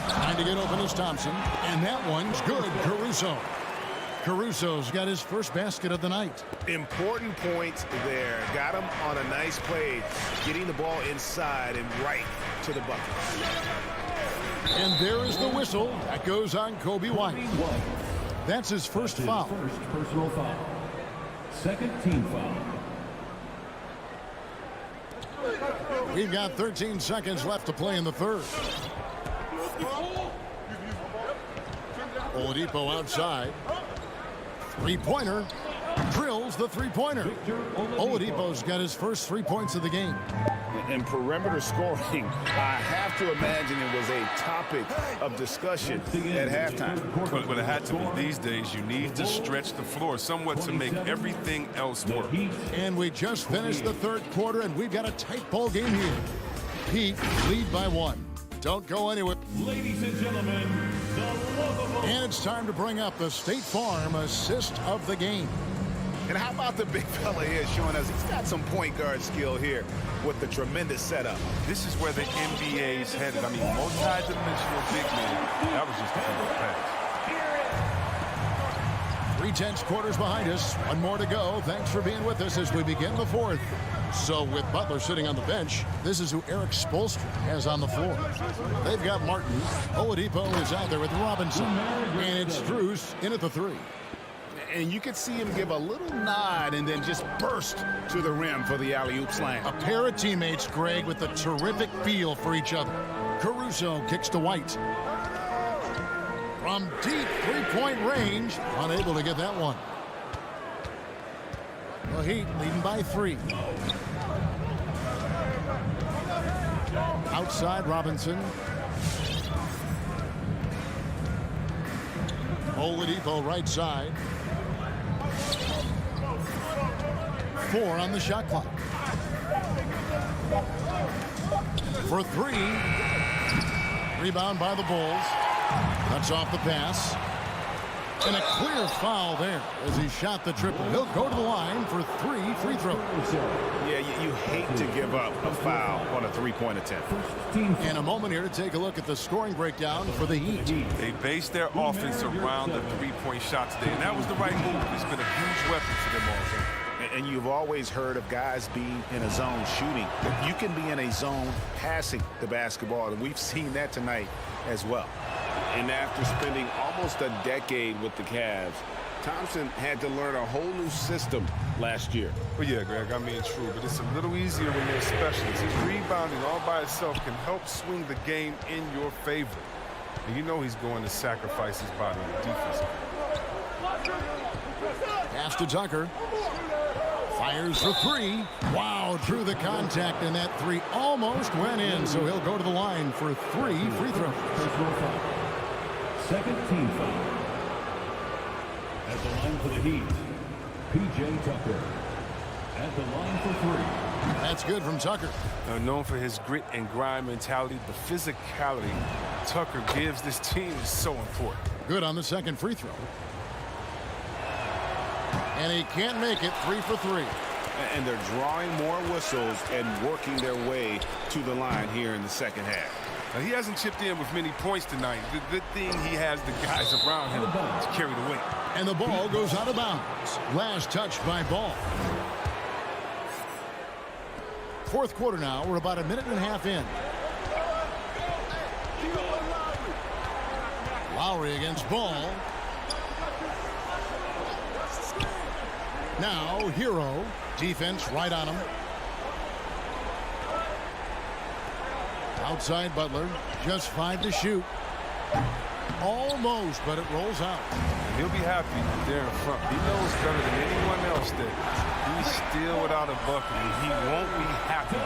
Trying to get open is Thompson. And that one's good. Caruso's got his first basket of the night. Important points there. Got him on a nice play, getting the ball inside and right to the bucket. And there is the whistle. That goes on Kobe White. That's his first foul. First personal foul. Second team foul. We've got 13 seconds left to play in the third. Oladipo outside. Three-pointer. Drills the three-pointer. Oladipo's got his first 3 points of the game. And perimeter scoring, I have to imagine it was a topic of discussion at halftime. But it had to be. These days, you need to stretch the floor somewhat to make everything else work. And we just finished the third quarter, and we've got a tight ball game here. Heat lead by 1. Don't go anywhere. Ladies and gentlemen, the love of... And it's time to bring up the State Farm assist of the game. And how about the big fella here showing us he's got some point guard skill here with the tremendous setup. This is where the NBA's headed. I mean, multi-dimensional big man. That was just a good pass. 3/10 quarters behind us. 1 more to go. Thanks for being with us as we begin the fourth. So with Butler sitting on the bench, this is who Eric Spoelstra has on the floor. They've got Martin. Oladipo is out there with Robinson. And it's Strus in at the 3. And you could see him give a little nod and then just burst to the rim for the alley-oop slam. A pair of teammates, Greg, with a terrific feel for each other. Caruso kicks to White. From deep three-point range, unable to get that one. The Heat leading by 3. Outside Robinson. Oladipo right side. 4 on the shot clock. For 3. Rebound by the Bulls. Cuts off the pass. And a clear foul there as he shot the triple. He'll go to the line for 3 free throws. Yeah, you hate to give up a foul on a three-point attempt. In a moment here to take a look at the scoring breakdown for the Heat. They based their offense around the three-point shot today, and that was the right move. It's been a huge weapon for them all game. And you've always heard of guys being in a zone shooting. You can be in a zone passing the basketball, and we've seen that tonight as well. And after spending almost a decade with the Cavs, Thompson had to learn a whole new system last year. Well, yeah, Greg, I mean, true, but it's a little easier when they're specialists. His rebounding all by itself can help swing the game in your favor. And you know he's going to sacrifice his body on defense. Pass to Tucker. Fires for 3. Wow, drew the contact, and that 3 almost went in, so he'll go to the line for 3 free throws. Second team foul. At the line for the Heat, P.J. Tucker. At the line for 3. That's good from Tucker. Known for his grit and grind mentality, the physicality Tucker gives this team is so important. Good on the second free throw. And he can't make it. 3 for 3. And they're drawing more whistles and working their way to the line here in the second half. Now, he hasn't chipped in with many points tonight. The good thing he has the guys around him to carry the weight. And the ball goes out of bounds. Last touch by Ball. Fourth quarter now. We're about a minute and a half in. Lowry against Ball. Now, Hero. Defense right on him. Outside Butler. Just 5 to shoot. Almost, but it rolls out. And he'll be happy there in front. He knows better than anyone else that he's still without a bucket, and he won't be happy.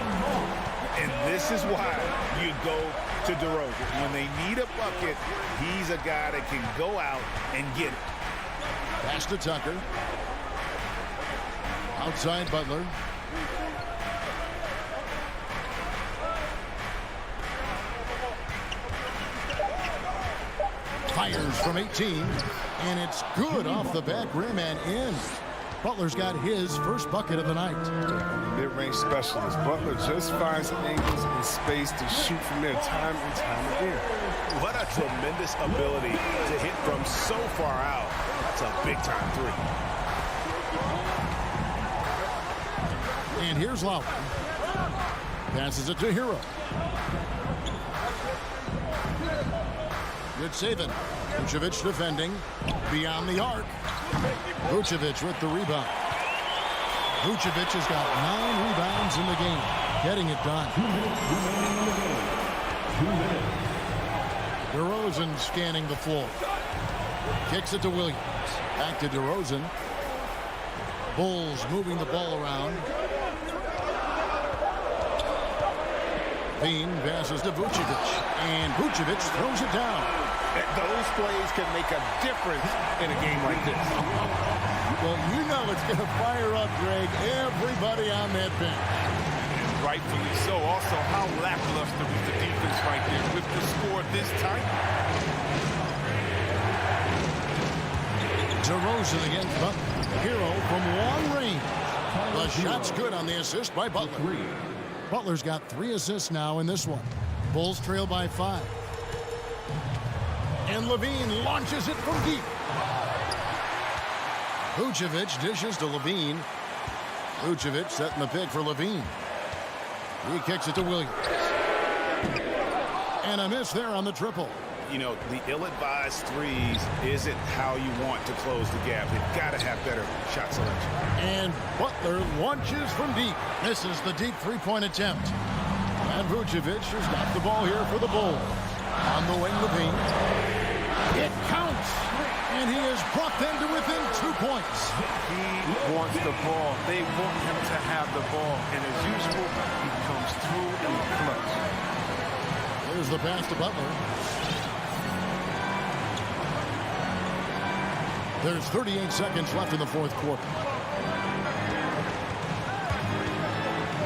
And this is why you go to DeRozan. When they need a bucket, he's a guy that can go out and get it. Pass to Tucker. Outside Butler. Fires from 18, and it's good off the back rim and in. Butler's got his first bucket of the night. Mid-range specialist. Butler just finds angles and space to shoot from there time and time again. What a tremendous ability to hit from so far out. That's a big-time 3. And here's Lowry. Passes it to Hero. Good saving. Vucevic defending. Beyond the arc. Vucevic with the rebound. Vucevic has got 9 rebounds in the game. Getting it done. 2 minutes. DeRozan scanning the floor. Kicks it to Williams. Back to DeRozan. Bulls moving the ball around. Levine passes to Vucevic. And Vucevic throws it down. Those plays can make a difference in a game like this. Well, you know it's going to fire up, Greg, everybody on that bench. And rightfully so. Also, how lackluster was the defense right there with the score this tight. DeRozan against Butler. Hero from long range. The shot's good on the assist by Butler. Butler's got 3 assists now in this one. Bulls trail by 5. And Levine launches it from deep. Vucevic dishes to Levine. Vucevic setting the pick for Levine. He kicks it to Williams. And a miss there on the triple. You know, the ill-advised threes isn't how you want to close the gap. They've got to have better shot selection. And Butler launches from deep. Misses the deep three-point attempt. And Vucevic has got the ball here for the Bulls. On the wing, Levine. It counts. And he has brought them to within 2 points. He wants the ball. They want him to have the ball. And as usual, he comes through in the clutch. Here's the pass to Butler. There's 38 seconds left in the fourth quarter.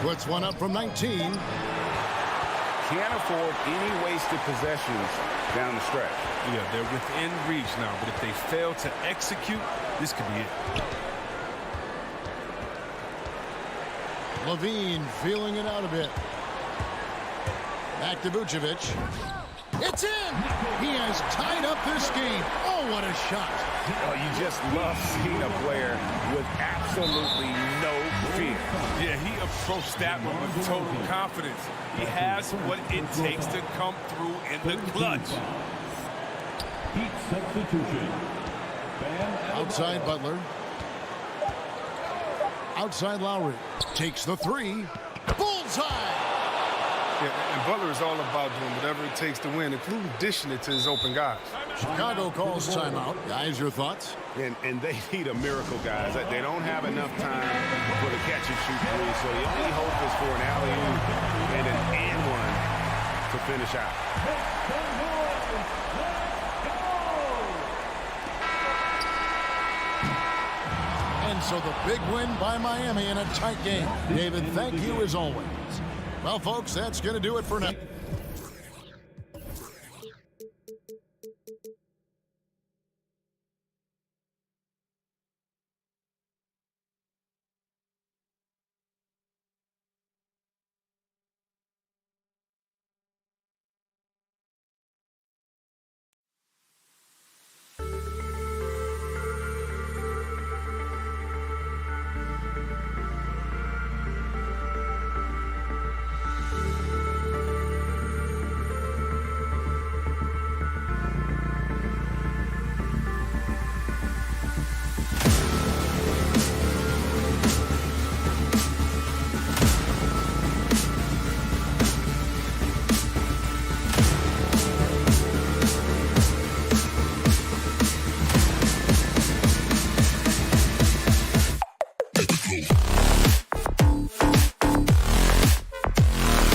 Puts one up from 19. Can't afford any wasted possessions down the stretch. Yeah, they're within reach now, but if they fail to execute, this could be it. Levine feeling it out a bit. Back to Vucevic. It's in! He has tied up this game. Oh, what a shot. Oh, you just love seeing a player with absolutely no fear. Yeah, he approached that one with total confidence. He has what it takes to come through in the clutch. Heat substitution. Outside Butler. Outside Lowry. Takes the three. Bullseye! Yeah, and Butler is all about doing whatever it takes to win, including dishing it to his open guys. Chicago calls timeout. Guys, your thoughts? And they need a miracle, guys. They don't have enough time for the catch and shoot three, so the only hope is for an alley-oop and an and one to finish out. And so the big win by Miami in a tight game. David, thank you as always. Well, folks, that's going to do it for now.